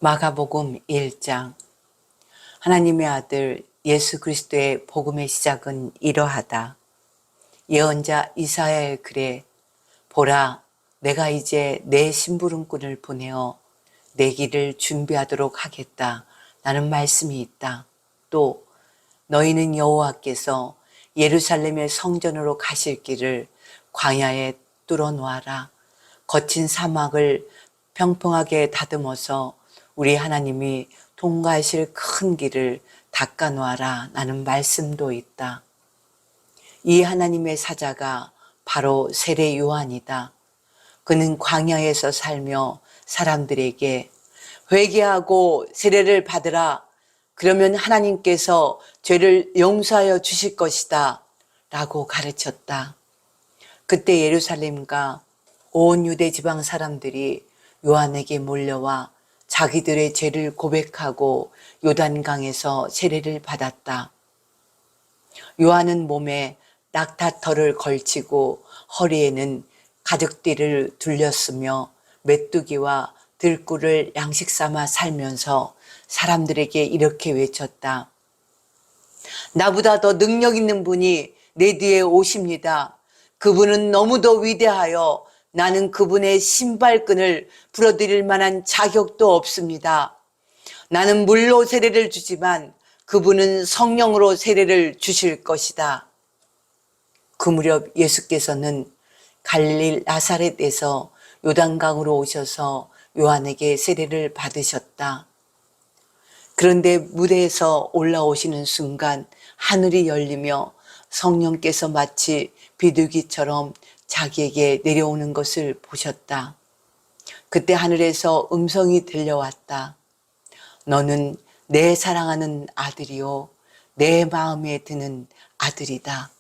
마가복음 1장. 하나님의 아들 예수 그리스도의 복음의 시작은 이러하다. 예언자 이사야의 글에 보라, 내가 이제 내 심부름꾼을 보내어 내 길을 준비하도록 하겠다 라는 말씀이 있다. 또 너희는 여호와께서 예루살렘의 성전으로 가실 길을 광야에 뚫어 놓아라. 거친 사막을 평평하게 다듬어서 우리 하나님이 통과하실 큰 길을 닦아 놓아라 라는 말씀도 있다. 이 하나님의 사자가 바로 세례 요한이다. 그는 광야에서 살며 사람들에게 회개하고 세례를 받으라. 그러면 하나님께서 죄를 용서하여 주실 것이다 라고 가르쳤다. 그때 예루살렘과 온 유대 지방 사람들이 요한에게 몰려와 자기들의 죄를 고백하고 요단강에서 세례를 받았다. 요한은 몸에 낙타털을 걸치고 허리에는 가죽띠를 둘렸으며 메뚜기와 들꿀을 양식 삼아 살면서 사람들에게 이렇게 외쳤다. 나보다 더 능력 있는 분이 내 뒤에 오십니다. 그분은 너무도 위대하여 나는 그분의 신발끈을 풀어드릴 만한 자격도 없습니다. 나는 물로 세례를 주지만 그분은 성령으로 세례를 주실 것이다. 그 무렵 예수께서는 갈릴리 나사렛에서 요단강으로 오셔서 요한에게 세례를 받으셨다. 그런데 무대에서 올라오시는 순간 하늘이 열리며 성령께서 마치 비둘기처럼 자기에게 내려오는 것을 보셨다. 그때 하늘에서 음성이 들려왔다. 너는 내 사랑하는 아들이요 내 마음에 드는 아들이다.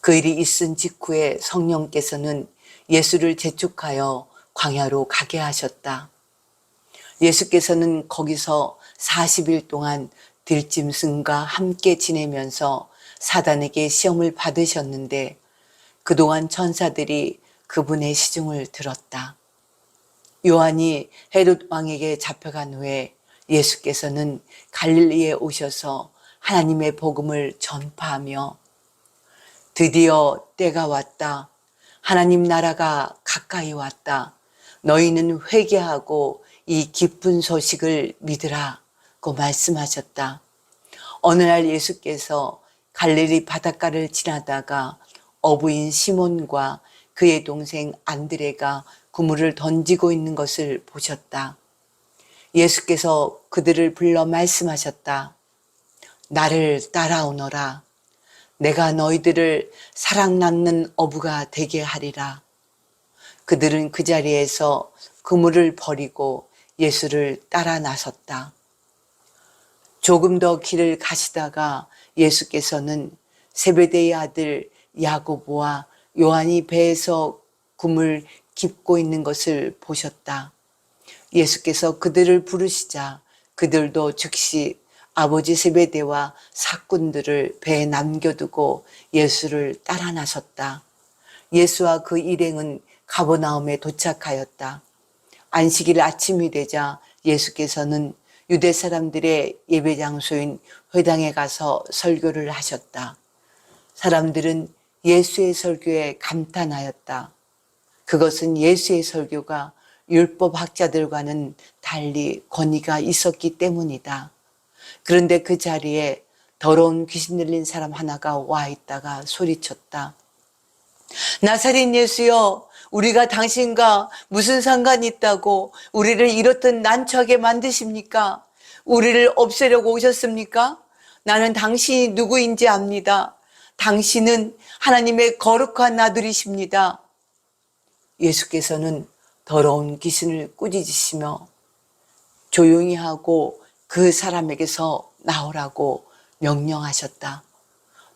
그 일이 있은 직후에 성령께서는 예수를 재촉하여 광야로 가게 하셨다. 예수께서는 거기서 40일 동안 들짐승과 함께 지내면서 사단에게 시험을 받으셨는데 그동안 천사들이 그분의 시중을 들었다. 요한이 헤롯 왕에게 잡혀간 후에 예수께서는 갈릴리에 오셔서 하나님의 복음을 전파하며 드디어 때가 왔다. 하나님 나라가 가까이 왔다. 너희는 회개하고 이 기쁜 소식을 믿으라고 말씀하셨다. 어느 날 예수께서 갈릴리 바닷가를 지나다가 어부인 시몬과 그의 동생 안드레가 그물을 던지고 있는 것을 보셨다. 예수께서 그들을 불러 말씀하셨다. 나를 따라오너라. 내가 너희들을 사랑 낳는 어부가 되게 하리라. 그들은 그 자리에서 그물을 버리고 예수를 따라 나섰다. 조금 더 길을 가시다가 예수께서는 세베대의 아들 야고보와 요한이 배에서 그물 깁고 있는 것을 보셨다. 예수께서 그들을 부르시자 그들도 즉시 아버지 세베대와 사꾼들을 배에 남겨두고 예수를 따라 나섰다. 예수와 그 일행은 가버나움에 도착하였다. 안식일 아침이 되자 예수께서는 유대 사람들의 예배 장소인 회당에 가서 설교를 하셨다. 사람들은 예수의 설교에 감탄하였다. 그것은 예수의 설교가 율법 학자들과는 달리 권위가 있었기 때문이다. 그런데 그 자리에 더러운 귀신 들린 사람 하나가 와 있다가 소리쳤다. 나사렛 예수여, 우리가 당신과 무슨 상관이 있다고 우리를 이렇듯 난처하게 만드십니까? 우리를 없애려고 오셨습니까? 나는 당신이 누구인지 압니다. 당신은 하나님의 거룩한 아들이십니다. 예수께서는 더러운 귀신을 꾸짖으시며 조용히 하고 그 사람에게서 나오라고 명령하셨다.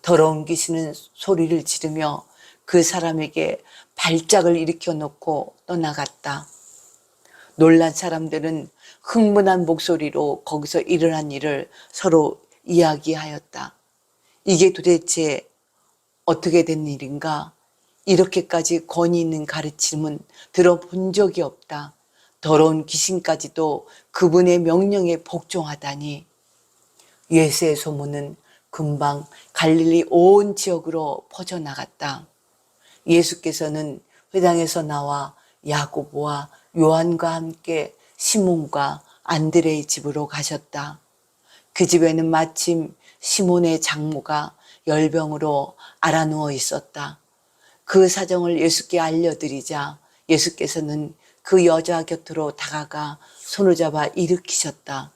더러운 귀신은 소리를 지르며 그 사람에게 발작을 일으켜 놓고 떠나갔다. 놀란 사람들은 흥분한 목소리로 거기서 일어난 일을 서로 이야기하였다. 이게 도대체 어떻게 된 일인가? 이렇게까지 권위 있는 가르침은 들어본 적이 없다. 더러운 귀신까지도 그분의 명령에 복종하다니. 예수의 소문은 금방 갈릴리 온 지역으로 퍼져나갔다. 예수께서는 회당에서 나와 야고보와 요한과 함께 시몬과 안드레의 집으로 가셨다. 그 집에는 마침 시몬의 장모가 열병으로 앓아누워 있었다. 그 사정을 예수께 알려드리자 예수께서는 그 여자 곁으로 다가가 손을 잡아 일으키셨다.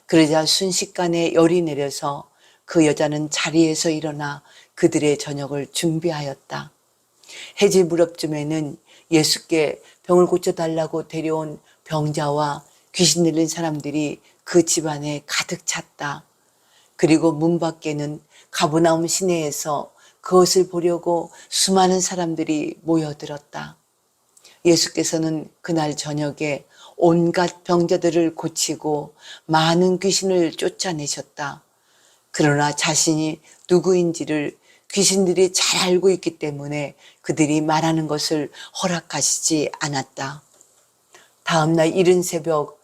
그러자 순식간에 열이 내려서 그 여자는 자리에서 일어나 그들의 저녁을 준비하였다. 해질 무렵쯤에는 예수께 병을 고쳐달라고 데려온 병자와 귀신 들린 사람들이 그 집안에 가득 찼다. 그리고 문 밖에는 가버나움 시내에서 그것을 보려고 수많은 사람들이 모여들었다. 예수께서는 그날 저녁에 온갖 병자들을 고치고 많은 귀신을 쫓아내셨다. 그러나 자신이 누구인지를 귀신들이 잘 알고 있기 때문에 그들이 말하는 것을 허락하시지 않았다. 다음날 이른 새벽,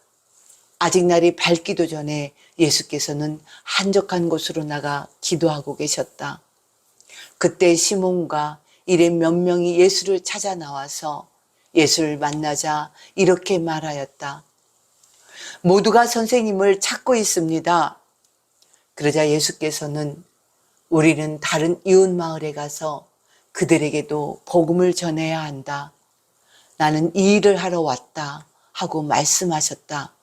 아직 날이 밝기도 전에 예수께서는 한적한 곳으로 나가 기도하고 계셨다. 그때 시몬과 일행 몇 명이 예수를 찾아 나와서 예수를 만나자 이렇게 말하였다. 모두가 선생님을 찾고 있습니다. 그러자 예수께서는 우리는 다른 이웃 마을에 가서 그들에게도 복음을 전해야 한다. 나는 이 일을 하러 왔다 하고 말씀하셨다.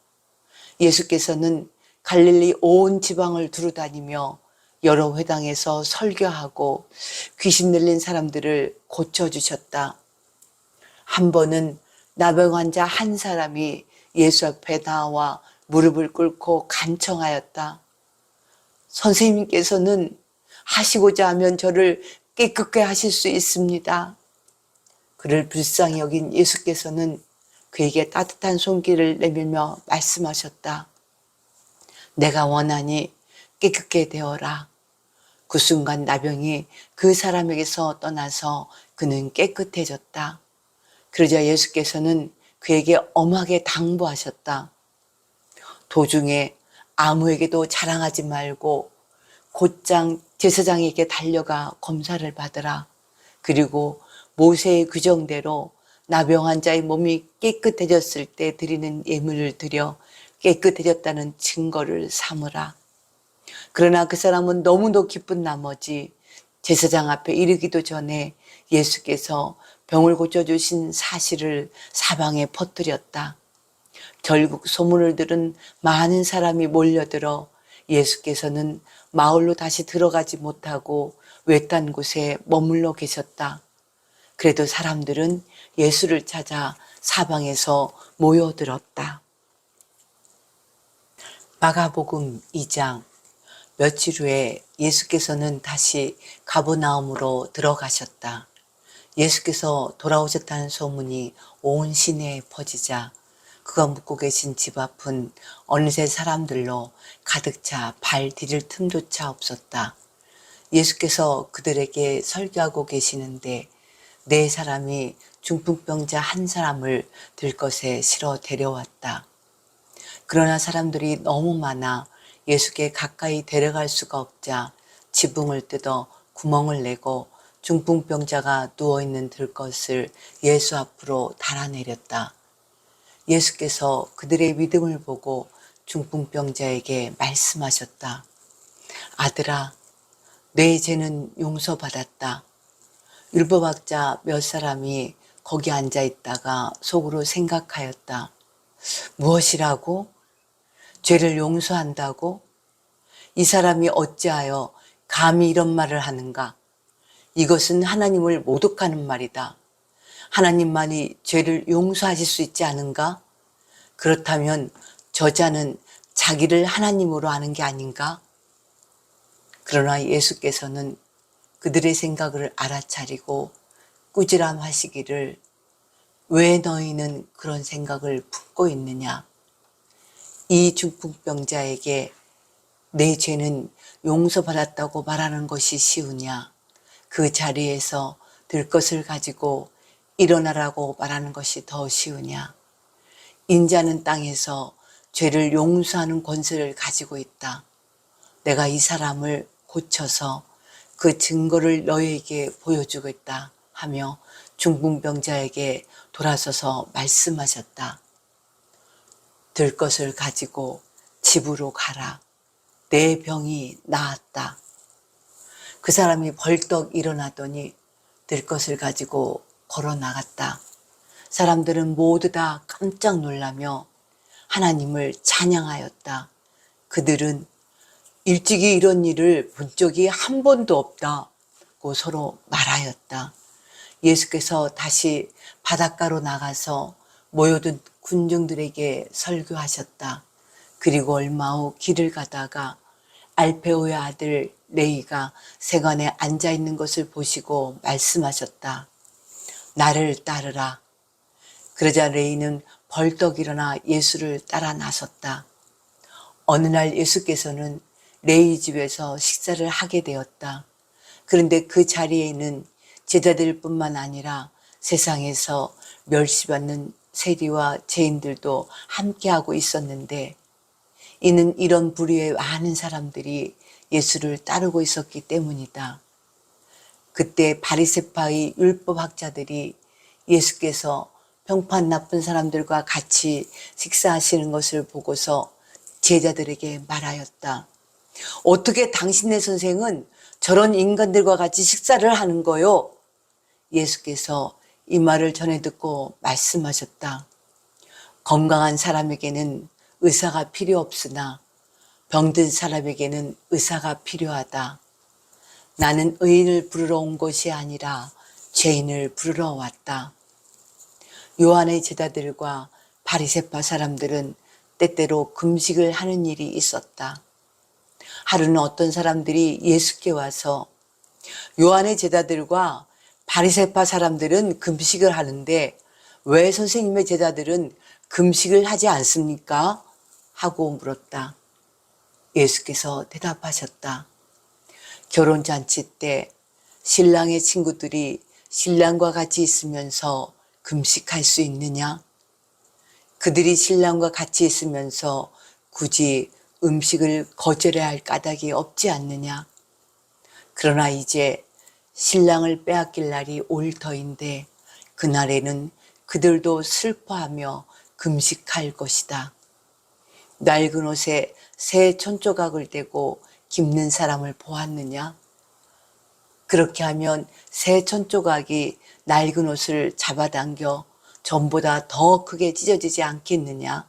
예수께서는 갈릴리 온 지방을 두루다니며 여러 회당에서 설교하고 귀신 들린 사람들을 고쳐주셨다. 한 번은 나병 환자 한 사람이 예수 앞에 나와 무릎을 꿇고 간청하였다. 선생님께서는 하시고자 하면 저를 깨끗게 하실 수 있습니다. 그를 불쌍히 여긴 예수께서는 그에게 따뜻한 손길을 내밀며 말씀하셨다. 내가 원하니 깨끗게 되어라. 그 순간 나병이 그 사람에게서 떠나서 그는 깨끗해졌다. 그러자 예수께서는 그에게 엄하게 당부하셨다. 도중에 아무에게도 자랑하지 말고 곧장 제사장에게 달려가 검사를 받으라. 그리고 모세의 규정대로 나병 환자의 몸이 깨끗해졌을 때 드리는 예물을 드려 깨끗해졌다는 증거를 삼으라. 그러나 그 사람은 너무도 기쁜 나머지 제사장 앞에 이르기도 전에 예수께서 병을 고쳐주신 사실을 사방에 퍼뜨렸다. 결국 소문을 들은 많은 사람이 몰려들어 예수께서는 마을로 다시 들어가지 못하고 외딴 곳에 머물러 계셨다. 그래도 사람들은 예수를 찾아 사방에서 모여들었다. 마가복음 2장. 며칠 후에 예수께서는 다시 가버나움으로 들어가셨다. 예수께서 돌아오셨다는 소문이 온 시내에 퍼지자 그가 묵고 계신 집 앞은 어느새 사람들로 가득 차 발 디딜 틈조차 없었다. 예수께서 그들에게 설교하고 계시는데 네 사람이 중풍병자 한 사람을 들것에 실어 데려왔다. 그러나 사람들이 너무 많아 예수께 가까이 데려갈 수가 없자 지붕을 뜯어 구멍을 내고 중풍병자가 누워있는 들것을 예수 앞으로 달아내렸다. 예수께서 그들의 믿음을 보고 중풍병자에게 말씀하셨다. 아들아, 내 죄는 용서받았다. 율법학자 몇 사람이 거기 앉아 있다가 속으로 생각하였다. 무엇이라고? 죄를 용서한다고? 이 사람이 어찌하여 감히 이런 말을 하는가? 이것은 하나님을 모독하는 말이다. 하나님만이 죄를 용서하실 수 있지 않은가? 그렇다면 저자는 자기를 하나님으로 아는 게 아닌가? 그러나 예수께서는 그들의 생각을 알아차리고 꾸지람하시기를 왜 너희는 그런 생각을 품고 있느냐? 이 중풍병자에게 내 죄는 용서받았다고 말하는 것이 쉬우냐? 그 자리에서 들 것을 가지고 일어나라고 말하는 것이 더 쉬우냐? 인자는 땅에서 죄를 용서하는 권세를 가지고 있다. 내가 이 사람을 고쳐서 그 증거를 너희에게 보여주겠다 하며 중풍병자에게 돌아서서 말씀하셨다. 들 것을 가지고 집으로 가라. 내 병이 나았다. 그 사람이 벌떡 일어나더니 들 것을 가지고 걸어 나갔다. 사람들은 모두 다 깜짝 놀라며 하나님을 찬양하였다. 그들은 일찍이 이런 일을 본 적이 한 번도 없다고 서로 말하였다. 예수께서 다시 바닷가로 나가서 모여든 군중들에게 설교하셨다. 그리고 얼마 후 길을 가다가 알페오의 아들 레이가 세관에 앉아 있는 것을 보시고 말씀하셨다. 나를 따르라. 그러자 레이는 벌떡 일어나 예수를 따라 나섰다. 어느 날 예수께서는 레이 집에서 식사를 하게 되었다. 그런데 그 자리에는 제자들뿐만 아니라 세상에서 멸시받는 세리와 죄인들도 함께하고 있었는데, 이는 이런 부류의 많은 사람들이 예수를 따르고 있었기 때문이다. 그때 바리새파의 율법학자들이 예수께서 평판 나쁜 사람들과 같이 식사하시는 것을 보고서 제자들에게 말하였다. 어떻게 당신네 선생은 저런 인간들과 같이 식사를 하는 거요? 예수께서 이 말을 전해 듣고 말씀하셨다. 건강한 사람에게는 의사가 필요 없으나 병든 사람에게는 의사가 필요하다. 나는 의인을 부르러 온 것이 아니라 죄인을 부르러 왔다. 요한의 제자들과 바리새파 사람들은 때때로 금식을 하는 일이 있었다. 하루는 어떤 사람들이 예수께 와서 요한의 제자들과 바리새파 사람들은 금식을 하는데 왜 선생님의 제자들은 금식을 하지 않습니까? 하고 물었다. 예수께서 대답하셨다. 결혼잔치 때 신랑의 친구들이 신랑과 같이 있으면서 금식할 수 있느냐? 그들이 신랑과 같이 있으면서 굳이 음식을 거절해야 할 까닭이 없지 않느냐? 그러나 이제 신랑을 빼앗길 날이 올 터인데 그날에는 그들도 슬퍼하며 금식할 것이다. 낡은 옷에 새 천조각을 대고 깁는 사람을 보았느냐? 그렇게 하면 새 천조각이 낡은 옷을 잡아당겨 전보다 더 크게 찢어지지 않겠느냐?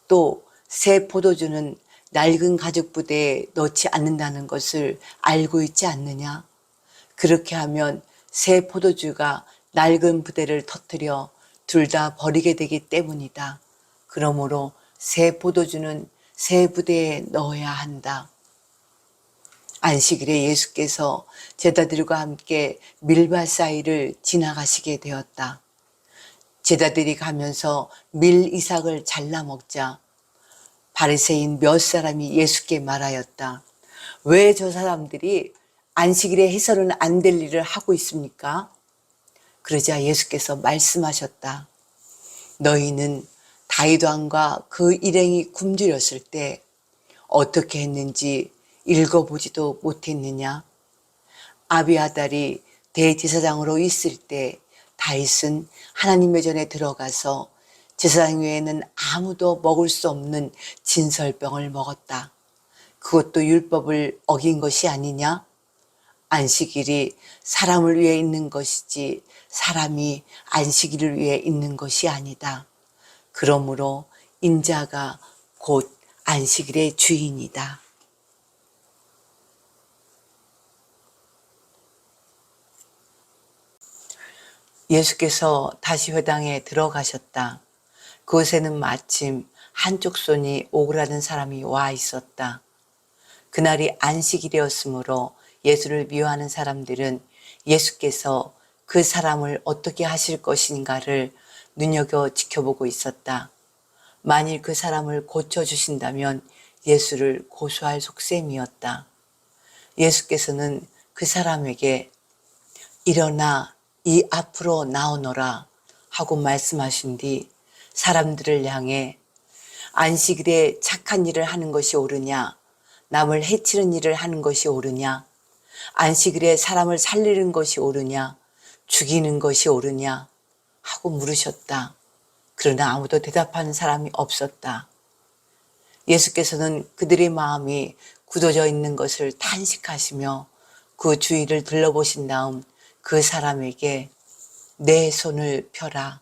또 새 포도주는 낡은 가죽 부대에 넣지 않는다는 것을 알고 있지 않느냐? 그렇게 하면 새 포도주가 낡은 부대를 터뜨려 둘 다 버리게 되기 때문이다. 그러므로 새 포도주는 새 부대에 넣어야 한다. 안식일에 예수께서 제자들과 함께 밀밭 사이를 지나가시게 되었다. 제자들이 가면서 밀 이삭을 잘라 먹자 바리새인 몇 사람이 예수께 말하였다. 왜 저 사람들이 안식일에 해서는 안 될 일을 하고 있습니까? 그러자 예수께서 말씀하셨다. 너희는 다윗 왕과 그 일행이 굶주렸을 때 어떻게 했는지 읽어보지도 못했느냐? 아비아달이 대제사장으로 있을 때 다윗은 하나님의 전에 들어가서 제사장 외에는 아무도 먹을 수 없는 진설병을 먹었다. 그것도 율법을 어긴 것이 아니냐? 안식일이 사람을 위해 있는 것이지 사람이 안식일을 위해 있는 것이 아니다. 그러므로 인자가 곧 안식일의 주인이다. 예수께서 다시 회당에 들어가셨다. 그곳에는 마침 한쪽 손이 오그라든 사람이 와 있었다. 그날이 안식일이었으므로 예수를 미워하는 사람들은 예수께서 그 사람을 어떻게 하실 것인가를 눈여겨 지켜보고 있었다. 만일 그 사람을 고쳐주신다면 예수를 고소할 속셈이었다. 예수께서는 그 사람에게 일어나 이 앞으로 나오너라 하고 말씀하신 뒤 사람들을 향해 안식일에 착한 일을 하는 것이 옳으냐, 남을 해치는 일을 하는 것이 옳으냐, 안식일에 사람을 살리는 것이 옳으냐, 죽이는 것이 옳으냐 하고 물으셨다. 그러나 아무도 대답하는 사람이 없었다. 예수께서는 그들의 마음이 굳어져 있는 것을 탄식하시며 그 주위를 둘러보신 다음 그 사람에게 내 손을 펴라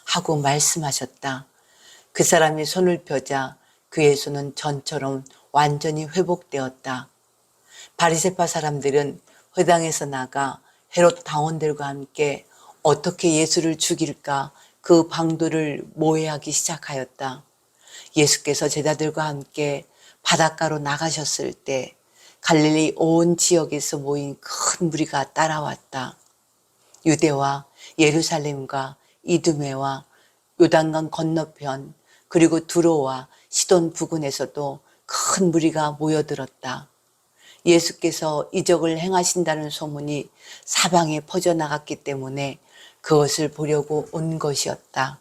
하고 말씀하셨다. 그 사람이 손을 펴자 그의 손은 전처럼 완전히 회복되었다. 바리새파 사람들은 회당에서 나가 헤롯 당원들과 함께 어떻게 예수를 죽일까 그 방도를 모해하기 시작하였다. 예수께서 제자들과 함께 바닷가로 나가셨을 때 갈릴리 온 지역에서 모인 큰 무리가 따라왔다. 유대와 예루살렘과 이두메와 요단강 건너편 그리고 두로와 시돈 부근에서도 큰 무리가 모여들었다. 예수께서 이적을 행하신다는 소문이 사방에 퍼져나갔기 때문에 그것을 보려고 온 것이었다.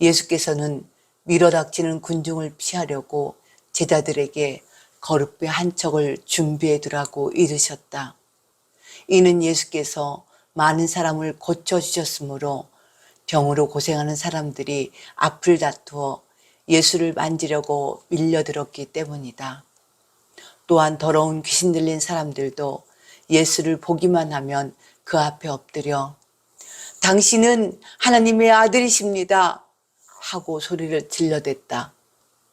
예수께서는 밀어닥치는 군중을 피하려고 제자들에게 거룻배 한 척을 준비해 두라고 이르셨다. 이는 예수께서 많은 사람을 고쳐주셨으므로 병으로 고생하는 사람들이 앞을 다투어 예수를 만지려고 밀려들었기 때문이다. 또한 더러운 귀신 들린 사람들도 예수를 보기만 하면 그 앞에 엎드려 당신은 하나님의 아들이십니다 하고 소리를 질러댔다.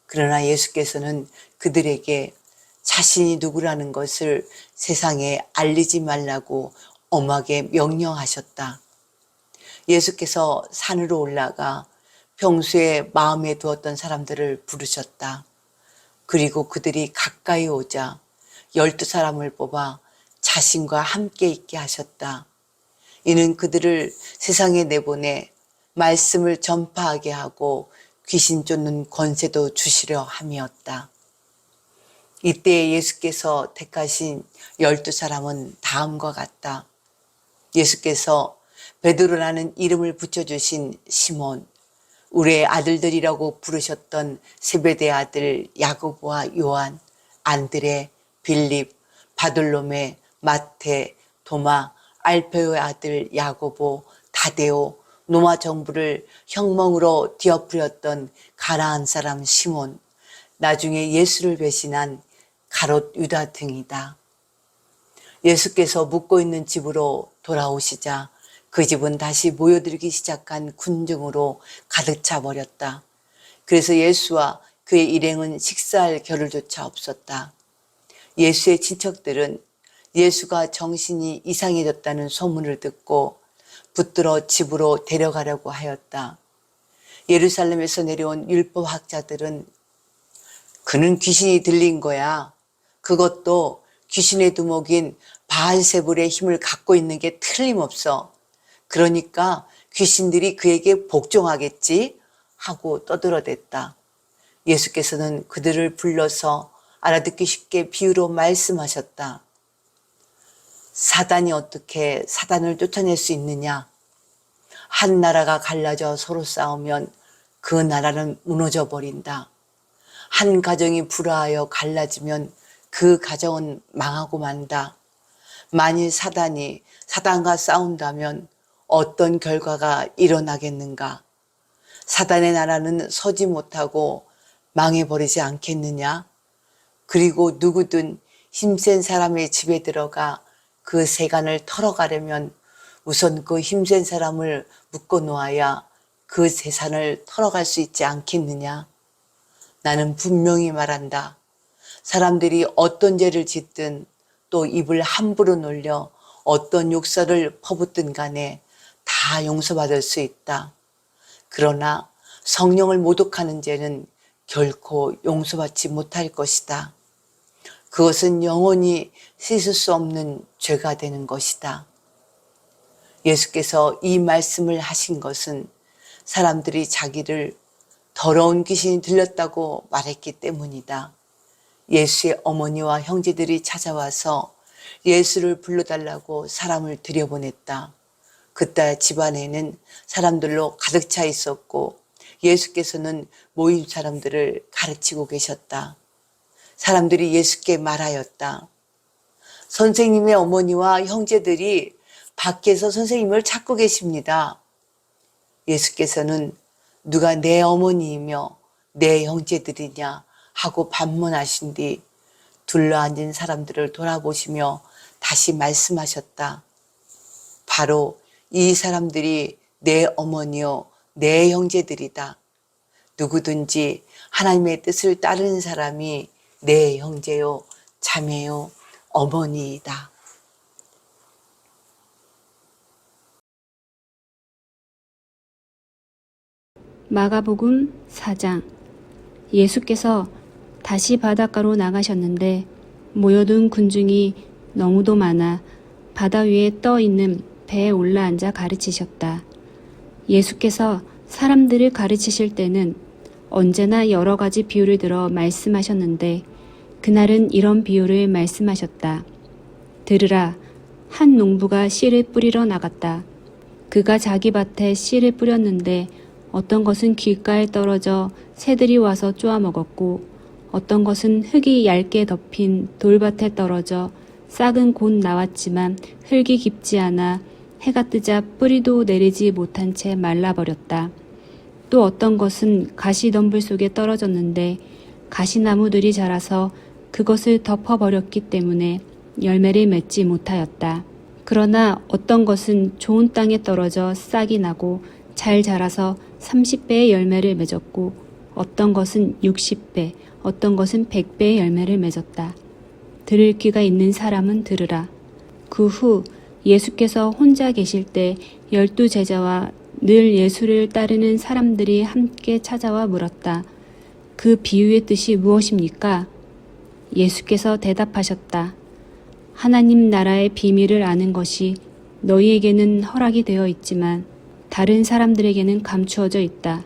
그러나 예수께서는 그들에게 자신이 누구라는 것을 세상에 알리지 말라고 엄하게 명령하셨다. 예수께서 산으로 올라가 평소에 마음에 두었던 사람들을 부르셨다. 그리고 그들이 가까이 오자 12사람을 뽑아 자신과 함께 있게 하셨다. 이는 그들을 세상에 내보내 말씀을 전파하게 하고 귀신 쫓는 권세도 주시려 함이었다. 이때 예수께서 택하신 12사람은 다음과 같다. 예수께서 베드로라는 이름을 붙여주신 시몬, 우리의 아들들이라고 부르셨던 세베대의 아들 야고보와 요한, 안드레, 빌립, 바돌로메, 마테, 도마, 알페오의 아들 야고보, 다데오, 로마 정부를 혁명으로 뒤엎으렸던 가나안 사람 시몬, 나중에 예수를 배신한 가롯 유다 등이다. 예수께서 묵고 있는 집으로 돌아오시자 그 집은 다시 모여들기 시작한 군중으로 가득 차 버렸다. 그래서 예수와 그의 일행은 식사할 겨를조차 없었다. 예수의 친척들은 예수가 정신이 이상해졌다는 소문을 듣고 붙들어 집으로 데려가려고 하였다. 예루살렘에서 내려온 율법학자들은 그는 귀신이 들린 거야. 그것도 귀신의 두목인 바알세불의 힘을 갖고 있는 게 틀림없어. 그러니까 귀신들이 그에게 복종하겠지 하고 떠들어댔다. 예수께서는 그들을 불러서 알아듣기 쉽게 비유로 말씀하셨다. 사단이 어떻게 사단을 쫓아낼 수 있느냐? 한 나라가 갈라져 서로 싸우면 그 나라는 무너져 버린다. 한 가정이 불화하여 갈라지면 그 가정은 망하고 만다. 만일 사단이 사단과 싸운다면 어떤 결과가 일어나겠는가? 사단의 나라는 서지 못하고 망해버리지 않겠느냐? 그리고 누구든 힘센 사람의 집에 들어가 그 세간을 털어가려면 우선 그 힘센 사람을 묶어 놓아야 그 재산을 털어갈 수 있지 않겠느냐? 나는 분명히 말한다. 사람들이 어떤 죄를 짓든 또 입을 함부로 놀려 어떤 욕설을 퍼붓든 간에 다 용서받을 수 있다. 그러나 성령을 모독하는 죄는 결코 용서받지 못할 것이다. 그것은 영원히 씻을 수 없는 죄가 되는 것이다. 예수께서 이 말씀을 하신 것은 사람들이 자기를 더러운 귀신이 들렸다고 말했기 때문이다. 예수의 어머니와 형제들이 찾아와서 예수를 불러달라고 사람을 들여보냈다. 그때 집안에는 사람들로 가득 차 있었고 예수께서는 모임 사람들을 가르치고 계셨다. 사람들이 예수께 말하였다. 선생님의 어머니와 형제들이 밖에서 선생님을 찾고 계십니다. 예수께서는 누가 내 어머니이며 내 형제들이냐 하고 반문하신 뒤 둘러앉은 사람들을 돌아보시며 다시 말씀하셨다. 바로 이 사람들이 내 어머니요 내 형제들이다. 누구든지 하나님의 뜻을 따르는 사람이 내 형제요 자매요 어머니이다. 마가복음 4장. 예수께서 다시 바닷가로 나가셨는데 모여든 군중이 너무도 많아 바다 위에 떠 있는 배에 올라앉아 가르치셨다. 예수께서 사람들을 가르치실 때는 언제나 여러 가지 비유를 들어 말씀하셨는데 그날은 이런 비유를 말씀하셨다. 들으라, 한 농부가 씨를 뿌리러 나갔다. 그가 자기 밭에 씨를 뿌렸는데 어떤 것은 길가에 떨어져 새들이 와서 쪼아 먹었고 어떤 것은 흙이 얇게 덮인 돌밭에 떨어져 싹은 곧 나왔지만 흙이 깊지 않아 해가 뜨자 뿌리도 내리지 못한 채 말라버렸다. 또 어떤 것은 가시덤불 속에 떨어졌는데 가시나무들이 자라서 그것을 덮어버렸기 때문에 열매를 맺지 못하였다. 그러나 어떤 것은 좋은 땅에 떨어져 싹이 나고 잘 자라서 30배의 열매를 맺었고 어떤 것은 60배, 어떤 것은 100배의 열매를 맺었다. 들을 귀가 있는 사람은 들으라. 그 후 예수께서 혼자 계실 때 12 제자와 늘 예수를 따르는 사람들이 함께 찾아와 물었다. 그 비유의 뜻이 무엇입니까? 예수께서 대답하셨다. 하나님 나라의 비밀을 아는 것이 너희에게는 허락이 되어 있지만 다른 사람들에게는 감추어져 있다.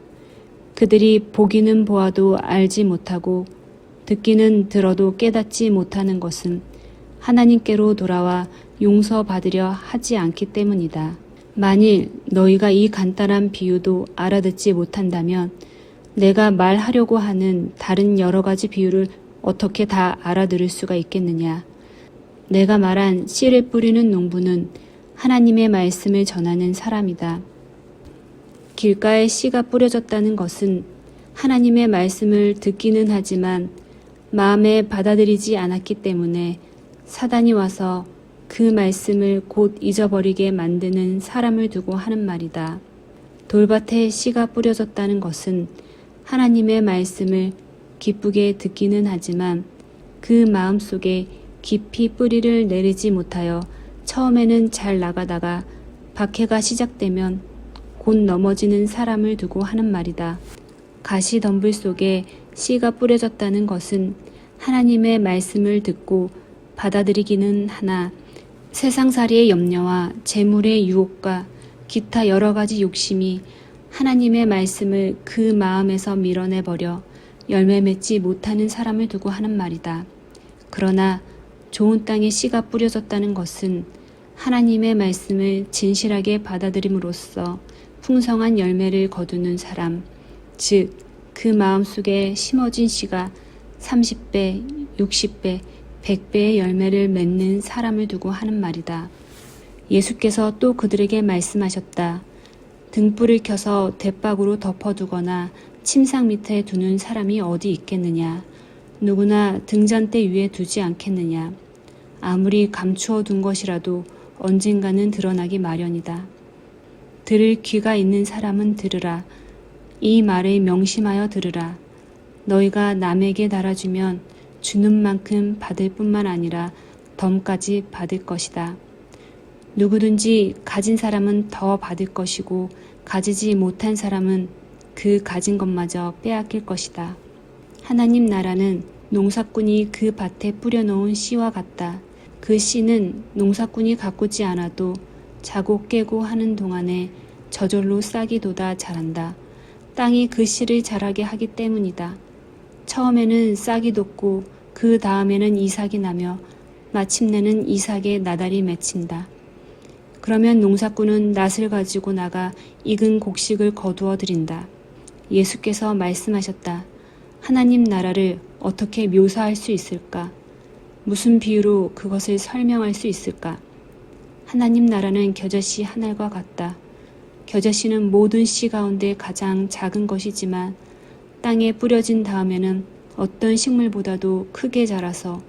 그들이 보기는 보아도 알지 못하고 듣기는 들어도 깨닫지 못하는 것은 하나님께로 돌아와 용서받으려 하지 않기 때문이다. 만일 너희가 이 간단한 비유도 알아듣지 못한다면 내가 말하려고 하는 다른 여러 가지 비유를 어떻게 다 알아들을 수가 있겠느냐. 내가 말한 씨를 뿌리는 농부는 하나님의 말씀을 전하는 사람이다. 길가에 씨가 뿌려졌다는 것은 하나님의 말씀을 듣기는 하지만 마음에 받아들이지 않았기 때문에 사단이 와서 그 말씀을 곧 잊어버리게 만드는 사람을 두고 하는 말이다. 돌밭에 씨가 뿌려졌다는 것은 하나님의 말씀을 기쁘게 듣기는 하지만 그 마음속에 깊이 뿌리를 내리지 못하여 처음에는 잘 나가다가 박해가 시작되면 곧 넘어지는 사람을 두고 하는 말이다. 가시덤불 속에 씨가 뿌려졌다는 것은 하나님의 말씀을 듣고 받아들이기는 하나 세상살이의 염려와 재물의 유혹과 기타 여러 가지 욕심이 하나님의 말씀을 그 마음에서 밀어내버려 열매 맺지 못하는 사람을 두고 하는 말이다. 그러나 좋은 땅에 씨가 뿌려졌다는 것은 하나님의 말씀을 진실하게 받아들임으로써 풍성한 열매를 거두는 사람, 즉 그 마음속에 심어진 씨가 30배, 60배, 100배의 열매를 맺는 사람을 두고 하는 말이다. 예수께서 또 그들에게 말씀하셨다. 등불을 켜서 대박으로 덮어두거나 침상 밑에 두는 사람이 어디 있겠느냐. 누구나 등잔대 위에 두지 않겠느냐. 아무리 감추어 둔 것이라도 언젠가는 드러나기 마련이다. 들을 귀가 있는 사람은 들으라. 이 말을 명심하여 들으라. 너희가 남에게 달아주면 주는 만큼 받을 뿐만 아니라 덤까지 받을 것이다. 누구든지 가진 사람은 더 받을 것이고 가지지 못한 사람은 그 가진 것마저 빼앗길 것이다. 하나님 나라는 농사꾼이 그 밭에 뿌려놓은 씨와 같다. 그 씨는 농사꾼이 가꾸지 않아도 자고 깨고 하는 동안에 저절로 싹이 돋아 자란다. 땅이 그 씨를 자라게 하기 때문이다. 처음에는 싹이 돋고 그 다음에는 이삭이 나며 마침내는 이삭에 나달이 맺힌다. 그러면 농사꾼은 낫을 가지고 나가 익은 곡식을 거두어 들인다. 예수께서 말씀하셨다. 하나님 나라를 어떻게 묘사할 수 있을까? 무슨 비유로 그것을 설명할 수 있을까? 하나님 나라는 겨자씨 하나과 같다. 겨자씨는 모든 씨 가운데 가장 작은 것이지만 땅에 뿌려진 다음에는 어떤 식물보다도 크게 자라서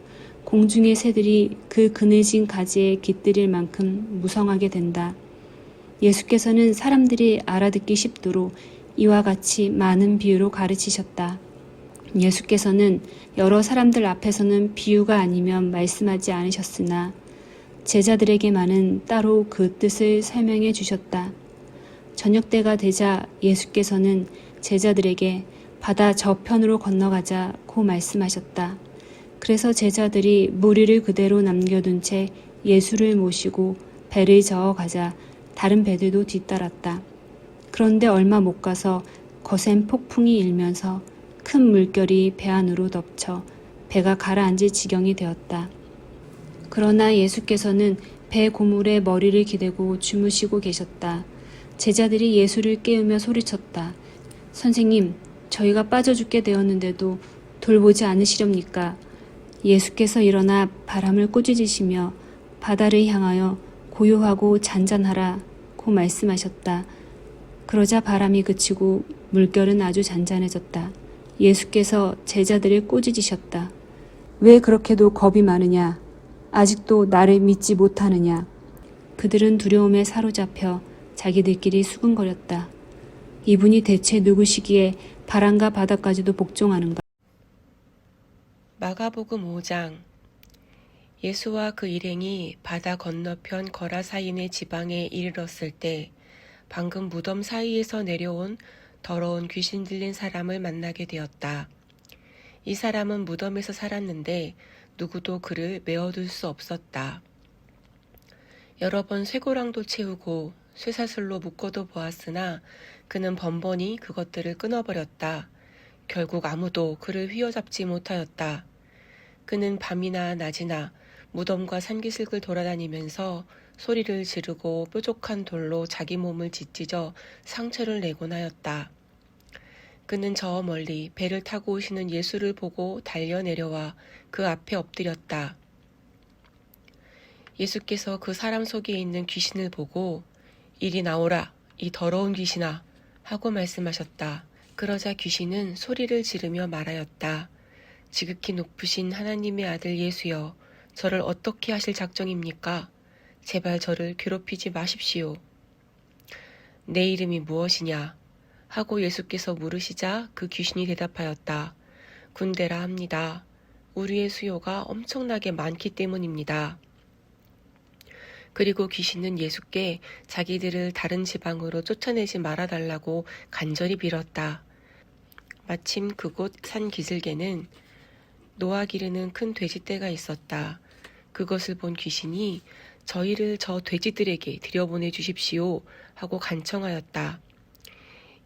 공중의 새들이 그 그늘진 가지에 깃들일 만큼 무성하게 된다. 예수께서는 사람들이 알아듣기 쉽도록 이와 같이 많은 비유로 가르치셨다. 예수께서는 여러 사람들 앞에서는 비유가 아니면 말씀하지 않으셨으나 제자들에게만은 따로 그 뜻을 설명해 주셨다. 저녁 때가 되자 예수께서는 제자들에게 바다 저편으로 건너가자고 말씀하셨다. 그래서 제자들이 무리를 그대로 남겨둔 채 예수를 모시고 배를 저어 가자 다른 배들도 뒤따랐다. 그런데 얼마 못 가서 거센 폭풍이 일면서 큰 물결이 배 안으로 덮쳐 배가 가라앉을 지경이 되었다. 그러나 예수께서는 배 고물에 머리를 기대고 주무시고 계셨다. 제자들이 예수를 깨우며 소리쳤다. 선생님, 저희가 빠져 죽게 되었는데도 돌보지 않으시렵니까? 예수께서 일어나 바람을 꾸짖으시며 바다를 향하여 고요하고 잔잔하라고 말씀하셨다. 그러자 바람이 그치고 물결은 아주 잔잔해졌다. 예수께서 제자들을 꾸짖으셨다. 왜 그렇게도 겁이 많으냐? 아직도 나를 믿지 못하느냐? 그들은 두려움에 사로잡혀 자기들끼리 수근거렸다. 이분이 대체 누구시기에 바람과 바다까지도 복종하는가? 마가복음 5장. 예수와 그 일행이 바다 건너편 거라사인의 지방에 이르렀을 때 방금 무덤 사이에서 내려온 더러운 귀신 들린 사람을 만나게 되었다. 이 사람은 무덤에서 살았는데 누구도 그를 메어둘 수 없었다. 여러 번 쇠고랑도 채우고 쇠사슬로 묶어도 보았으나 그는 번번이 그것들을 끊어버렸다. 결국 아무도 그를 휘어잡지 못하였다. 그는 밤이나 낮이나 무덤과 산기슭을 돌아다니면서 소리를 지르고 뾰족한 돌로 자기 몸을 짓찢어 상처를 내곤 하였다. 그는 저 멀리 배를 타고 오시는 예수를 보고 달려 내려와 그 앞에 엎드렸다. 예수께서 그 사람 속에 있는 귀신을 보고 이리 나오라, 이 더러운 귀신아 하고 말씀하셨다. 그러자 귀신은 소리를 지르며 말하였다. 지극히 높으신 하나님의 아들 예수여, 저를 어떻게 하실 작정입니까? 제발 저를 괴롭히지 마십시오. 내 이름이 무엇이냐? 하고 예수께서 물으시자 그 귀신이 대답하였다. 군대라 합니다. 우리의 수요가 엄청나게 많기 때문입니다. 그리고 귀신은 예수께 자기들을 다른 지방으로 쫓아내지 말아달라고 간절히 빌었다. 마침 그곳 산 기슭에는 노아 기르는 큰 돼지떼가 있었다. 그것을 본 귀신이 저희를 저 돼지들에게 들여보내 주십시오 하고 간청하였다.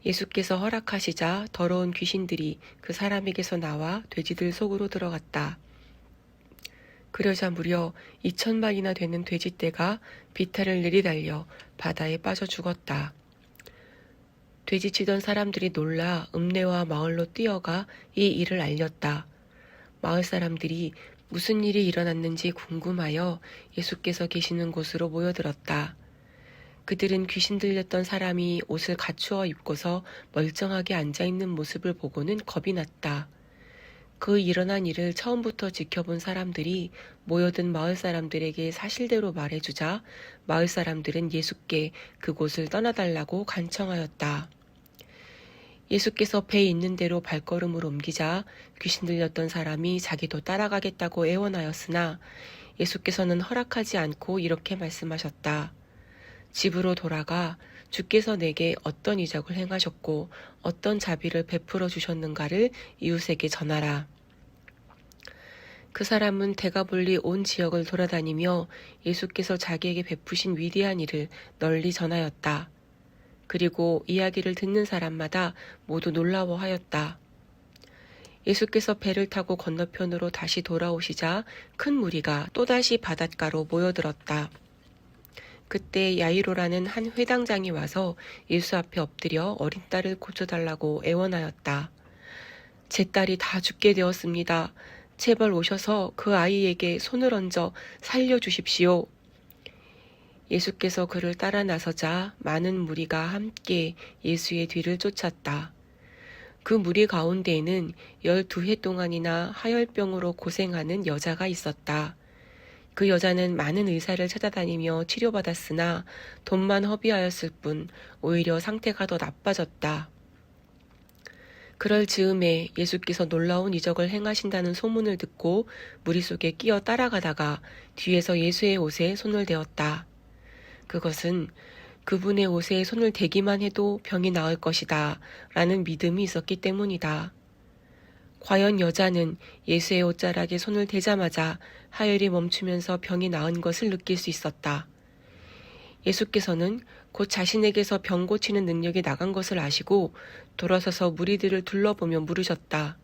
예수께서 허락하시자 더러운 귀신들이 그 사람에게서 나와 돼지들 속으로 들어갔다. 그러자 무려 2,000마리나 되는 돼지떼가 비탈을 내리달려 바다에 빠져 죽었다. 돼지치던 사람들이 놀라 읍내와 마을로 뛰어가 이 일을 알렸다. 마을 사람들이 무슨 일이 일어났는지 궁금하여 예수께서 계시는 곳으로 모여들었다. 그들은 귀신 들렸던 사람이 옷을 갖추어 입고서 멀쩡하게 앉아있는 모습을 보고는 겁이 났다. 그 일어난 일을 처음부터 지켜본 사람들이 모여든 마을 사람들에게 사실대로 말해주자 마을 사람들은 예수께 그곳을 떠나달라고 간청하였다. 예수께서 배에 있는 대로 발걸음을 옮기자 귀신 들렸던 사람이 자기도 따라가겠다고 애원하였으나 예수께서는 허락하지 않고 이렇게 말씀하셨다. 집으로 돌아가 주께서 내게 어떤 이적을 행하셨고 어떤 자비를 베풀어 주셨는가를 이웃에게 전하라. 그 사람은 대가볼리 온 지역을 돌아다니며 예수께서 자기에게 베푸신 위대한 일을 널리 전하였다. 그리고 이야기를 듣는 사람마다 모두 놀라워하였다. 예수께서 배를 타고 건너편으로 다시 돌아오시자 큰 무리가 또다시 바닷가로 모여들었다. 그때 야이로라는 한 회당장이 와서 예수 앞에 엎드려 어린 딸을 고쳐달라고 애원하였다. 제 딸이 다 죽게 되었습니다. 제발 오셔서 그 아이에게 손을 얹어 살려주십시오. 예수께서 그를 따라 나서자 많은 무리가 함께 예수의 뒤를 쫓았다. 그 무리 가운데에는 12해 동안이나 하열병으로 고생하는 여자가 있었다. 그 여자는 많은 의사를 찾아다니며 치료받았으나 돈만 허비하였을 뿐 오히려 상태가 더 나빠졌다. 그럴 즈음에 예수께서 놀라운 이적을 행하신다는 소문을 듣고 무리 속에 끼어 따라가다가 뒤에서 예수의 옷에 손을 대었다. 그것은 그분의 옷에 손을 대기만 해도 병이 나을 것이다 라는 믿음이 있었기 때문이다. 과연 여자는 예수의 옷자락에 손을 대자마자 하혈이 멈추면서 병이 나은 것을 느낄 수 있었다. 예수께서는 곧 자신에게서 병 고치는 능력이 나간 것을 아시고 돌아서서 무리들을 둘러보며 물으셨다.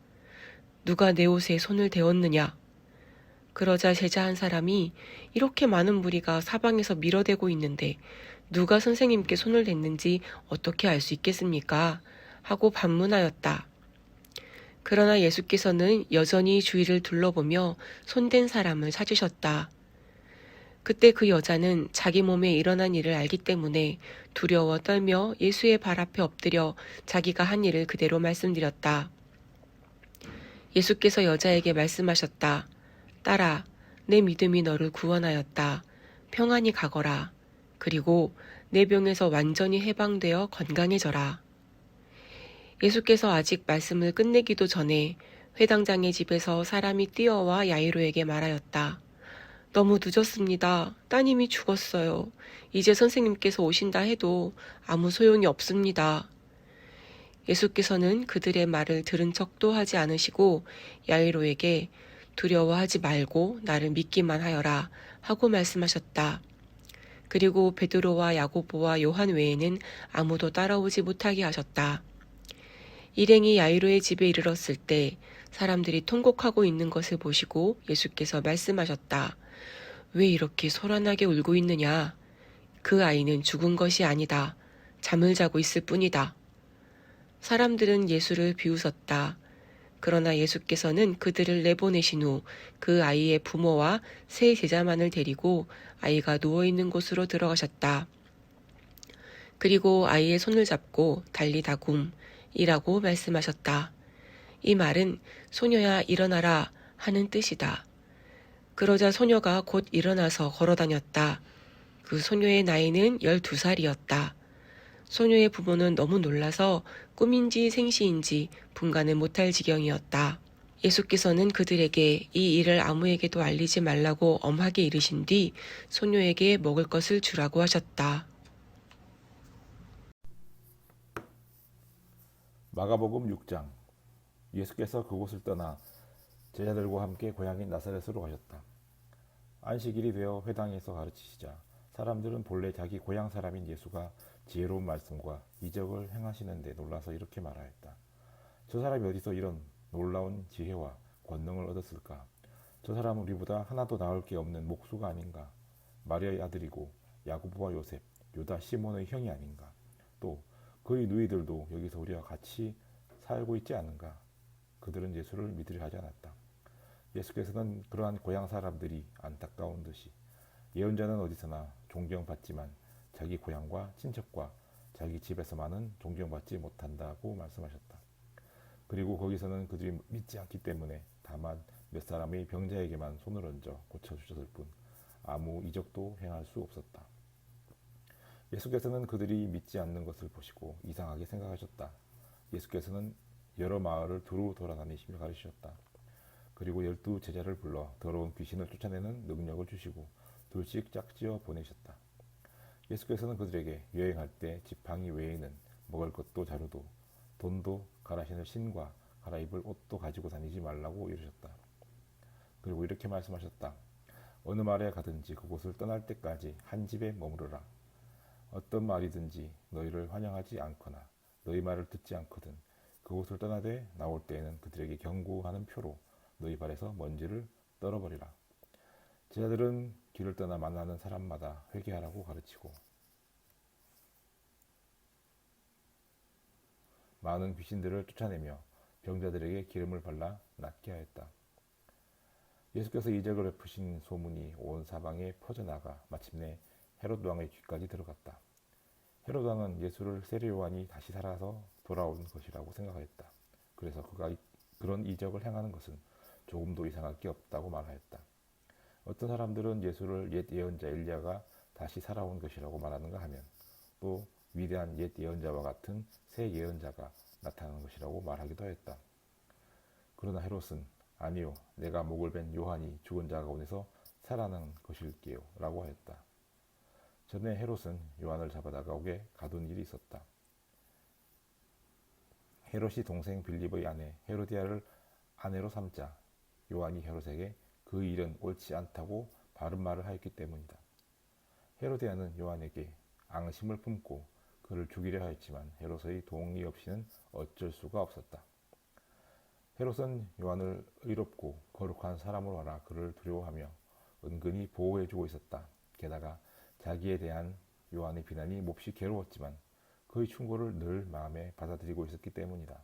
누가 내 옷에 손을 대었느냐? 그러자 제자 한 사람이 이렇게 많은 무리가 사방에서 밀어대고 있는데 누가 선생님께 손을 댔는지 어떻게 알 수 있겠습니까? 하고 반문하였다. 그러나 예수께서는 여전히 주위를 둘러보며 손댄 사람을 찾으셨다. 그때 그 여자는 자기 몸에 일어난 일을 알기 때문에 두려워 떨며 예수의 발 앞에 엎드려 자기가 한 일을 그대로 말씀드렸다. 예수께서 여자에게 말씀하셨다. 딸아, 내 믿음이 너를 구원하였다. 평안히 가거라. 그리고 내 병에서 완전히 해방되어 건강해져라. 예수께서 아직 말씀을 끝내기도 전에 회당장의 집에서 사람이 뛰어와 야이로에게 말하였다. 너무 늦었습니다. 따님이 죽었어요. 이제 선생님께서 오신다 해도 아무 소용이 없습니다. 예수께서는 그들의 말을 들은 척도 하지 않으시고 야이로에게 두려워하지 말고 나를 믿기만 하여라 하고 말씀하셨다. 그리고 베드로와 야고보와 요한 외에는 아무도 따라오지 못하게 하셨다. 일행이 야이로의 집에 이르렀을 때 사람들이 통곡하고 있는 것을 보시고 예수께서 말씀하셨다. 왜 이렇게 소란하게 울고 있느냐? 그 아이는 죽은 것이 아니다. 잠을 자고 있을 뿐이다. 사람들은 예수를 비웃었다. 그러나 예수께서는 그들을 내보내신 후 그 아이의 부모와 세 제자만을 데리고 아이가 누워있는 곳으로 들어가셨다. 그리고 아이의 손을 잡고 달리다 굼이라고 말씀하셨다. 이 말은 소녀야 일어나라 하는 뜻이다. 그러자 소녀가 곧 일어나서 걸어다녔다. 그 소녀의 나이는 12살이었다. 소녀의 부모는 너무 놀라서 꿈인지 생시인지 분간을 못할 지경이었다. 예수께서는 그들에게 이 일을 아무에게도 알리지 말라고 엄하게 이르신 뒤 소녀에게 먹을 것을 주라고 하셨다. 마가복음 6장. 예수께서 그곳을 떠나 제자들과 함께 고향인 나사렛으로 가셨다. 안식일이 되어 회당에서 가르치시자 사람들은 본래 자기 고향 사람인 예수가 지혜로운 말씀과 이적을 행하시는데 놀라서 이렇게 말하였다. 저 사람이 어디서 이런 놀라운 지혜와 권능을 얻었을까? 저 사람은 우리보다 하나도 나을 게 없는 목수가 아닌가? 마리아의 아들이고 야고보와 요셉, 유다 시몬의 형이 아닌가? 또 그의 누이들도 여기서 우리와 같이 살고 있지 않은가? 그들은 예수를 믿으려 하지 않았다. 예수께서는 그러한 고향 사람들이 안타까운 듯이 예언자는 어디서나 존경받지만 자기 고향과 친척과 자기 집에서만은 존경받지 못한다고 말씀하셨다. 그리고 거기서는 그들이 믿지 않기 때문에 다만 몇 사람의 병자에게만 손을 얹어 고쳐주셨을 뿐 아무 이적도 행할 수 없었다. 예수께서는 그들이 믿지 않는 것을 보시고 이상하게 생각하셨다. 예수께서는 여러 마을을 두루 돌아다니시며 가르치셨다. 그리고 12 제자를 불러 더러운 귀신을 쫓아내는 능력을 주시고 둘씩 짝지어 보내셨다. 예수께서는 그들에게 여행할 때 지팡이 외에는 먹을 것도 자루도 돈도 갈아 신을 신과 갈아입을 옷도 가지고 다니지 말라고 이르셨다. 그리고 이렇게 말씀하셨다. 어느 마을에 가든지 그곳을 떠날 때까지 한 집에 머무르라. 어떤 말이든지 너희를 환영하지 않거나 너희 말을 듣지 않거든 그곳을 떠나되 나올 때에는 그들에게 경고하는 표로 너희 발에서 먼지를 떨어버리라. 제자들은 길을 떠나 만나는 사람마다 회개하라고 가르치고 많은 귀신들을 쫓아내며 병자들에게 기름을 발라 낫게 하였다. 예수께서 이적을 베푸신 소문이 온 사방에 퍼져나가 마침내 헤롯 왕의 귀까지 들어갔다. 헤롯 왕은 예수를 세례 요한이 다시 살아서 돌아온 것이라고 생각하였다. 그래서 그가 그런 이적을 행하는 것은 조금도 이상할 게 없다고 말하였다. 어떤 사람들은 예수를 옛 예언자 엘리야가 다시 살아온 것이라고 말하는가 하면 또 위대한 옛 예언자와 같은 새 예언자가 나타나는 것이라고 말하기도 하였다. 그러나 헤롯은 아니요, 내가 목을 벤 요한이 죽은 자 가운데서 살아난 것일게요 라고 하였다. 전에 헤롯은 요한을 잡아다가 옥에 가둔 일이 있었다. 헤롯이 동생 빌립의 아내 헤로디아를 아내로 삼자 요한이 헤롯에게 그 일은 옳지 않다고 바른 말을 하였기 때문이다. 헤로디아는 요한에게 앙심을 품고 그를 죽이려 하였지만 헤롯의 동의 없이는 어쩔 수가 없었다. 헤롯은 요한을 의롭고 거룩한 사람으로 알아 그를 두려워하며 은근히 보호해주고 있었다. 게다가 자기에 대한 요한의 비난이 몹시 괴로웠지만 그의 충고를 늘 마음에 받아들이고 있었기 때문이다.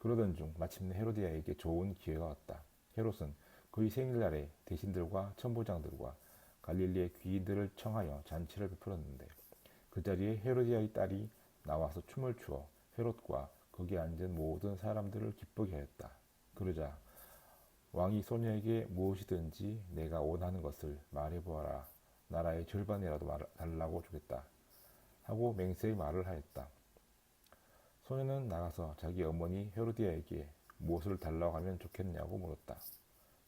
그러던 중 마침내 헤로디아에게 좋은 기회가 왔다. 헤롯은 그의 생일날에 대신들과 천부장들과 갈릴리의 귀인들을 청하여 잔치를 베풀었는데 그 자리에 헤로디아의 딸이 나와서 춤을 추어 헤롯과 거기 앉은 모든 사람들을 기쁘게 하였다. 그러자 왕이 소녀에게 무엇이든지 내가 원하는 것을 말해보아라. 나라의 절반이라도 달라고 주겠다. 하고 맹세의 말을 하였다. 소녀는 나가서 자기 어머니 헤로디아에게 무엇을 달라고 하면 좋겠냐고 물었다.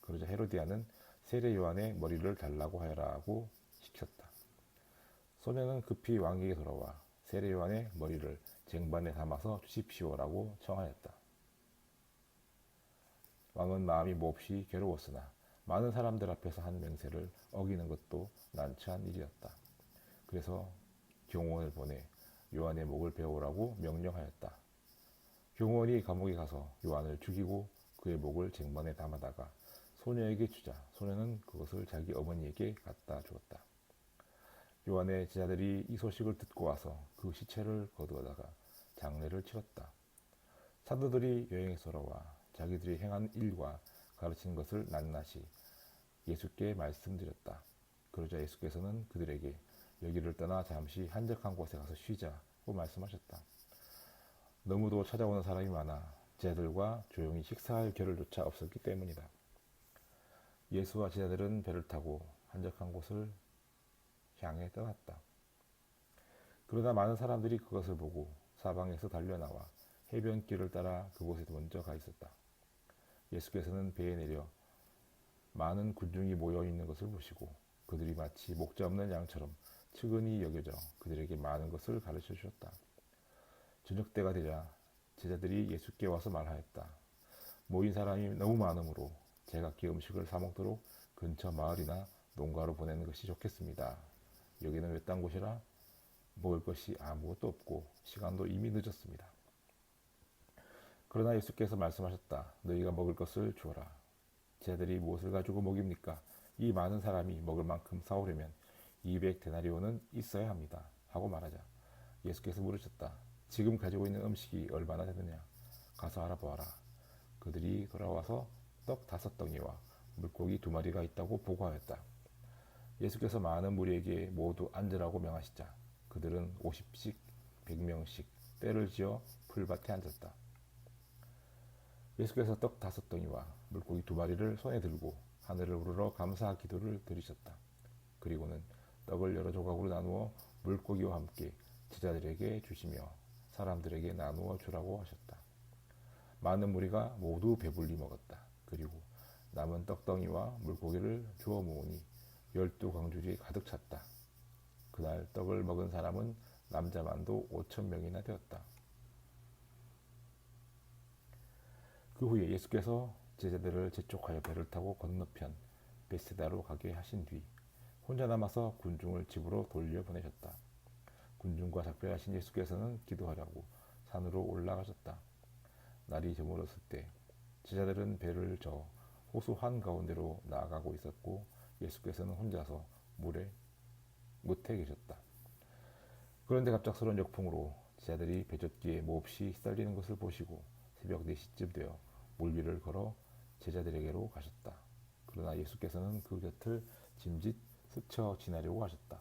그러자 헤로디아는 세례 요한의 머리를 달라고 하라고 시켰다. 소녀는 급히 왕에게 돌아와 세례 요한의 머리를 쟁반에 담아서 주십시오라고 청하였다. 왕은 마음이 몹시 괴로웠으나 많은 사람들 앞에서 한 맹세를 어기는 것도 난처한 일이었다. 그래서 경호원을 보내 요한의 목을 베어오라고 명령하였다. 경호원이 감옥에 가서 요한을 죽이고 그의 목을 쟁반에 담아다가 소녀에게 주자 소녀는 그것을 자기 어머니에게 갖다 주었다. 요한의 제자들이 이 소식을 듣고 와서 그 시체를 거두어다가 장례를 치렀다. 사도들이 여행에서 돌아와 자기들이 행한 일과 가르친 것을 낱낱이 예수께 말씀드렸다. 그러자 예수께서는 그들에게 여기를 떠나 잠시 한적한 곳에 가서 쉬자고 말씀하셨다. 너무도 찾아오는 사람이 많아 제자들과 조용히 식사할 겨를조차 없었기 때문이다. 예수와 제자들은 배를 타고 한적한 곳을 향해 떠났다. 그러나 많은 사람들이 그것을 보고 사방에서 달려나와 해변길을 따라 그곳에 먼저 가 있었다. 예수께서는 배에 내려 많은 군중이 모여 있는 것을 보시고 그들이 마치 목자 없는 양처럼 측은히 여겨져 그들에게 많은 것을 가르쳐 주셨다. 저녁 때가 되자 제자들이 예수께 와서 말하였다. 모인 사람이 너무 많으므로 제각기 음식을 사 먹도록 근처 마을이나 농가로 보내는 것이 좋겠습니다. 여기는 외딴 곳이라 먹을 것이 아무것도 없고 시간도 이미 늦었습니다. 그러나 예수께서 말씀하셨다. 너희가 먹을 것을 주어라. 제자들이 무엇을 가지고 먹입니까? 이 많은 사람이 먹을 만큼 사오려면 200데나리온은 있어야 합니다. 하고 말하자 예수께서 물으셨다. 지금 가지고 있는 음식이 얼마나 되느냐? 가서 알아보아라. 그들이 돌아와서 떡 5덩이와 물고기 2마리가 있다고 보고하였다. 예수께서 많은 무리에게 모두 앉으라고 명하시자 그들은 50씩 100명씩 때를 지어 풀밭에 앉았다. 예수께서 떡 5덩이와 물고기 2마리를 손에 들고 하늘을 우러러 감사 기도를 드리셨다. 그리고는 떡을 여러 조각으로 나누어 물고기와 함께 제자들에게 주시며 사람들에게 나누어 주라고 하셨다. 많은 무리가 모두 배불리 먹었다. 그리고 남은 떡덩이와 물고기를 주워 모으니 12광줄이 가득 찼다. 그날 떡을 먹은 사람은 남자만도 5,000명이나 되었다. 그 후에 예수께서 제자들을 재촉하여 배를 타고 건너편 베세다로 가게 하신 뒤 혼자 남아서 군중을 집으로 돌려보내셨다. 군중과 작별하신 예수께서는 기도하려고 산으로 올라가셨다. 날이 저물었을 때 제자들은 배를 저어 호수 한가운데로 나아가고 있었고 예수께서는 혼자서 물에 못해 계셨다. 그런데 갑작스러운 역풍으로 제자들이 배젓기에 몹시 시달리는 것을 보시고 새벽 4시쯤 되어 물 위를 걸어 제자들에게로 가셨다. 그러나 예수께서는 그 곁을 짐짓 스쳐 지나려고 하셨다.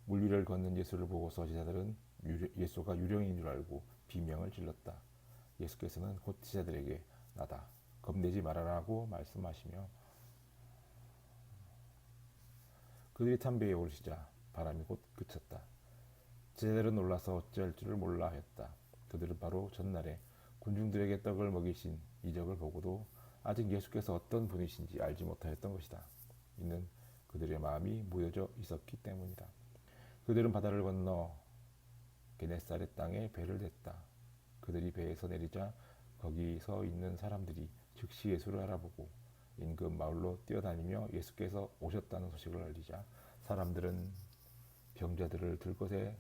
물 위를 걷는 예수를 보고서 제자들은 예수가 유령인 줄 알고 비명을 질렀다. 예수께서는 곧 제자들에게 나다, 겁내지 말아라고 말씀하시며 그들이 탄 배에 오르시자 바람이 곧 그쳤다. 제자들은 놀라서 어찌할 줄을 몰라 하였다. 그들은 바로 전날에 군중들에게 떡을 먹이신 이적을 보고도 아직 예수께서 어떤 분이신지 알지 못하였던 것이다. 이는 그들의 마음이 무뎌져 있었기 때문이다. 그들은 바다를 건너 게네사렛 땅에 배를 댔다. 그들이 배에서 내리자 거기 서 있는 사람들이 즉시 예수를 알아보고 인근 마을로 뛰어다니며 예수께서 오셨다는 소식을 알리자 사람들은 병자들을 들것에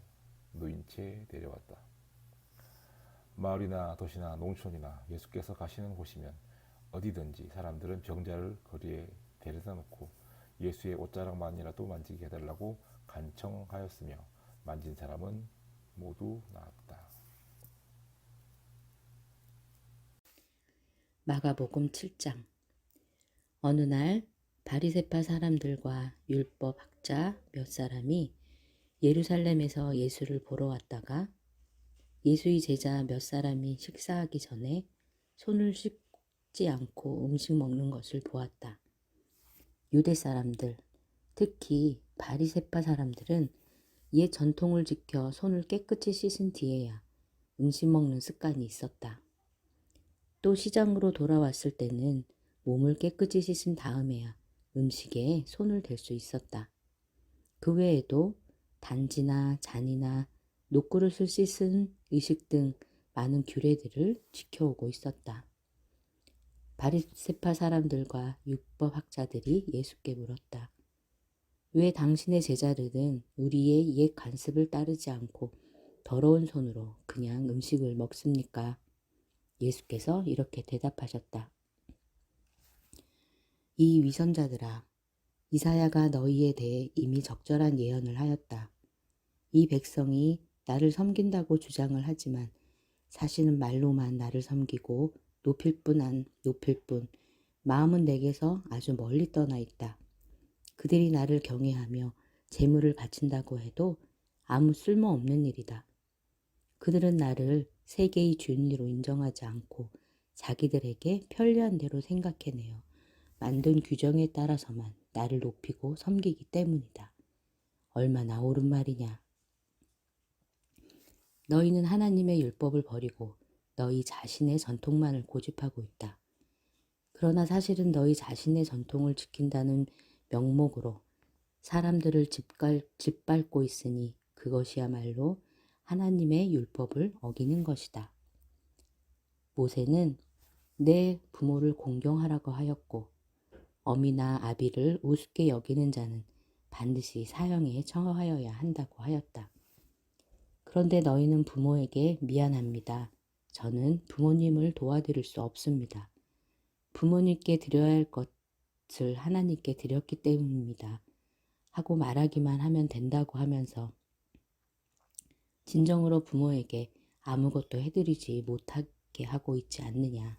누인 채 데려왔다. 마을이나 도시나 농촌이나 예수께서 가시는 곳이면 어디든지 사람들은 병자를 거리에 데려다 놓고 예수의 옷자락만이라도 만지게 해달라고 간청하였으며 만진 사람은 모두 나았다. 마가복음 7장. 어느 날 바리새파 사람들과 율법 학자 몇 사람이 예루살렘에서 예수를 보러 왔다가 예수의 제자 몇 사람이 식사하기 전에 손을 씻지 않고 음식 먹는 것을 보았다. 유대 사람들, 특히 바리새파 사람들은 옛 전통을 지켜 손을 깨끗이 씻은 뒤에야 음식 먹는 습관이 있었다. 또 시장으로 돌아왔을 때는 몸을 깨끗이 씻은 다음에야 음식에 손을 댈 수 있었다. 그 외에도 단지나 잔이나 녹그릇을 씻은 의식 등 많은 규례들을 지켜오고 있었다. 바리새파 사람들과 율법 학자들이 예수께 물었다. 왜 당신의 제자들은 우리의 옛 관습을 따르지 않고 더러운 손으로 그냥 음식을 먹습니까? 예수께서 이렇게 대답하셨다. 이 위선자들아, 이사야가 너희에 대해 이미 적절한 예언을 하였다. 이 백성이 나를 섬긴다고 주장을 하지만 사실은 말로만 나를 섬기고 높일 뿐 마음은 내게서 아주 멀리 떠나 있다. 그들이 나를 경외하며 재물을 바친다고 해도 아무 쓸모없는 일이다. 그들은 나를 세계의 주인으로 인정하지 않고 자기들에게 편리한 대로 생각해내어 만든 규정에 따라서만 나를 높이고 섬기기 때문이다. 얼마나 옳은 말이냐. 너희는 하나님의 율법을 버리고 너희 자신의 전통만을 고집하고 있다. 그러나 사실은 너희 자신의 전통을 지킨다는 명목으로 사람들을 짓밟고 있으니 그것이야말로 하나님의 율법을 어기는 것이다. 모세는 내 부모를 공경하라고 하였고 어미나 아비를 우습게 여기는 자는 반드시 사형에 처하여야 한다고 하였다. 그런데 너희는 부모에게 미안합니다. 저는 부모님을 도와드릴 수 없습니다. 부모님께 드려야 할 것을 하나님께 드렸기 때문입니다. 하고 말하기만 하면 된다고 하면서 진정으로 부모에게 아무것도 해드리지 못하게 하고 있지 않느냐.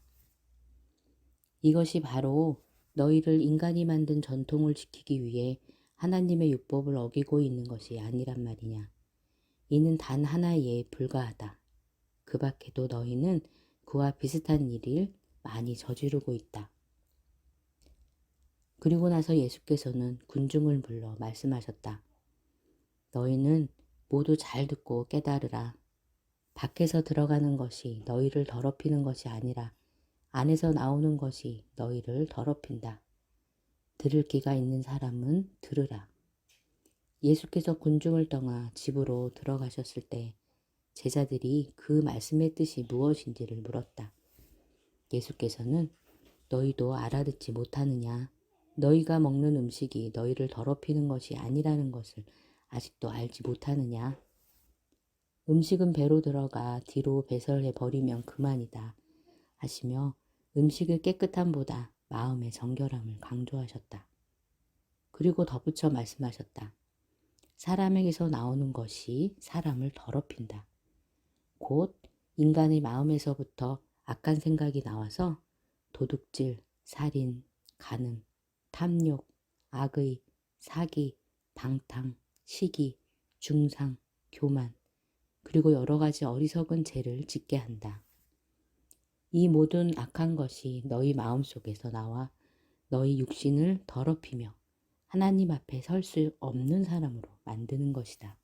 이것이 바로 너희를 인간이 만든 전통을 지키기 위해 하나님의 율법을 어기고 있는 것이 아니란 말이냐. 이는 단 하나에 불과하다. 그 밖에도 너희는 그와 비슷한 일을 많이 저지르고 있다. 그리고 나서 예수께서는 군중을 불러 말씀하셨다. 너희는 모두 잘 듣고 깨달으라. 밖에서 들어가는 것이 너희를 더럽히는 것이 아니라 안에서 나오는 것이 너희를 더럽힌다. 들을 귀가 있는 사람은 들으라. 예수께서 군중을 떠나 집으로 들어가셨을 때 제자들이 그 말씀의 뜻이 무엇인지를 물었다. 예수께서는 너희도 알아듣지 못하느냐? 너희가 먹는 음식이 너희를 더럽히는 것이 아니라는 것을 아직도 알지 못하느냐? 음식은 배로 들어가 뒤로 배설해 버리면 그만이다 하시며 음식의 깨끗함보다 마음의 정결함을 강조하셨다. 그리고 덧붙여 말씀하셨다. 사람에게서 나오는 것이 사람을 더럽힌다. 곧 인간의 마음에서부터 악한 생각이 나와서 도둑질, 살인, 간음, 탐욕, 악의, 사기, 방탕, 시기, 중상, 교만, 그리고 여러 가지 어리석은 죄를 짓게 한다. 이 모든 악한 것이 너희 마음속에서 나와 너희 육신을 더럽히며 하나님 앞에 설 수 없는 사람으로 만드는 것이다.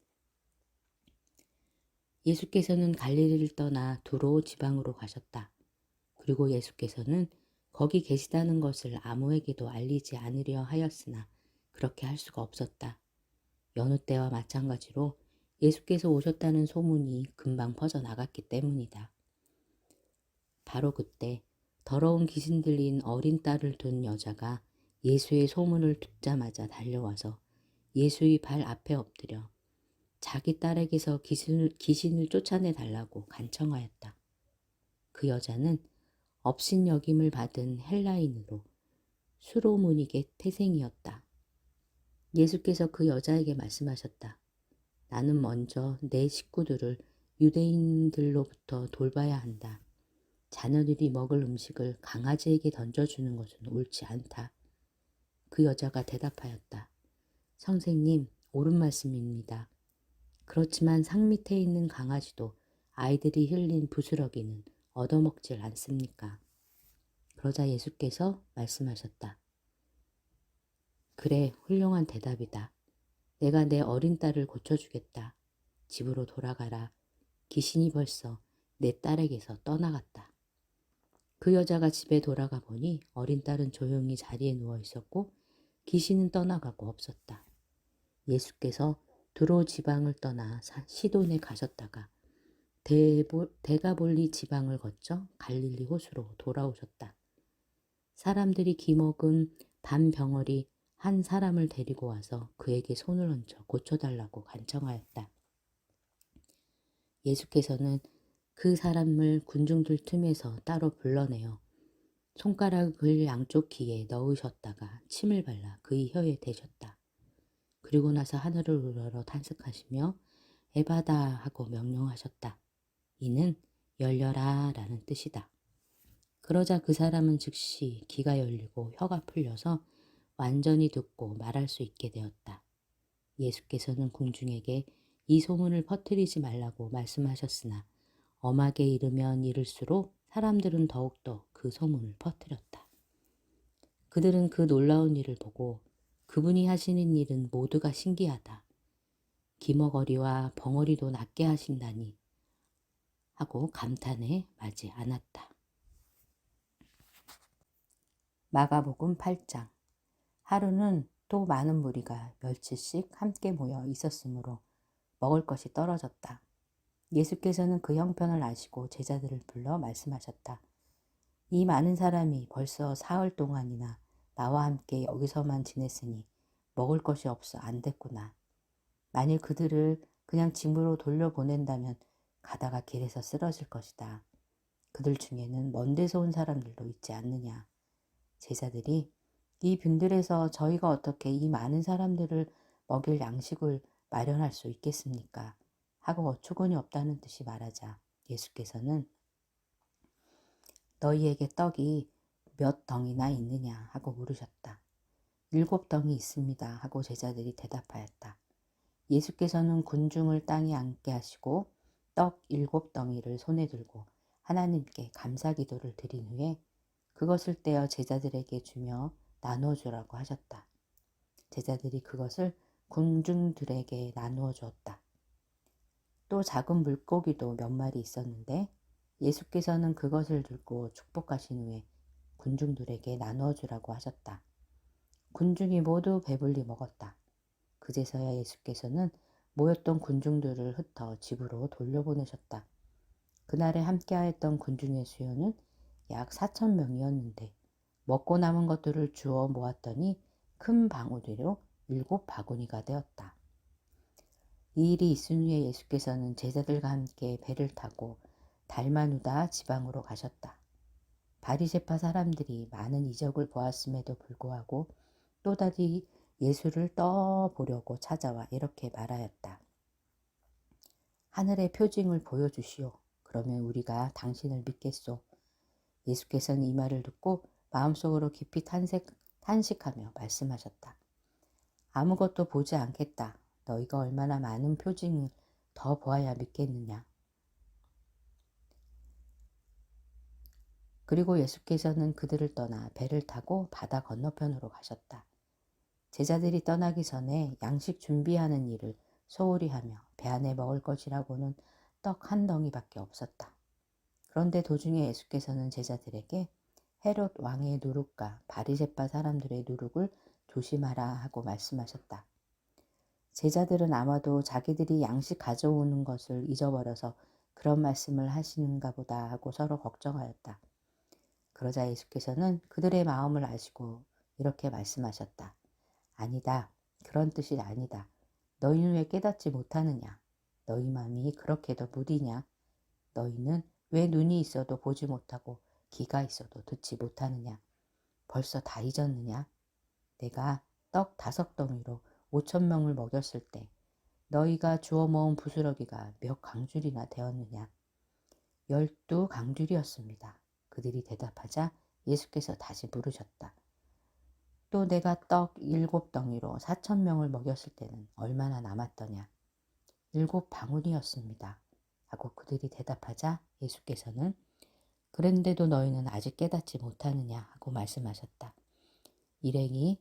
예수께서는 갈릴리를 떠나 두로 지방으로 가셨다. 그리고 예수께서는 거기 계시다는 것을 아무에게도 알리지 않으려 하였으나 그렇게 할 수가 없었다. 여느 때와 마찬가지로 예수께서 오셨다는 소문이 금방 퍼져나갔기 때문이다. 바로 그때 더러운 귀신 들린 어린 딸을 둔 여자가 예수의 소문을 듣자마자 달려와서 예수의 발 앞에 엎드려 자기 딸에게서 귀신을 쫓아내 달라고 간청하였다. 그 여자는 업신여김을 받은 헬라인으로 수로무닉의 태생이었다. 예수께서 그 여자에게 말씀하셨다. 나는 먼저 내 식구들을 유대인들로부터 돌봐야 한다. 자녀들이 먹을 음식을 강아지에게 던져주는 것은 옳지 않다. 그 여자가 대답하였다. 선생님, 옳은 말씀입니다. 그렇지만 상 밑에 있는 강아지도 아이들이 흘린 부스러기는 얻어먹질 않습니까? 그러자 예수께서 말씀하셨다. 그래, 훌륭한 대답이다. 내가 내 어린 딸을 고쳐주겠다. 집으로 돌아가라. 귀신이 벌써 내 딸에게서 떠나갔다. 그 여자가 집에 돌아가 보니 어린 딸은 조용히 자리에 누워 있었고 귀신은 떠나가고 없었다. 예수께서 두로 지방을 떠나 시돈에 가셨다가 데가볼리 지방을 거쳐 갈릴리 호수로 돌아오셨다. 사람들이 기먹은 반병어리 한 사람을 데리고 와서 그에게 손을 얹어 고쳐달라고 간청하였다. 예수께서는 그 사람을 군중들 틈에서 따로 불러내어 손가락을 양쪽 귀에 넣으셨다가 침을 발라 그의 혀에 대셨다. 그리고 나서 하늘을 우러러 탄식하시며 에바다 하고 명령하셨다. 이는 열려라 라는 뜻이다. 그러자 그 사람은 즉시 귀가 열리고 혀가 풀려서 완전히 듣고 말할 수 있게 되었다. 예수께서는 군중에게 이 소문을 퍼뜨리지 말라고 말씀하셨으나 엄하게 이르면 이를수록 사람들은 더욱더 그 소문을 퍼뜨렸다. 그들은 그 놀라운 일을 보고 그분이 하시는 일은 모두가 신기하다. 기머거리와 벙어리도 낫게 하신다니 하고 감탄에 마지 않았다. 마가복음 8장. 하루는 또 많은 무리가 멸치씩 함께 모여 있었으므로 먹을 것이 떨어졌다. 예수께서는 그 형편을 아시고 제자들을 불러 말씀하셨다. 이 많은 사람이 벌써 사흘 동안이나 나와 함께 여기서만 지냈으니 먹을 것이 없어 안 됐구나. 만일 그들을 그냥 집으로 돌려보낸다면 가다가 길에서 쓰러질 것이다. 그들 중에는 먼 데서 온 사람들도 있지 않느냐. 제자들이 이 빈들에서 저희가 어떻게 이 많은 사람들을 먹일 양식을 마련할 수 있겠습니까? 하고 어처구니 없다는 듯이 말하자 예수께서는 너희에게 떡이 몇 덩이나 있느냐 하고 물으셨다. 7덩이 있습니다 하고 제자들이 대답하였다. 예수께서는 군중을 땅에 앉게 하시고 떡 7덩이를 손에 들고 하나님께 감사 기도를 드린 후에 그것을 떼어 제자들에게 주며 나누어주라고 하셨다. 제자들이 그것을 군중들에게 나누어 주었다. 또 작은 물고기도 몇 마리 있었는데 예수께서는 그것을 들고 축복하신 후에 군중들에게 나누어 주라고 하셨다. 군중이 모두 배불리 먹었다. 그제서야 예수께서는 모였던 군중들을 흩어 집으로 돌려보내셨다. 그날에 함께하였던 군중의 수요는 약 4,000명이었는데 먹고 남은 것들을 주워 모았더니 큰 방울이로 7바구니가 되었다. 이 일이 있은 후에 예수께서는 제자들과 함께 배를 타고 달마누다 지방으로 가셨다. 바리새파 사람들이 많은 이적을 보았음에도 불구하고 또다시 예수를 떠보려고 찾아와 이렇게 말하였다. 하늘의 표징을 보여주시오. 그러면 우리가 당신을 믿겠소. 예수께서는 이 말을 듣고 마음속으로 깊이 탄식하며 말씀하셨다. 아무것도 보지 않겠다. 너희가 얼마나 많은 표징을 더 보아야 믿겠느냐. 그리고 예수께서는 그들을 떠나 배를 타고 바다 건너편으로 가셨다. 제자들이 떠나기 전에 양식 준비하는 일을 소홀히 하며 배 안에 먹을 것이라고는 떡 한 덩이밖에 없었다. 그런데 도중에 예수께서는 제자들에게 헤롯 왕의 누룩과 바리새파 사람들의 누룩을 조심하라 하고 말씀하셨다. 제자들은 아마도 자기들이 양식 가져오는 것을 잊어버려서 그런 말씀을 하시는가 보다 하고 서로 걱정하였다. 그러자 예수께서는 그들의 마음을 아시고 이렇게 말씀하셨다. 아니다. 그런 뜻이 아니다. 너희는 왜 깨닫지 못하느냐? 너희 마음이 그렇게도 무디냐? 너희는 왜 눈이 있어도 보지 못하고 귀가 있어도 듣지 못하느냐? 벌써 다 잊었느냐? 내가 떡 5덩이로 5,000명을 먹였을 때 너희가 주워 모은 부스러기가 몇 강줄이나 되었느냐? 12강줄이었습니다. 그들이 대답하자 예수께서 다시 물으셨다. 또 내가 떡 7덩이로 4,000명을 먹였을 때는 얼마나 남았더냐? 7방울이었습니다. 하고 그들이 대답하자 예수께서는 그런데도 너희는 아직 깨닫지 못하느냐 하고 말씀하셨다. 일행이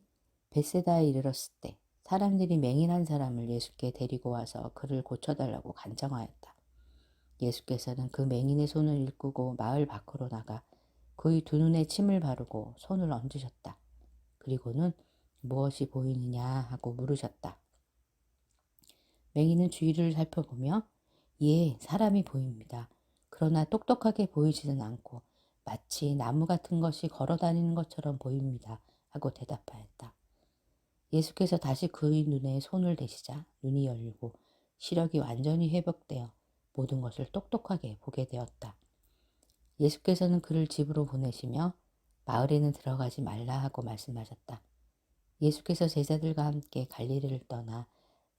벳세다에 이르렀을 때 사람들이 맹인한 사람을 예수께 데리고 와서 그를 고쳐달라고 간청하였다. 예수께서는 그 맹인의 손을 일구고 마을 밖으로 나가 그의 두 눈에 침을 바르고 손을 얹으셨다. 그리고는 무엇이 보이느냐 하고 물으셨다. 맹인은 주위를 살펴보며 예, 사람이 보입니다. 그러나 똑똑하게 보이지는 않고 마치 나무 같은 것이 걸어다니는 것처럼 보입니다. 하고 대답하였다. 예수께서 다시 그의 눈에 손을 대시자 눈이 열리고 시력이 완전히 회복되어 모든 것을 똑똑하게 보게 되었다. 예수께서는 그를 집으로 보내시며 마을에는 들어가지 말라 하고 말씀하셨다. 예수께서 제자들과 함께 갈릴리를 떠나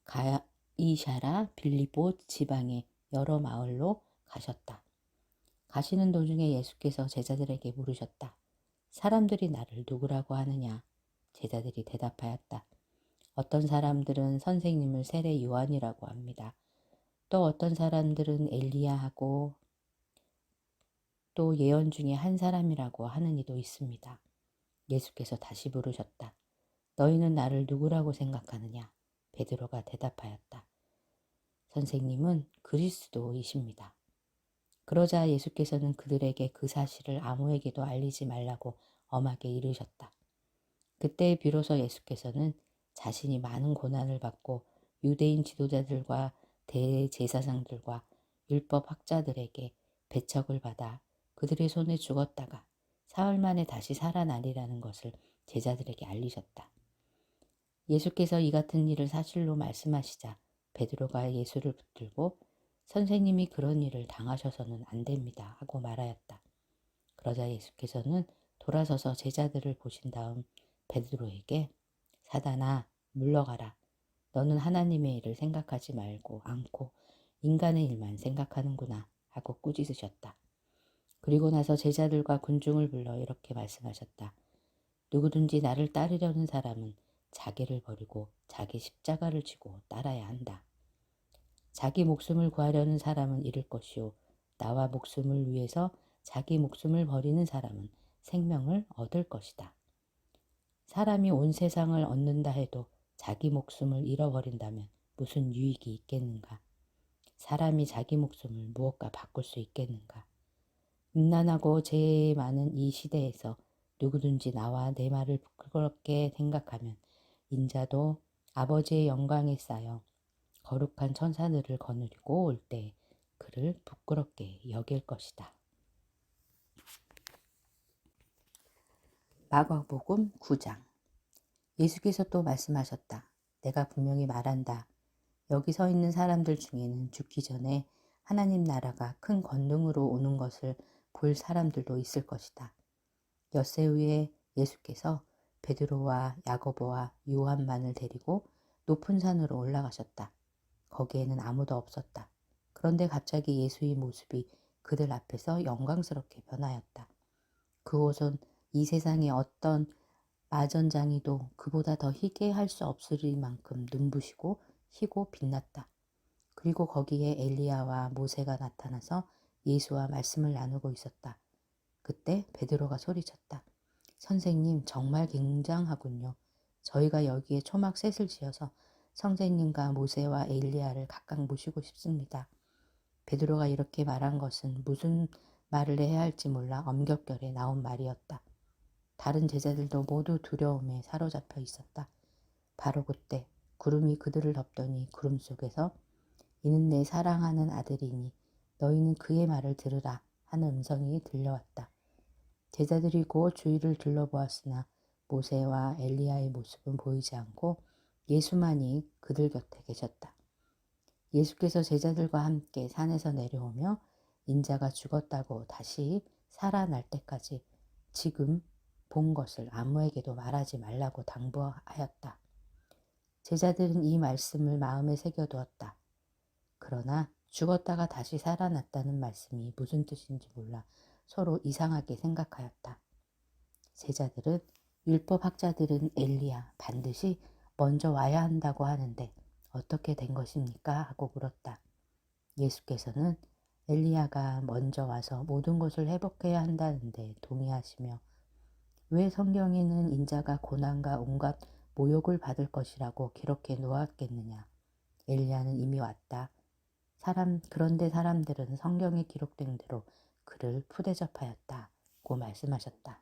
가이사라 빌립보 지방의 여러 마을로 가셨다. 가시는 도중에 예수께서 제자들에게 물으셨다. 사람들이 나를 누구라고 하느냐? 제자들이 대답하였다. 어떤 사람들은 선생님을 세례 요한이라고 합니다. 또 어떤 사람들은 엘리야하고 또 예언 중에 한 사람이라고 하는 이도 있습니다. 예수께서 다시 물으셨다. 너희는 나를 누구라고 생각하느냐? 베드로가 대답하였다. 선생님은 그리스도이십니다. 그러자 예수께서는 그들에게 그 사실을 아무에게도 알리지 말라고 엄하게 이르셨다. 그때 비로소 예수께서는 자신이 많은 고난을 받고 유대인 지도자들과 대제사장들과 율법 학자들에게 배척을 받아 그들의 손에 죽었다가 사흘 만에 다시 살아나리라는 것을 제자들에게 알리셨다. 예수께서 이 같은 일을 사실로 말씀하시자 베드로가 예수를 붙들고 선생님이 그런 일을 당하셔서는 안 됩니다 하고 말하였다. 그러자 예수께서는 돌아서서 제자들을 보신 다음 베드로에게 사단아 물러가라. 너는 하나님의 일을 생각하지 말고 않고 인간의 일만 생각하는구나 하고 꾸짖으셨다. 그리고 나서 제자들과 군중을 불러 이렇게 말씀하셨다. 누구든지 나를 따르려는 사람은 자기를 버리고 자기 십자가를 지고 따라야 한다. 자기 목숨을 구하려는 사람은 잃을 것이요 나와 목숨을 위해서 자기 목숨을 버리는 사람은 생명을 얻을 것이다. 사람이 온 세상을 얻는다 해도 자기 목숨을 잃어버린다면 무슨 유익이 있겠는가? 사람이 자기 목숨을 무엇과 바꿀 수 있겠는가? 음란하고 죄 많은 이 시대에서 누구든지 나와 내 말을 부끄럽게 생각하면 인자도 아버지의 영광에 쌓여 거룩한 천사들을 거느리고 올 때 그를 부끄럽게 여길 것이다. 마가복음 9장. 예수께서 또 말씀하셨다. 내가 분명히 말한다. 여기 서 있는 사람들 중에는 죽기 전에 하나님 나라가 큰 권능으로 오는 것을 볼 사람들도 있을 것이다. 엿새 후에 예수께서 베드로와 야고보와 요한만을 데리고 높은 산으로 올라가셨다. 거기에는 아무도 없었다. 그런데 갑자기 예수의 모습이 그들 앞에서 영광스럽게 변하였다. 그곳은 이 세상의 어떤 마전장이도 그보다 더 희게 할 수 없으리만큼 눈부시고 희고 빛났다. 그리고 거기에 엘리야와 모세가 나타나서 예수와 말씀을 나누고 있었다. 그때 베드로가 소리쳤다. 선생님, 정말 굉장하군요. 저희가 여기에 초막 셋을 지어서 선생님과 모세와 엘리야를 각각 모시고 싶습니다. 베드로가 이렇게 말한 것은 무슨 말을 해야 할지 몰라 엄격결에 나온 말이었다. 다른 제자들도 모두 두려움에 사로잡혀 있었다. 바로 그때 구름이 그들을 덮더니 구름 속에서 이는 내 사랑하는 아들이니 너희는 그의 말을 들으라 하는 음성이 들려왔다. 제자들이 곧 주위를 둘러보았으나 모세와 엘리야의 모습은 보이지 않고 예수만이 그들 곁에 계셨다. 예수께서 제자들과 함께 산에서 내려오며 인자가 죽었다고 다시 살아날 때까지 지금 본 것을 아무에게도 말하지 말라고 당부하였다. 제자들은 이 말씀을 마음에 새겨두었다. 그러나 죽었다가 다시 살아났다는 말씀이 무슨 뜻인지 몰라 서로 이상하게 생각하였다. 제자들은 율법학자들은 엘리야 반드시 먼저 와야 한다고 하는데 어떻게 된 것입니까? 하고 물었다. 예수께서는 엘리야가 먼저 와서 모든 것을 회복해야 한다는데 동의하시며 왜 성경에는 인자가 고난과 온갖 모욕을 받을 것이라고 기록해 놓았겠느냐. 엘리야는 이미 왔다. 그런데 사람들은 성경에 기록된 대로 그를 푸대접하였다고 말씀하셨다.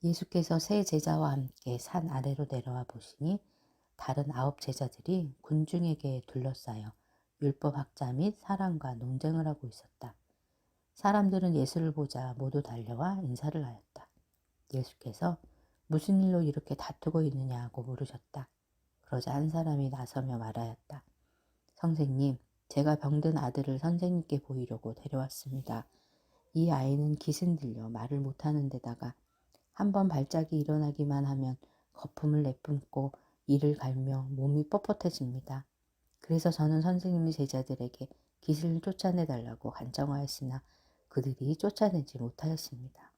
예수께서 세 제자와 함께 산 아래로 내려와 보시니 다른 9 제자들이 군중에게 둘러싸여 율법학자 및 사람과 논쟁을 하고 있었다. 사람들은 예수를 보자 모두 달려와 인사를 하였다. 예수께서 무슨 일로 이렇게 다투고 있느냐고 물으셨다. 그러자 한 사람이 나서며 말하였다. 선생님, 제가 병든 아들을 선생님께 보이려고 데려왔습니다. 이 아이는 기승 들려 말을 못하는 데다가 한번 발작이 일어나기만 하면 거품을 내뿜고 이를 갈며 몸이 뻣뻣해집니다. 그래서 저는 선생님의 제자들에게 기승을 쫓아내달라고 간청하였으나 그들이 쫓아내지 못하였습니다.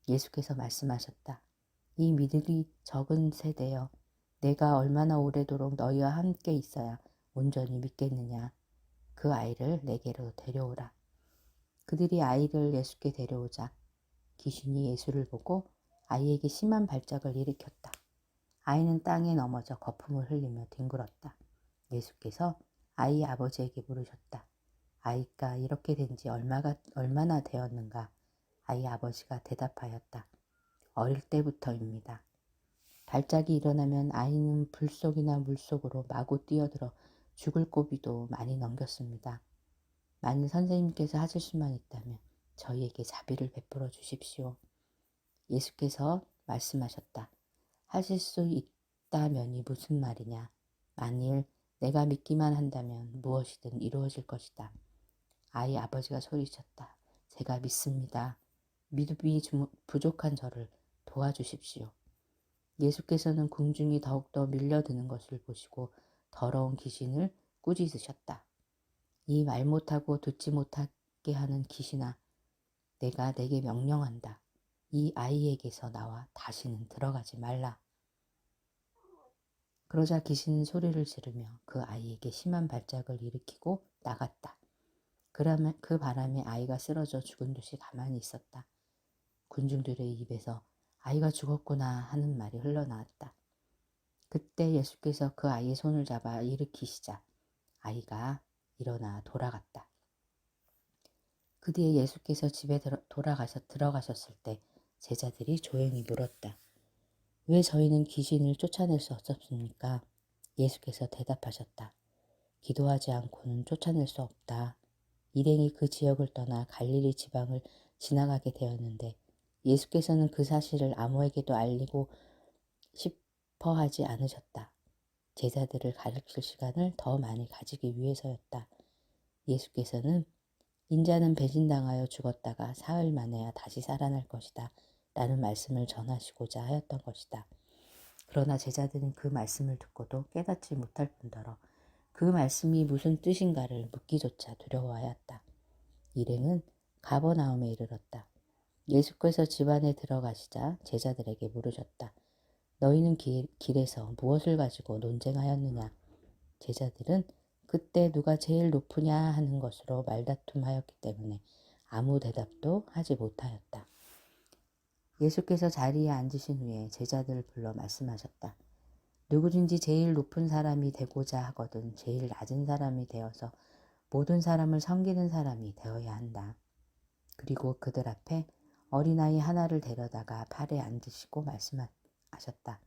예수께서 말씀하셨다. 이 믿음이 적은 세대여, 내가 얼마나 오래도록 너희와 함께 있어야 온전히 믿겠느냐. 그 아이를 내게로 데려오라. 그들이 아이를 예수께 데려오자 귀신이 예수를 보고 아이에게 심한 발작을 일으켰다. 아이는 땅에 넘어져 거품을 흘리며 뒹굴었다. 예수께서 아이 아버지에게 물으셨다. 아이가 이렇게 된 지 얼마나 되었는가? 아이 아버지가 대답하였다. 어릴 때부터입니다. 발작이 일어나면 아이는 불 속이나 물 속으로 마구 뛰어들어 죽을 고비도 많이 넘겼습니다. 만일 선생님께서 하실 수만 있다면 저희에게 자비를 베풀어 주십시오. 예수께서 말씀하셨다. 하실 수 있다면이 무슨 말이냐? 만일 내가 믿기만 한다면 무엇이든 이루어질 것이다. 아이 아버지가 소리쳤다. 제가 믿습니다. 믿음이 부족한 저를 도와주십시오. 예수께서는 궁중이 더욱더 밀려드는 것을 보시고 더러운 귀신을 꾸짖으셨다. 이 말 못하고 듣지 못하게 하는 귀신아, 내가 내게 명령한다. 이 아이에게서 나와 다시는 들어가지 말라. 그러자 귀신은 소리를 지르며 그 아이에게 심한 발작을 일으키고 나갔다. 그 바람에 아이가 쓰러져 죽은 듯이 가만히 있었다. 군중들의 입에서 아이가 죽었구나 하는 말이 흘러나왔다. 그때 예수께서 그 아이의 손을 잡아 일으키시자 아이가 일어나 돌아갔다. 그 뒤에 예수께서 집에 들어가셨을 때 제자들이 조용히 물었다. 왜 저희는 귀신을 쫓아낼 수 없었습니까? 예수께서 대답하셨다. 기도하지 않고는 쫓아낼 수 없다. 일행이 그 지역을 떠나 갈릴리 지방을 지나가게 되었는데 예수께서는 그 사실을 아무에게도 알리고 싶어 하지 않으셨다. 제자들을 가르칠 시간을 더 많이 가지기 위해서였다. 예수께서는 인자는 배신당하여 죽었다가 사흘 만에야 다시 살아날 것이다 라는 말씀을 전하시고자 하였던 것이다. 그러나 제자들은 그 말씀을 듣고도 깨닫지 못할 뿐더러 그 말씀이 무슨 뜻인가를 묻기조차 두려워하였다. 일행은 가버나움에 이르렀다. 예수께서 집 안에 들어가시자 제자들에게 물으셨다. 너희는 길에서 무엇을 가지고 논쟁하였느냐? 제자들은 그때 누가 제일 높으냐 하는 것으로 말다툼하였기 때문에 아무 대답도 하지 못하였다. 예수께서 자리에 앉으신 후에 제자들을 불러 말씀하셨다. 누구든지 제일 높은 사람이 되고자 하거든 제일 낮은 사람이 되어서 모든 사람을 섬기는 사람이 되어야 한다. 그리고 그들 앞에 어린아이 하나를 데려다가 팔에 앉으시고 말씀하셨다.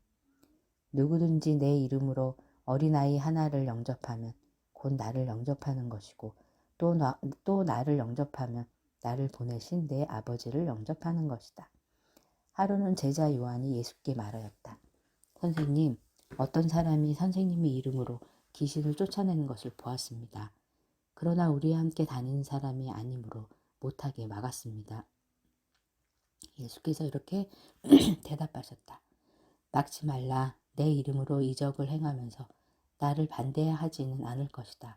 누구든지 내 이름으로 어린아이 하나를 영접하면 곧 나를 영접하는 것이고 또 나를 영접하면 나를 보내신 내 아버지를 영접하는 것이다. 하루는 제자 요한이 예수께 말하였다. 선생님, 어떤 사람이 선생님의 이름으로 귀신을 쫓아내는 것을 보았습니다. 그러나 우리와 함께 다니는 사람이 아니므로 못하게 막았습니다. 예수께서 이렇게 대답하셨다. 막지 말라. 내 이름으로 이적을 행하면서 나를 반대하지는 않을 것이다.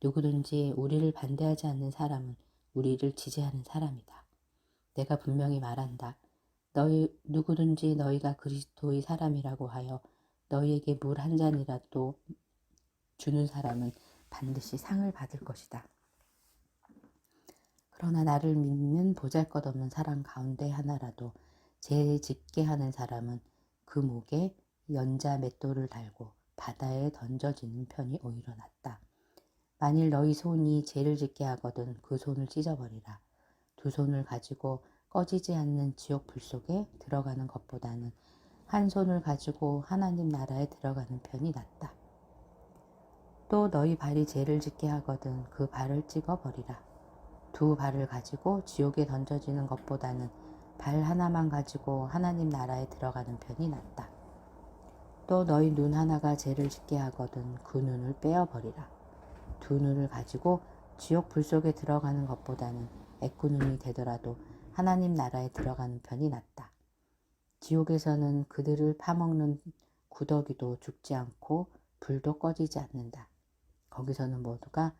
누구든지 우리를 반대하지 않는 사람은 우리를 지지하는 사람이다. 내가 분명히 말한다. 누구든지 너희가 그리스도의 사람이라고 하여 너희에게 물 한 잔이라도 주는 사람은 반드시 상을 받을 것이다. 그러나 나를 믿는 보잘것없는 사람 가운데 하나라도 죄 짓게 하는 사람은 그 목에 연자 맷돌을 달고 바다에 던져지는 편이 오히려 낫다. 만일 너희 손이 죄를 짓게 하거든 그 손을 찢어버리라. 두 손을 가지고 꺼지지 않는 지옥 불 속에 들어가는 것보다는 한 손을 가지고 하나님 나라에 들어가는 편이 낫다. 또 너희 발이 죄를 짓게 하거든 그 발을 찍어버리라. 두 발을 가지고 지옥에 던져지는 것보다는 발 하나만 가지고 하나님 나라에 들어가는 편이 낫다. 또 너희 눈 하나가 죄를 짓게 하거든 그 눈을 빼어버리라. 두 눈을 가지고 지옥 불 속에 들어가는 것보다는 애꾸눈이 되더라도 하나님 나라에 들어가는 편이 낫다. 지옥에서는 그들을 파먹는 구더기도 죽지 않고 불도 꺼지지 않는다. 거기서는 모두가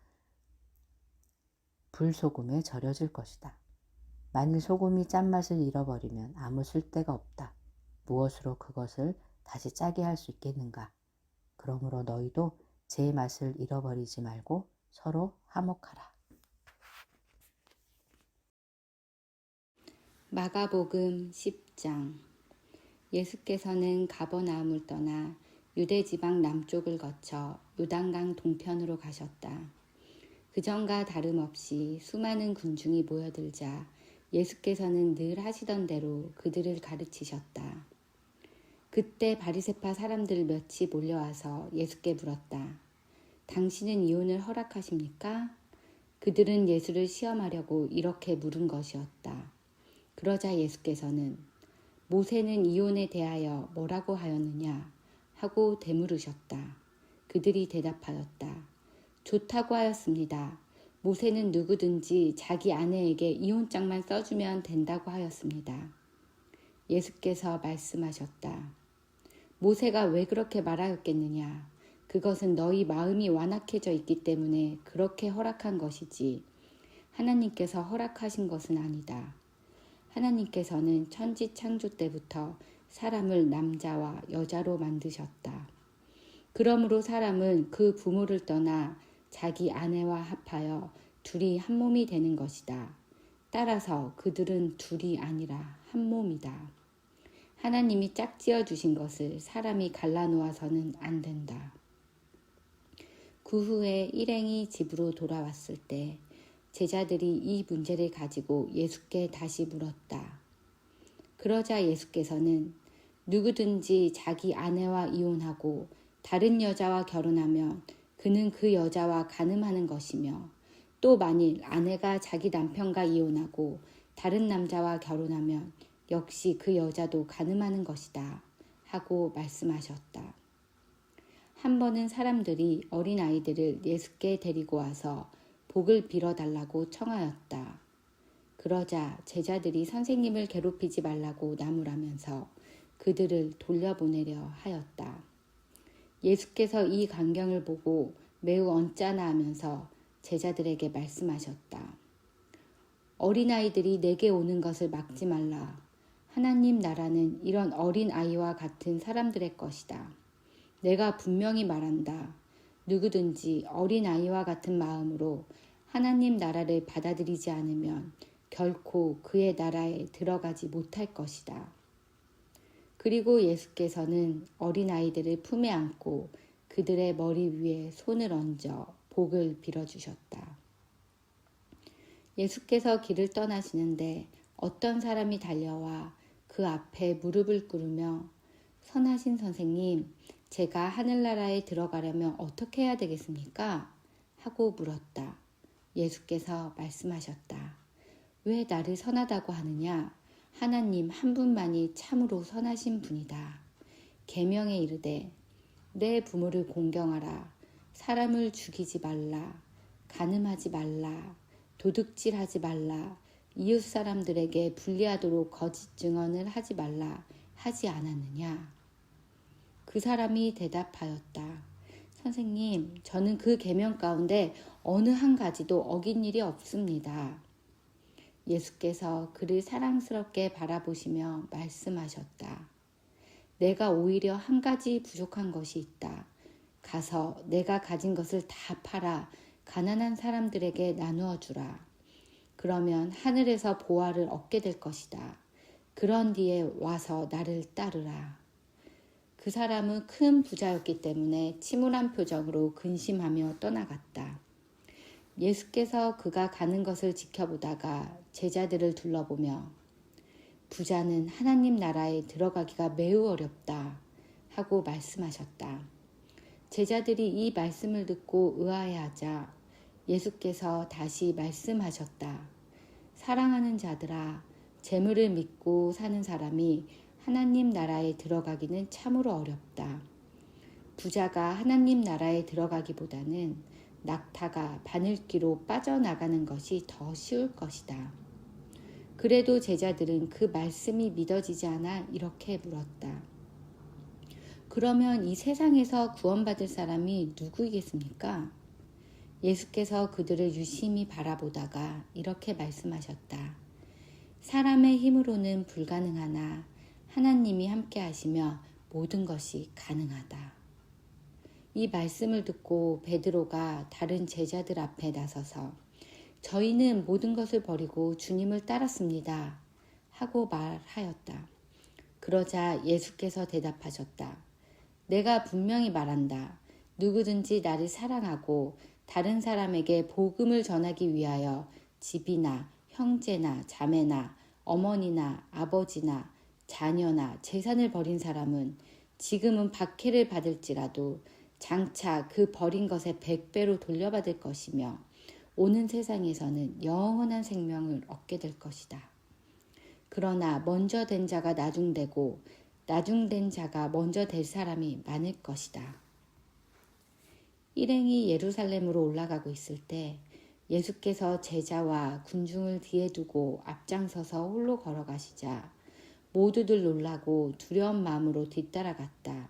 불소금에 절여질 것이다. 만일 소금이 짠맛을 잃어버리면 아무 쓸데가 없다. 무엇으로 그것을 다시 짜게 할 수 있겠는가? 그러므로 너희도 제 맛을 잃어버리지 말고 서로 화목하라. 마가복음 10장. 예수께서는 가버나움을 떠나 유대 지방 남쪽을 거쳐 요단강 동편으로 가셨다. 그전과 다름없이 수많은 군중이 모여들자 예수께서는 늘 하시던 대로 그들을 가르치셨다. 그때 바리새파 사람들 몇이 몰려와서 예수께 물었다. 당신은 이혼을 허락하십니까? 그들은 예수를 시험하려고 이렇게 물은 것이었다. 그러자 예수께서는 모세는 이혼에 대하여 뭐라고 하였느냐 하고 되물으셨다. 그들이 대답하였다. 좋다고 하였습니다. 모세는 누구든지 자기 아내에게 이혼장만 써주면 된다고 하였습니다. 예수께서 말씀하셨다. 모세가 왜 그렇게 말하였겠느냐? 그것은 너희 마음이 완악해져 있기 때문에 그렇게 허락한 것이지 하나님께서 허락하신 것은 아니다. 하나님께서는 천지 창조 때부터 사람을 남자와 여자로 만드셨다. 그러므로 사람은 그 부모를 떠나 자기 아내와 합하여 둘이 한 몸이 되는 것이다. 따라서 그들은 둘이 아니라 한 몸이다. 하나님이 짝지어 주신 것을 사람이 갈라놓아서는 안 된다. 그 후에 일행이 집으로 돌아왔을 때 제자들이 이 문제를 가지고 예수께 다시 물었다. 그러자 예수께서는 누구든지 자기 아내와 이혼하고 다른 여자와 결혼하면 그는 그 여자와 간음하는 것이며 또 만일 아내가 자기 남편과 이혼하고 다른 남자와 결혼하면 역시 그 여자도 간음하는 것이다 하고 말씀하셨다. 한 번은 사람들이 어린아이들을 예수께 데리고 와서 복을 빌어달라고 청하였다. 그러자 제자들이 선생님을 괴롭히지 말라고 나무라면서 그들을 돌려보내려 하였다. 예수께서 이 광경을 보고 매우 언짢아하면서 제자들에게 말씀하셨다. 어린아이들이 내게 오는 것을 막지 말라. 하나님 나라는 이런 어린아이와 같은 사람들의 것이다. 내가 분명히 말한다. 누구든지 어린아이와 같은 마음으로 하나님 나라를 받아들이지 않으면 결코 그의 나라에 들어가지 못할 것이다. 그리고 예수께서는 어린아이들을 품에 안고 그들의 머리 위에 손을 얹어 복을 빌어주셨다. 예수께서 길을 떠나시는데 어떤 사람이 달려와 그 앞에 무릎을 꿇으며 선하신 선생님, 제가 하늘나라에 들어가려면 어떻게 해야 되겠습니까? 하고 물었다. 예수께서 말씀하셨다. 왜 나를 선하다고 하느냐? 하나님 한 분만이 참으로 선하신 분이다. 계명에 이르되 내 부모를 공경하라. 사람을 죽이지 말라. 간음하지 말라. 도둑질하지 말라. 이웃 사람들에게 불리하도록 거짓 증언을 하지 말라 하지 않았느냐? 그 사람이 대답하였다. 선생님, 저는 그 계명 가운데 어느 한 가지도 어긴 일이 없습니다. 예수께서 그를 사랑스럽게 바라보시며 말씀하셨다. 내가 오히려 한 가지 부족한 것이 있다. 가서 내가 가진 것을 다 팔아 가난한 사람들에게 나누어 주라. 그러면 하늘에서 보화를 얻게 될 것이다. 그런 뒤에 와서 나를 따르라. 그 사람은 큰 부자였기 때문에 침울한 표정으로 근심하며 떠나갔다. 예수께서 그가 가는 것을 지켜보다가 제자들을 둘러보며 부자는 하나님 나라에 들어가기가 매우 어렵다 하고 말씀하셨다. 제자들이 이 말씀을 듣고 의아해하자 예수께서 다시 말씀하셨다. 사랑하는 자들아, 재물을 믿고 사는 사람이 하나님 나라에 들어가기는 참으로 어렵다. 부자가 하나님 나라에 들어가기보다는 낙타가 바늘귀로 빠져나가는 것이 더 쉬울 것이다. 그래도 제자들은 그 말씀이 믿어지지 않아 이렇게 물었다. 그러면 이 세상에서 구원받을 사람이 누구이겠습니까? 예수께서 그들을 유심히 바라보다가 이렇게 말씀하셨다. 사람의 힘으로는 불가능하나 하나님이 함께 하시며 모든 것이 가능하다. 이 말씀을 듣고 베드로가 다른 제자들 앞에 나서서 저희는 모든 것을 버리고 주님을 따랐습니다. 하고 말하였다. 그러자 예수께서 대답하셨다. 내가 분명히 말한다. 누구든지 나를 사랑하고 다른 사람에게 복음을 전하기 위하여 집이나 형제나 자매나 어머니나 아버지나 자녀나 재산을 버린 사람은 지금은 박해를 받을지라도 장차 그 버린 것의 100배로 돌려받을 것이며 오는 세상에서는 영원한 생명을 얻게 될 것이다. 그러나 먼저 된 자가 나중되고 나중된 자가 먼저 될 사람이 많을 것이다. 일행이 예루살렘으로 올라가고 있을 때 예수께서 제자와 군중을 뒤에 두고 앞장서서 홀로 걸어가시자 모두들 놀라고 두려운 마음으로 뒤따라갔다.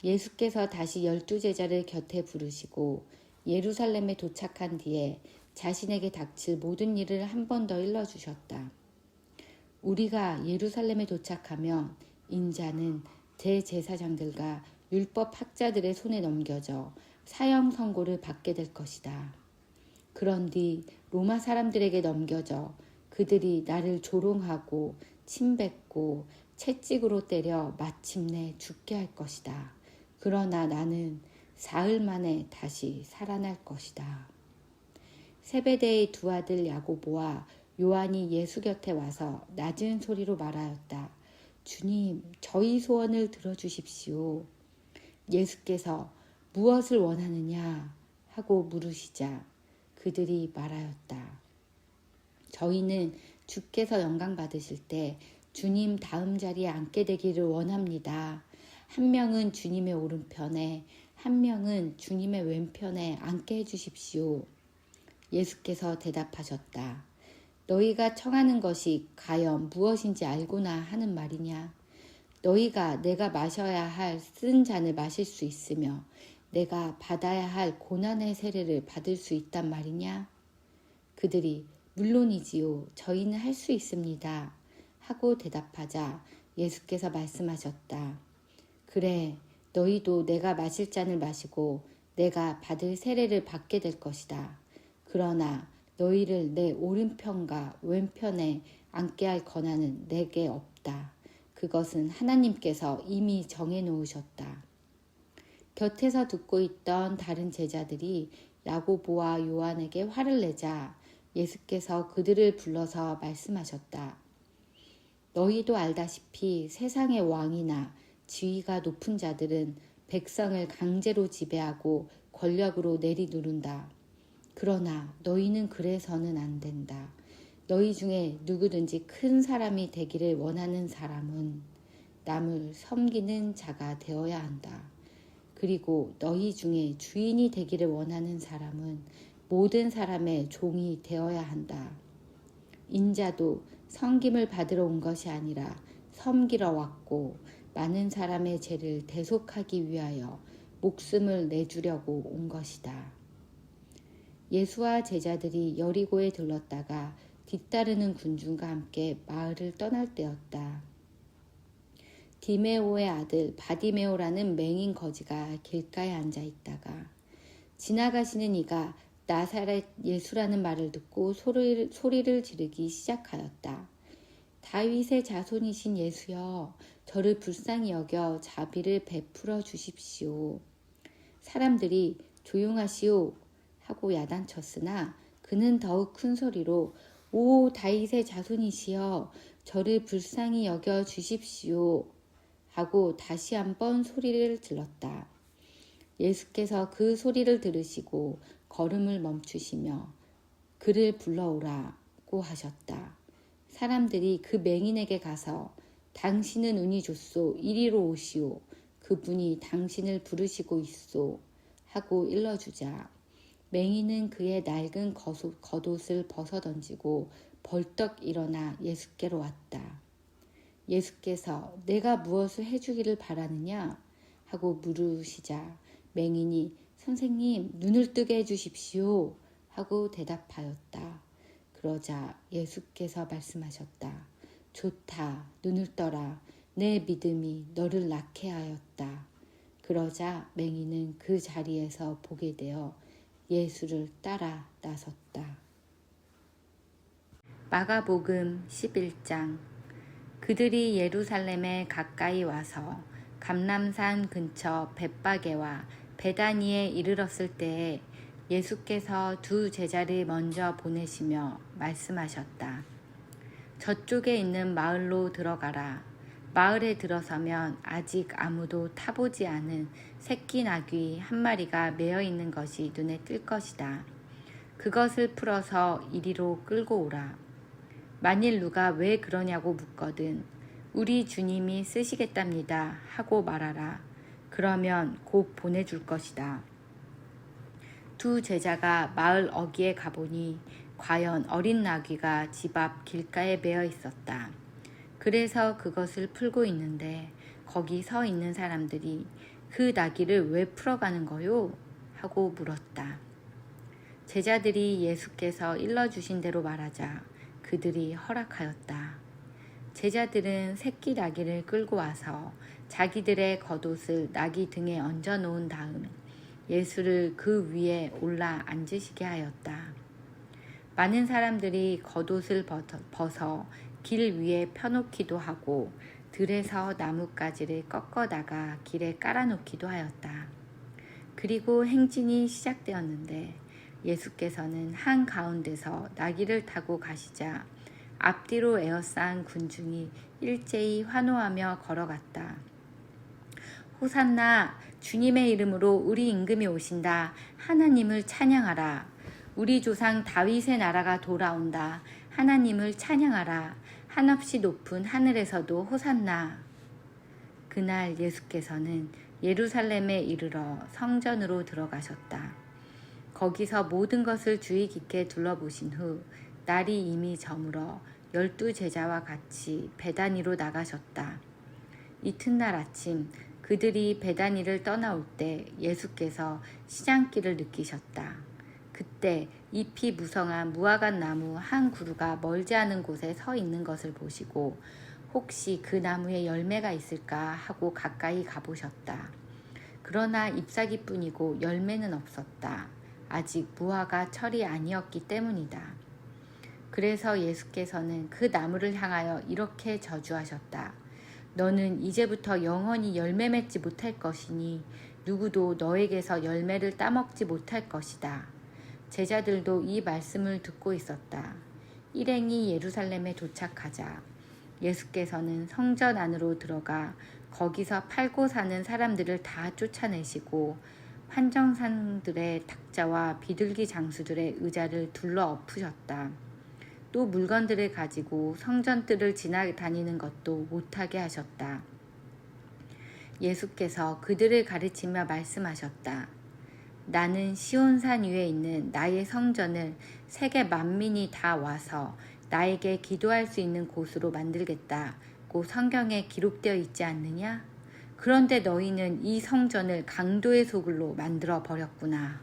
예수께서 다시 12제자를 곁에 부르시고 예루살렘에 도착한 뒤에 자신에게 닥칠 모든 일을 한 번 더 일러주셨다. 우리가 예루살렘에 도착하면 인자는 대제사장들과 율법 학자들의 손에 넘겨져 사형 선고를 받게 될 것이다. 그런 뒤 로마 사람들에게 넘겨져 그들이 나를 조롱하고 침뱉고 채찍으로 때려 마침내 죽게 할 것이다. 그러나 나는 사흘 만에 다시 살아날 것이다. 세베대의 두 아들 야고보와 요한이 예수 곁에 와서 낮은 소리로 말하였다. 주님, 저희 소원을 들어주십시오. 예수께서 무엇을 원하느냐 하고 물으시자 그들이 말하였다. 저희는 주께서 영광 받으실 때 주님 다음 자리에 앉게 되기를 원합니다. 한 명은 주님의 오른편에 한 명은 주님의 왼편에 앉게 해주십시오. 예수께서 대답하셨다. 너희가 청하는 것이 과연 무엇인지 알고나 하는 말이냐? 너희가 내가 마셔야 할 쓴 잔을 마실 수 있으며 내가 받아야 할 고난의 세례를 받을 수 있단 말이냐? 그들이 물론이지요. 저희는 할 수 있습니다. 하고 대답하자 예수께서 말씀하셨다. 그래, 너희도 내가 마실 잔을 마시고 내가 받을 세례를 받게 될 것이다. 그러나 너희를 내 오른편과 왼편에 앉게 할 권한은 내게 없다. 그것은 하나님께서 이미 정해 놓으셨다. 곁에서 듣고 있던 다른 제자들이 야고보와 요한에게 화를 내자 예수께서 그들을 불러서 말씀하셨다. 너희도 알다시피 세상의 왕이나 지위가 높은 자들은 백성을 강제로 지배하고 권력으로 내리누른다. 그러나 너희는 그래서는 안 된다. 너희 중에 누구든지 큰 사람이 되기를 원하는 사람은 남을 섬기는 자가 되어야 한다. 그리고 너희 중에 주인이 되기를 원하는 사람은 모든 사람의 종이 되어야 한다. 인자도 섬김을 받으러 온 것이 아니라 섬기러 왔고 많은 사람의 죄를 대속하기 위하여 목숨을 내주려고 온 것이다. 예수와 제자들이 여리고에 들렀다가 뒤따르는 군중과 함께 마을을 떠날 때였다. 디메오의 아들 바디메오라는 맹인 거지가 길가에 앉아 있다가 지나가시는 이가 나사렛 예수라는 말을 듣고 소리를 지르기 시작하였다. 다윗의 자손이신 예수여, 저를 불쌍히 여겨 자비를 베풀어 주십시오. 사람들이 조용하시오 하고 야단쳤으나 그는 더욱 큰 소리로 오 다윗의 자손이시여, 저를 불쌍히 여겨 주십시오 하고 다시 한번 소리를 질렀다. 예수께서 그 소리를 들으시고 걸음을 멈추시며 그를 불러오라고 하셨다. 사람들이 그 맹인에게 가서 당신은 운이 좋소, 이리로 오시오, 그분이 당신을 부르시고 있소 하고 일러주자 맹인은 그의 낡은 겉옷을 벗어던지고 벌떡 일어나 예수께로 왔다. 예수께서 내가 무엇을 해주기를 바라느냐 하고 물으시자 맹인이 선생님 눈을 뜨게 해주십시오 하고 대답하였다. 그러자 예수께서 말씀하셨다. 좋다, 눈을 떠라. 내 믿음이 너를 낫게 하였다. 그러자 맹인은 그 자리에서 보게 되어 예수를 따라 나섰다. 마가복음 11장. 그들이 예루살렘에 가까이 와서 감람산 근처 벳바게와 베다니에 이르렀을 때에 예수께서 두 제자를 먼저 보내시며 말씀하셨다. 저쪽에 있는 마을로 들어가라. 마을에 들어서면 아직 아무도 타보지 않은 새끼 나귀 한 마리가 매어 있는 것이 눈에 띌 것이다. 그것을 풀어서 이리로 끌고 오라. 만일 누가 왜 그러냐고 묻거든 우리 주님이 쓰시겠답니다 하고 말하라. 그러면 곧 보내줄 것이다. 두 제자가 마을 어귀에 가보니 과연 어린 나귀가 집 앞 길가에 매어 있었다. 그래서 그것을 풀고 있는데 거기 서 있는 사람들이 그 나귀를 왜 풀어가는 거요? 하고 물었다. 제자들이 예수께서 일러주신 대로 말하자 그들이 허락하였다. 제자들은 새끼 나귀를 끌고 와서 자기들의 겉옷을 나귀 등에 얹어 놓은 다음 예수를 그 위에 올라 앉으시게 하였다. 많은 사람들이 겉옷을 벗어 길 위에 펴놓기도 하고 들에서 나뭇가지를 꺾어다가 길에 깔아놓기도 하였다. 그리고 행진이 시작되었는데 예수께서는 한가운데서 나귀를 타고 가시자 앞뒤로 에워싼 군중이 일제히 환호하며 걸어갔다. 호산나, 주님의 이름으로 우리 임금이 오신다. 하나님을 찬양하라. 우리 조상 다윗의 나라가 돌아온다. 하나님을 찬양하라. 한없이 높은 하늘에서도 호산나. 그날 예수께서는 예루살렘에 이르러 성전으로 들어가셨다. 거기서 모든 것을 주의 깊게 둘러보신 후 날이 이미 저물어 12제자와 같이 베다니로 나가셨다. 이튿날 아침 그들이 베다니를 떠나올 때 예수께서 시장길을 느끼셨다. 그때 잎이 무성한 무화과 나무 한 그루가 멀지 않은 곳에 서 있는 것을 보시고 혹시 그 나무에 열매가 있을까 하고 가까이 가보셨다. 그러나 잎사귀뿐이고 열매는 없었다. 아직 무화과 철이 아니었기 때문이다. 그래서 예수께서는 그 나무를 향하여 이렇게 저주하셨다. 너는 이제부터 영원히 열매 맺지 못할 것이니 누구도 너에게서 열매를 따먹지 못할 것이다. 제자들도 이 말씀을 듣고 있었다. 일행이 예루살렘에 도착하자 예수께서는 성전 안으로 들어가 거기서 팔고 사는 사람들을 다 쫓아내시고 환정상들의 탁자와 비둘기 장수들의 의자를 둘러 엎으셨다. 또 물건들을 가지고 성전뜰을 지나다니는 것도 못하게 하셨다. 예수께서 그들을 가르치며 말씀하셨다. 나는 시온산 위에 있는 나의 성전을 세계 만민이 다 와서 나에게 기도할 수 있는 곳으로 만들겠다고 성경에 기록되어 있지 않느냐? 그런데 너희는 이 성전을 강도의 소굴로 만들어 버렸구나.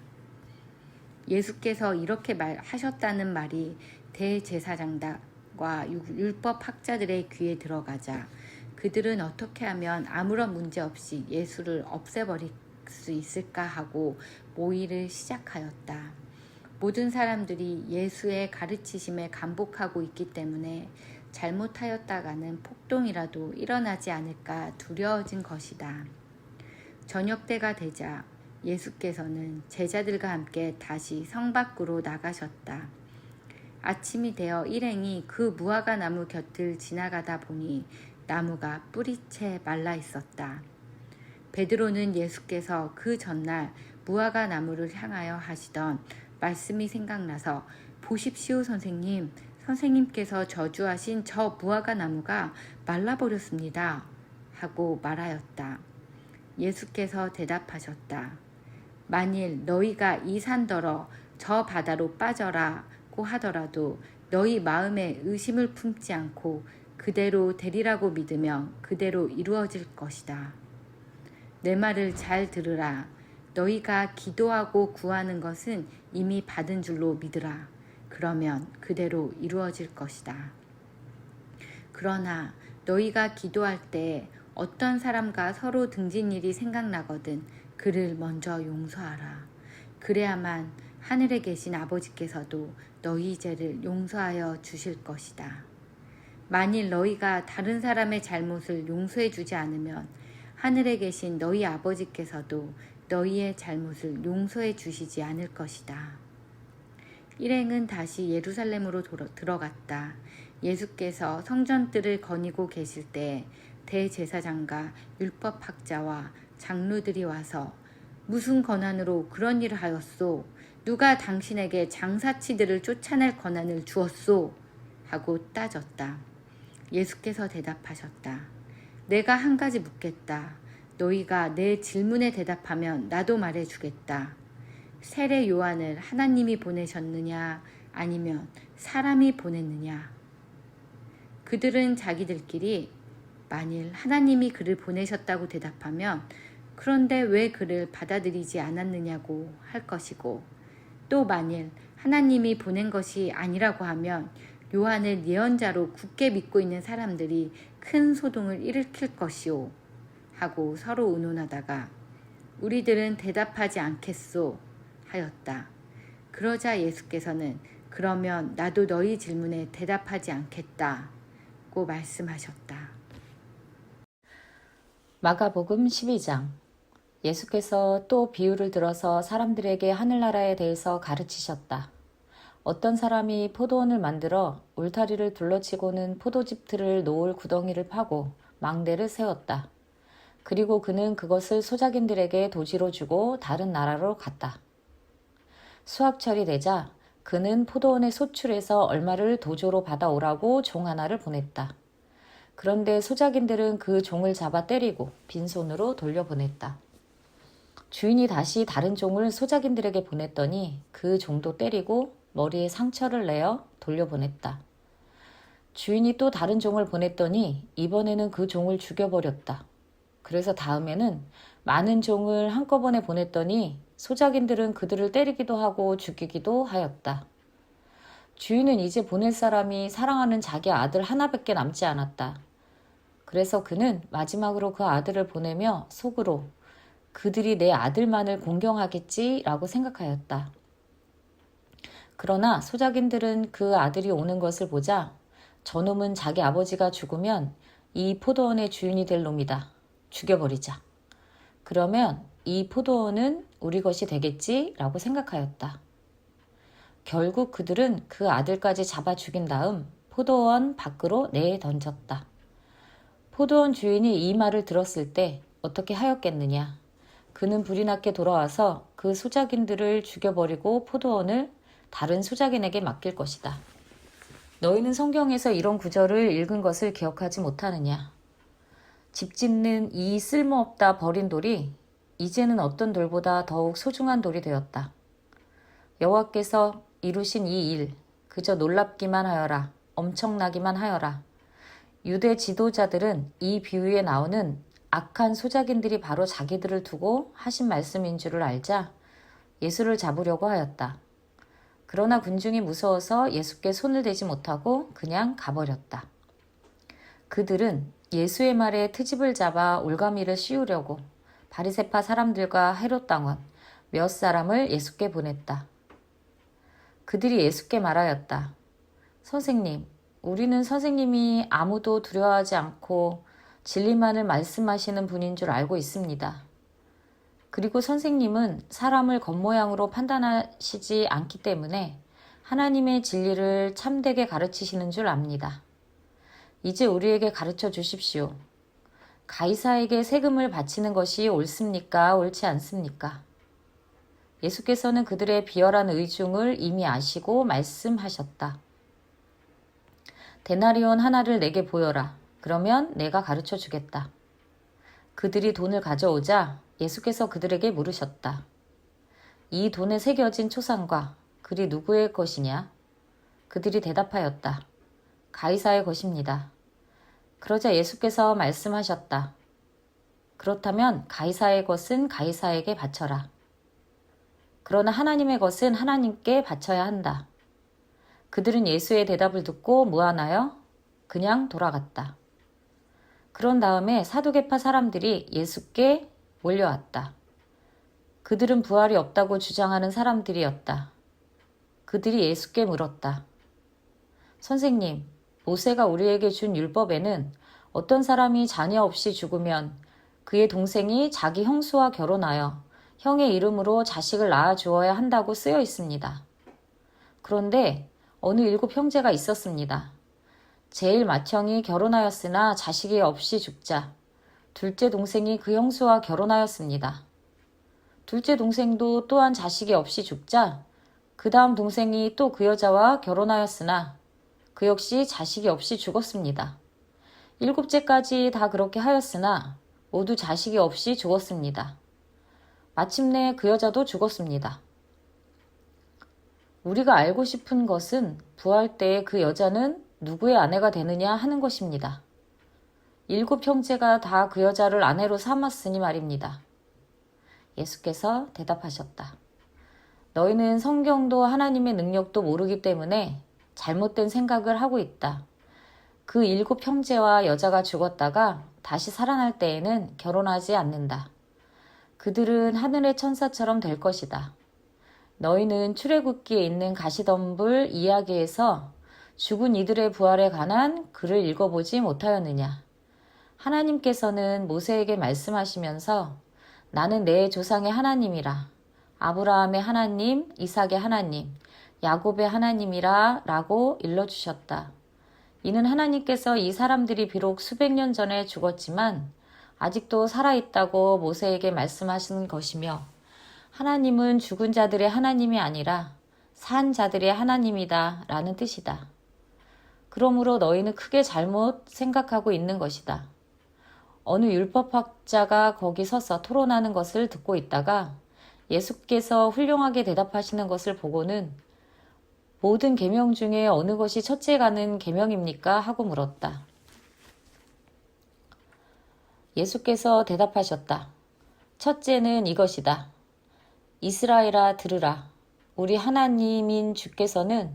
예수께서 이렇게 하셨다는 말이 대제사장과 율법학자들의 귀에 들어가자 그들은 어떻게 하면 아무런 문제 없이 예수를 없애버릴 수 있을까 하고 모의를 시작하였다. 모든 사람들이 예수의 가르치심에 감복하고 있기 때문에 잘못하였다가는 폭동이라도 일어나지 않을까 두려워진 것이다. 저녁 때가 되자 예수께서는 제자들과 함께 다시 성 밖으로 나가셨다. 아침이 되어 일행이 그 무화과 나무 곁을 지나가다 보니 나무가 뿌리채 말라 있었다. 베드로는 예수께서 그 전날 무화과 나무를 향하여 하시던 말씀이 생각나서 보십시오 선생님, 선생님께서 저주하신 저 무화과 나무가 말라버렸습니다 하고 말하였다. 예수께서 대답하셨다. 만일 너희가 이 산더러 저 바다로 빠져라고 하더라도 너희 마음에 의심을 품지 않고 그대로 되리라고 믿으면 그대로 이루어질 것이다. 내 말을 잘 들으라. 너희가 기도하고 구하는 것은 이미 받은 줄로 믿으라. 그러면 그대로 이루어질 것이다. 그러나 너희가 기도할 때 어떤 사람과 서로 등진 일이 생각나거든 그를 먼저 용서하라. 그래야만 하늘에 계신 아버지께서도 너희 죄를 용서하여 주실 것이다. 만일 너희가 다른 사람의 잘못을 용서해 주지 않으면 하늘에 계신 너희 아버지께서도 너희의 잘못을 용서해 주시지 않을 것이다. 일행은 다시 예루살렘으로 들어갔다. 예수께서 성전뜰을 거니고 계실 때 대제사장과 율법학자와 장로들이 와서 무슨 권한으로 그런 일을 하였소? 누가 당신에게 장사치들을 쫓아낼 권한을 주었소? 하고 따졌다. 예수께서 대답하셨다. 내가 한 가지 묻겠다. 너희가 내 질문에 대답하면 나도 말해주겠다. 세례 요한을 하나님이 보내셨느냐 아니면 사람이 보냈느냐? 그들은 자기들끼리 만일 하나님이 그를 보내셨다고 대답하면 그런데 왜 그를 받아들이지 않았느냐고 할 것이고 또 만일 하나님이 보낸 것이 아니라고 하면 요한을 예언자로 굳게 믿고 있는 사람들이 큰 소동을 일으킬 것이오 하고 서로 의논하다가 우리들은 대답하지 않겠소 하였다. 그러자 예수께서는 그러면 나도 너희 질문에 대답하지 않겠다고 말씀하셨다. 마가복음 12장. 예수께서 또 비유를 들어서 사람들에게 하늘나라에 대해서 가르치셨다. 어떤 사람이 포도원을 만들어 울타리를 둘러치고는 포도즙 틀을 놓을 구덩이를 파고 망대를 세웠다. 그리고 그는 그것을 소작인들에게 도지로 주고 다른 나라로 갔다. 수확철이 되자 그는 포도원에 소출해서 얼마를 도조로 받아오라고 종 하나를 보냈다. 그런데 소작인들은 그 종을 잡아 때리고 빈손으로 돌려보냈다. 주인이 다시 다른 종을 소작인들에게 보냈더니 그 종도 때리고 머리에 상처를 내어 돌려보냈다. 주인이 또 다른 종을 보냈더니 이번에는 그 종을 죽여버렸다. 그래서 다음에는 많은 종을 한꺼번에 보냈더니 소작인들은 그들을 때리기도 하고 죽이기도 하였다. 주인은 이제 보낼 사람이 사랑하는 자기 아들 하나밖에 남지 않았다. 그래서 그는 마지막으로 그 아들을 보내며 속으로 그들이 내 아들만을 공경하겠지라고 생각하였다. 그러나 소작인들은 그 아들이 오는 것을 보자 저놈은 자기 아버지가 죽으면 이 포도원의 주인이 될 놈이다. 죽여버리자. 그러면 이 포도원은 우리 것이 되겠지라고 생각하였다. 결국 그들은 그 아들까지 잡아 죽인 다음 포도원 밖으로 내던졌다. 포도원 주인이 이 말을 들었을 때 어떻게 하였겠느냐. 그는 불이 났게 돌아와서 그 소작인들을 죽여버리고 포도원을 다른 소작인에게 맡길 것이다. 너희는 성경에서 이런 구절을 읽은 것을 기억하지 못하느냐. 집 짓는 이 쓸모없다 버린 돌이 이제는 어떤 돌보다 더욱 소중한 돌이 되었다. 여호와께서 이루신 이 일, 그저 놀랍기만 하여라, 엄청나기만 하여라. 유대 지도자들은 이 비유에 나오는 악한 소작인들이 바로 자기들을 두고 하신 말씀인 줄을 알자 예수를 잡으려고 하였다. 그러나 군중이 무서워서 예수께 손을 대지 못하고 그냥 가버렸다. 그들은 예수의 말에 트집을 잡아 올가미를 씌우려고 바리새파 사람들과 헤롯 당원 몇 사람을 예수께 보냈다. 그들이 예수께 말하였다. 선생님, 우리는 선생님이 아무도 두려워하지 않고 진리만을 말씀하시는 분인 줄 알고 있습니다. 그리고 선생님은 사람을 겉모양으로 판단하시지 않기 때문에 하나님의 진리를 참되게 가르치시는 줄 압니다. 이제 우리에게 가르쳐 주십시오. 가이사에게 세금을 바치는 것이 옳습니까? 옳지 않습니까? 예수께서는 그들의 비열한 의중을 이미 아시고 말씀하셨다. 데나리온 하나를 내게 보여라. 그러면 내가 가르쳐 주겠다. 그들이 돈을 가져오자 예수께서 그들에게 물으셨다. 이 돈에 새겨진 초상과 글이 누구의 것이냐? 그들이 대답하였다. 가이사의 것입니다. 그러자 예수께서 말씀하셨다. 그렇다면 가이사의 것은 가이사에게 바쳐라. 그러나 하나님의 것은 하나님께 바쳐야 한다. 그들은 예수의 대답을 듣고 무안하여 그냥 돌아갔다. 그런 다음에 사두개파 사람들이 예수께 몰려왔다. 그들은 부활이 없다고 주장하는 사람들이었다. 그들이 예수께 물었다. 선생님, 모세가 우리에게 준 율법에는 어떤 사람이 자녀 없이 죽으면 그의 동생이 자기 형수와 결혼하여 형의 이름으로 자식을 낳아 주어야 한다고 쓰여 있습니다. 그런데 어느 7 형제가 있었습니다. 제일 맏형이 결혼하였으나 자식이 없이 죽자 둘째 동생이 그 형수와 결혼하였습니다. 둘째 동생도 또한 자식이 없이 죽자 그 다음 동생이 또 그 여자와 결혼하였으나 그 역시 자식이 없이 죽었습니다. 7째까지 다 그렇게 하였으나 모두 자식이 없이 죽었습니다. 마침내 그 여자도 죽었습니다. 우리가 알고 싶은 것은 부활 때에 그 여자는 누구의 아내가 되느냐 하는 것입니다. 7 형제가 다 그 여자를 아내로 삼았으니 말입니다. 예수께서 대답하셨다. 너희는 성경도 하나님의 능력도 모르기 때문에 잘못된 생각을 하고 있다. 그 7 형제와 여자가 죽었다가 다시 살아날 때에는 결혼하지 않는다. 그들은 하늘의 천사처럼 될 것이다. 너희는 출애굽기에 있는 가시덤불 이야기에서 죽은 이들의 부활에 관한 글을 읽어보지 못하였느냐. 하나님께서는 모세에게 말씀하시면서 나는 내 조상의 하나님이라, 아브라함의 하나님, 이삭의 하나님, 야곱의 하나님이라 라고 일러주셨다. 이는 하나님께서 이 사람들이 비록 수백 년 전에 죽었지만 아직도 살아있다고 모세에게 말씀하시는 것이며 하나님은 죽은 자들의 하나님이 아니라 산 자들의 하나님이다 라는 뜻이다. 그러므로 너희는 크게 잘못 생각하고 있는 것이다. 어느 율법학자가 거기 서서 토론하는 것을 듣고 있다가 예수께서 훌륭하게 대답하시는 것을 보고는 모든 계명 중에 어느 것이 첫째 가는 계명입니까? 하고 물었다. 예수께서 대답하셨다. 첫째는 이것이다. 이스라엘아 들으라. 우리 하나님인 주께서는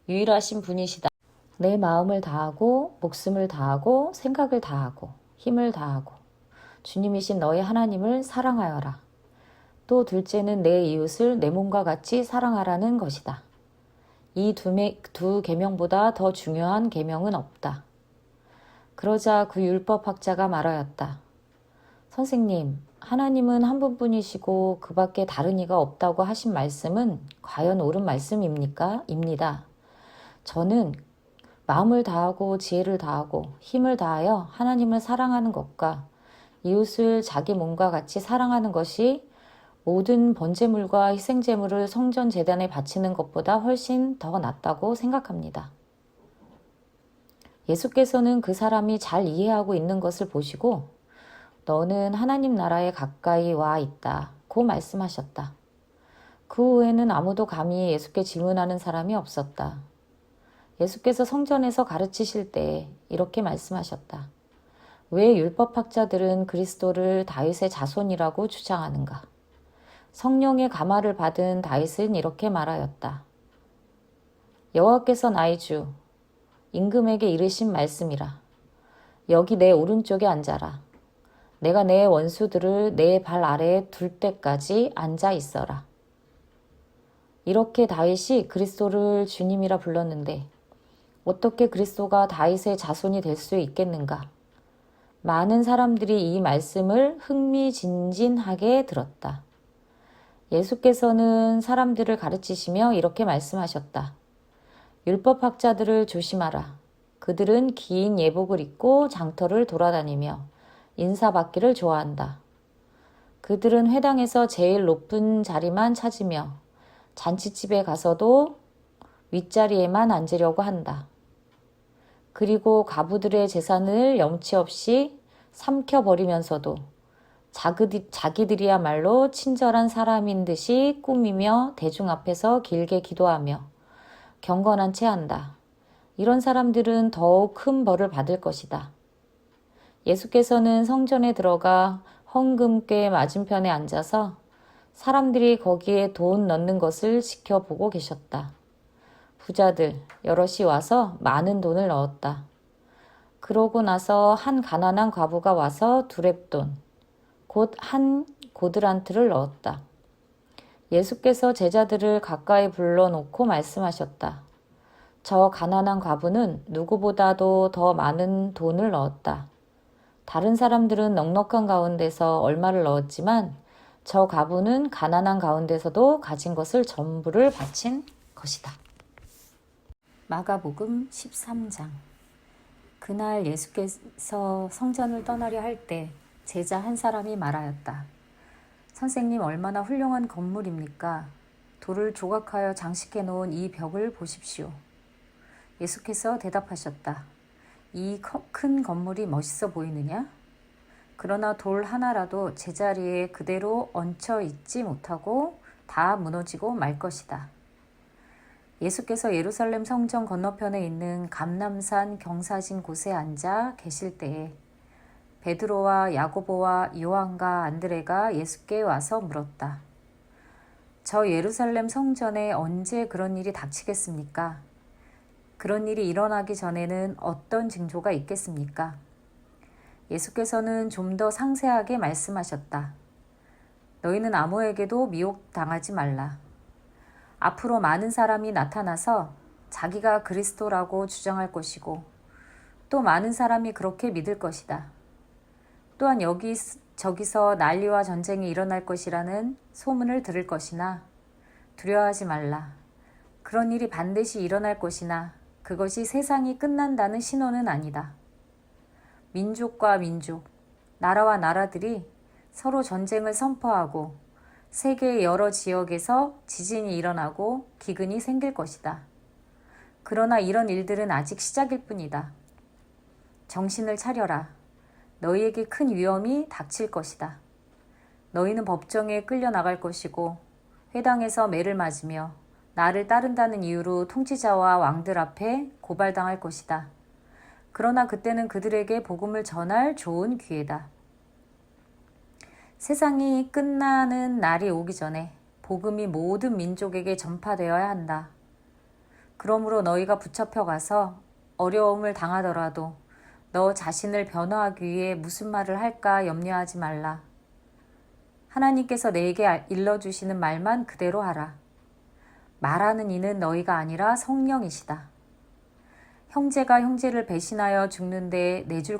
유일하신 분이시다. 내 마음을 다하고 목숨을 다하고 생각을 다하고 힘을 다하고 주님이신 너의 하나님을 사랑하여라. 또 둘째는 내 이웃을 내 몸과 같이 사랑하라는 것이다. 이 두 계명보다 더 중요한 계명은 없다. 그러자 그 율법학자가 말하였다. 선생님, 하나님은 한 분뿐이시고 그 밖에 다른 이가 없다고 하신 말씀은 과연 옳은 말씀입니까? 입니다. 저는 마음을 다하고 지혜를 다하고 힘을 다하여 하나님을 사랑하는 것과 이웃을 자기 몸과 같이 사랑하는 것이 모든 번제물과 희생제물을 성전 제단에 바치는 것보다 훨씬 더 낫다고 생각합니다. 예수께서는 그 사람이 잘 이해하고 있는 것을 보시고 너는 하나님 나라에 가까이 와 있다고 말씀하셨다. 그 후에는 아무도 감히 예수께 질문하는 사람이 없었다. 예수께서 성전에서 가르치실 때 이렇게 말씀하셨다. 왜 율법학자들은 그리스도를 다윗의 자손이라고 주장하는가? 성령의 감화를 받은 다윗은 이렇게 말하였다. 여호와께서 나의 주 임금에게 이르신 말씀이라. 여기 내 오른쪽에 앉아라. 내가 내 원수들을 내 발 아래에 둘 때까지 앉아 있어라. 이렇게 다윗이 그리스도를 주님이라 불렀는데 어떻게 그리스도가 다윗의 자손이 될 수 있겠는가? 많은 사람들이 이 말씀을 흥미진진하게 들었다. 예수께서는 사람들을 가르치시며 이렇게 말씀하셨다. 율법학자들을 조심하라. 그들은 긴 예복을 입고 장터를 돌아다니며 인사받기를 좋아한다. 그들은 회당에서 제일 높은 자리만 찾으며 잔치집에 가서도 윗자리에만 앉으려고 한다. 그리고 가부들의 재산을 염치 없이 삼켜버리면서도 자기들이야말로 친절한 사람인 듯이 꾸미며 대중 앞에서 길게 기도하며 경건한 채 한다. 이런 사람들은 더욱 큰 벌을 받을 것이다. 예수께서는 성전에 들어가 헌금궤 맞은편에 앉아서 사람들이 거기에 돈 넣는 것을 지켜보고 계셨다. 부자들 여럿이 와서 많은 돈을 넣었다. 그러고 나서 한 가난한 과부가 와서 두렙돈, 곧 한 고드란트를 넣었다. 예수께서 제자들을 가까이 불러놓고 말씀하셨다. 저 가난한 과부는 누구보다도 더 많은 돈을 넣었다. 다른 사람들은 넉넉한 가운데서 얼마를 넣었지만 저 과부는 가난한 가운데서도 가진 것을 전부를 바친 것이다. 마가복음 13장. 그날 예수께서 성전을 떠나려 할 때 제자 한 사람이 말하였다. 선생님, 얼마나 훌륭한 건물입니까? 돌을 조각하여 장식해 놓은 이 벽을 보십시오. 예수께서 대답하셨다. 이 큰 건물이 멋있어 보이느냐? 그러나 돌 하나라도 제자리에 그대로 얹혀 있지 못하고 다 무너지고 말 것이다. 예수께서 예루살렘 성전 건너편에 있는 감람산 경사진 곳에 앉아 계실 때에 베드로와 야고보와 요한과 안드레가 예수께 와서 물었다. 저 예루살렘 성전에 언제 그런 일이 닥치겠습니까? 그런 일이 일어나기 전에는 어떤 징조가 있겠습니까? 예수께서는 좀 더 상세하게 말씀하셨다. 너희는 아무에게도 미혹당하지 말라. 앞으로 많은 사람이 나타나서 자기가 그리스도라고 주장할 것이고 또 많은 사람이 그렇게 믿을 것이다. 또한 저기서 난리와 전쟁이 일어날 것이라는 소문을 들을 것이나 두려워하지 말라. 그런 일이 반드시 일어날 것이나 그것이 세상이 끝난다는 신호는 아니다. 민족과 민족, 나라와 나라들이 서로 전쟁을 선포하고 세계의 여러 지역에서 지진이 일어나고 기근이 생길 것이다. 그러나 이런 일들은 아직 시작일 뿐이다. 정신을 차려라. 너희에게 큰 위험이 닥칠 것이다. 너희는 법정에 끌려나갈 것이고 회당에서 매를 맞으며 나를 따른다는 이유로 통치자와 왕들 앞에 고발당할 것이다. 그러나 그때는 그들에게 복음을 전할 좋은 기회다. 세상이 끝나는 날이 오기 전에 복음이 모든 민족에게 전파되어야 한다. 그러므로 너희가 붙잡혀 가서 어려움을 당하더라도 너 자신을 변호하기 위해 무슨 말을 할까 염려하지 말라. 하나님께서 내게 일러주시는 말만 그대로 하라. 말하는 이는 너희가 아니라 성령이시다. 형제가 형제를 배신하여 죽는데 내줄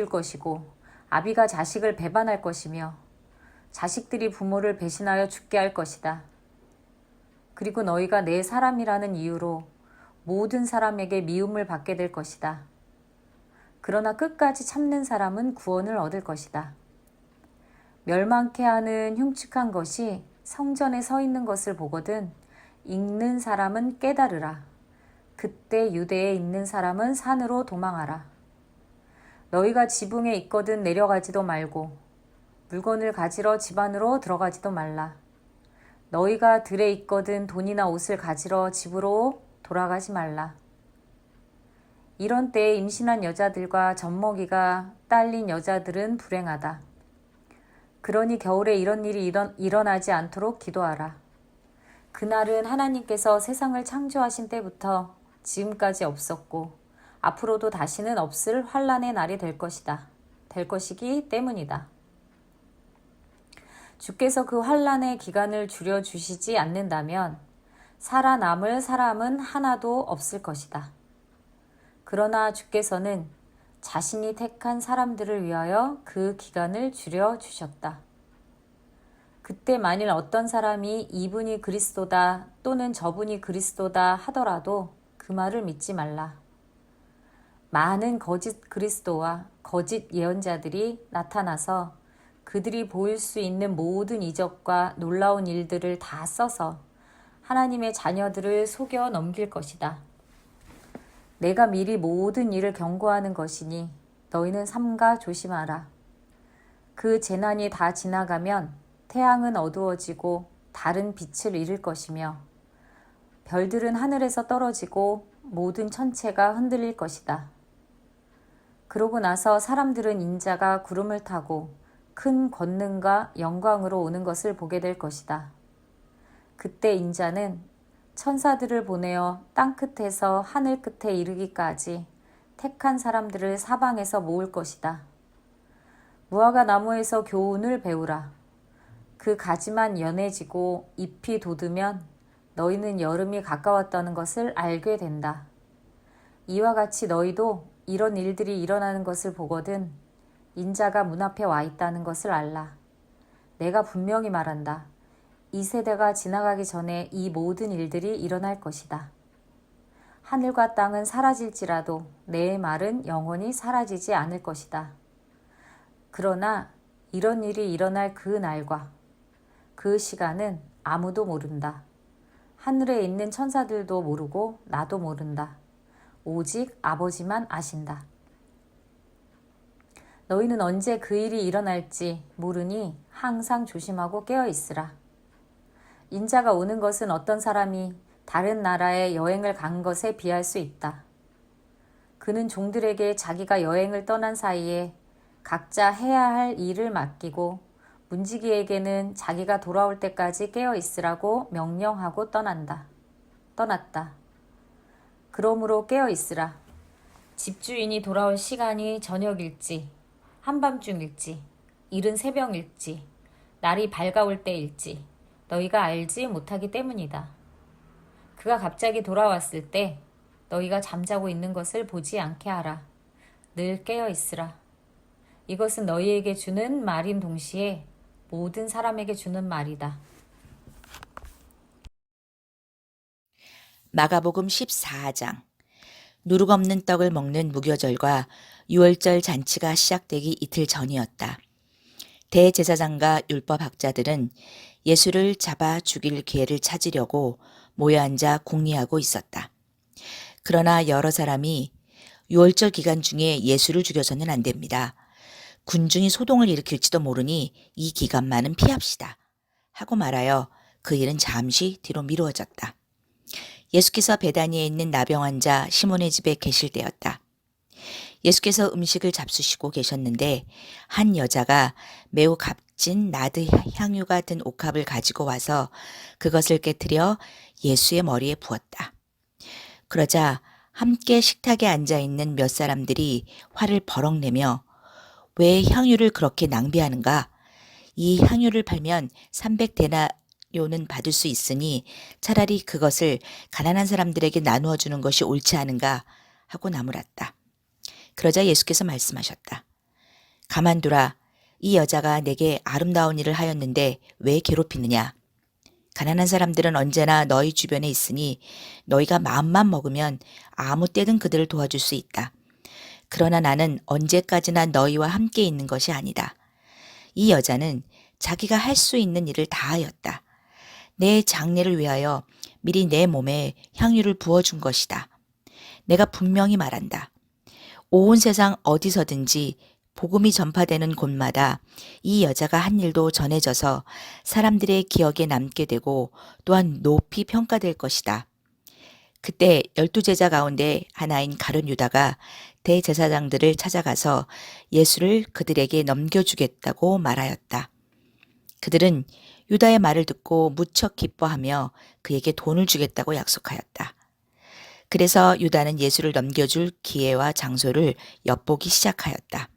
것이고 아비가 자식을 배반할 것이며 자식들이 부모를 배신하여 죽게 할 것이다. 그리고 너희가 내 사람이라는 이유로 모든 사람에게 미움을 받게 될 것이다. 그러나 끝까지 참는 사람은 구원을 얻을 것이다. 멸망케 하는 흉측한 것이 성전에 서 있는 것을 보거든 읽는 사람은 깨달으라. 그때 유대에 있는 사람은 산으로 도망하라. 너희가 지붕에 있거든 내려가지도 말고 물건을 가지러 집 안으로 들어가지도 말라. 너희가 들에 있거든 돈이나 옷을 가지러 집으로 돌아가지 말라. 이런 때에 임신한 여자들과 젖먹이가 딸린 여자들은 불행하다. 그러니 겨울에 이런 일이 일어나지 않도록 기도하라. 그날은 하나님께서 세상을 창조하신 때부터 지금까지 없었고 앞으로도 다시는 없을 환란의 날이 될 것이기 때문이다. 주께서 그 환란의 기간을 줄여주시지 않는다면 살아남을 사람은 하나도 없을 것이다. 그러나 주께서는 자신이 택한 사람들을 위하여 그 기간을 줄여주셨다. 그때 만일 어떤 사람이 이분이 그리스도다 또는 저분이 그리스도다 하더라도 그 말을 믿지 말라. 많은 거짓 그리스도와 거짓 예언자들이 나타나서 그들이 보일 수 있는 모든 이적과 놀라운 일들을 다 써서 하나님의 자녀들을 속여 넘길 것이다. 내가 미리 모든 일을 경고하는 것이니 너희는 삼가 조심하라. 그 재난이 다 지나가면 태양은 어두워지고 달은 빛을 잃을 것이며 별들은 하늘에서 떨어지고 모든 천체가 흔들릴 것이다. 그러고 나서 사람들은 인자가 구름을 타고 큰 권능과 영광으로 오는 것을 보게 될 것이다. 그때 인자는 천사들을 보내어 땅끝에서 하늘 끝에 이르기까지 택한 사람들을 사방에서 모을 것이다. 무화과 나무에서 교훈을 배우라. 그 가지만 연해지고 잎이 돋으면 너희는 여름이 가까웠다는 것을 알게 된다. 이와 같이 너희도 이런 일들이 일어나는 것을 보거든 인자가 문 앞에 와 있다는 것을 알라. 내가 분명히 말한다. 이 세대가 지나가기 전에 이 모든 일들이 일어날 것이다. 하늘과 땅은 사라질지라도 내 말은 영원히 사라지지 않을 것이다. 그러나 이런 일이 일어날 그 날과 그 시간은 아무도 모른다. 하늘에 있는 천사들도 모르고 나도 모른다. 오직 아버지만 아신다. 너희는 언제 그 일이 일어날지 모르니 항상 조심하고 깨어 있으라. 인자가 오는 것은 어떤 사람이 다른 나라에 여행을 간 것에 비할 수 있다. 그는 종들에게 자기가 여행을 떠난 사이에 각자 해야 할 일을 맡기고 문지기에게는 자기가 돌아올 때까지 깨어 있으라고 명령하고 떠났다. 그러므로 깨어 있으라. 집주인이 돌아올 시간이 저녁일지 한밤중일지 이른 새벽일지 날이 밝아올 때일지 너희가 알지 못하기 때문이다. 그가 갑자기 돌아왔을 때 너희가 잠자고 있는 것을 보지 않게 하라. 늘 깨어 있으라. 이것은 너희에게 주는 말인 동시에 모든 사람에게 주는 말이다. 마가복음 14장. 누룩 없는 떡을 먹는 무교절과 유월절 잔치가 시작되기 이틀 전이었다. 대제사장과 율법학자들은 예수를 잡아 죽일 기회를 찾으려고 모여 앉아 궁리하고 있었다. 그러나 여러 사람이 유월절 기간 중에 예수를 죽여서는 안 됩니다. 군중이 소동을 일으킬지도 모르니 이 기간만은 피합시다. 하고 말하여 그 일은 잠시 뒤로 미루어졌다. 예수께서 베다니에 있는 나병 환자 시몬의 집에 계실 때였다. 예수께서 음식을 잡수시고 계셨는데 한 여자가 매우 값진 나드 향유가 든 옥합을 가지고 와서 그것을 깨뜨려 예수의 머리에 부었다. 그러자 함께 식탁에 앉아있는 몇 사람들이 화를 버럭 내며 왜 향유를 그렇게 낭비하는가? 이 향유를 팔면 300데나리온은 받을 수 있으니 차라리 그것을 가난한 사람들에게 나누어 주는 것이 옳지 않은가? 하고 나무랐다. 그러자 예수께서 말씀하셨다. 가만두라. 이 여자가 내게 아름다운 일을 하였는데 왜 괴롭히느냐? 가난한 사람들은 언제나 너희 주변에 있으니 너희가 마음만 먹으면 아무 때든 그들을 도와줄 수 있다. 그러나 나는 언제까지나 너희와 함께 있는 것이 아니다. 이 여자는 자기가 할 수 있는 일을 다 하였다. 내 장례를 위하여 미리 내 몸에 향유를 부어준 것이다. 내가 분명히 말한다. 온 세상 어디서든지 복음이 전파되는 곳마다 이 여자가 한 일도 전해져서 사람들의 기억에 남게 되고 또한 높이 평가될 것이다. 그때 12제자 가운데 하나인 가룟 유다가 대제사장들을 찾아가서 예수를 그들에게 넘겨주겠다고 말하였다. 그들은 유다의 말을 듣고 무척 기뻐하며 그에게 돈을 주겠다고 약속하였다. 그래서 유다는 예수를 넘겨줄 기회와 장소를 엿보기 시작하였다.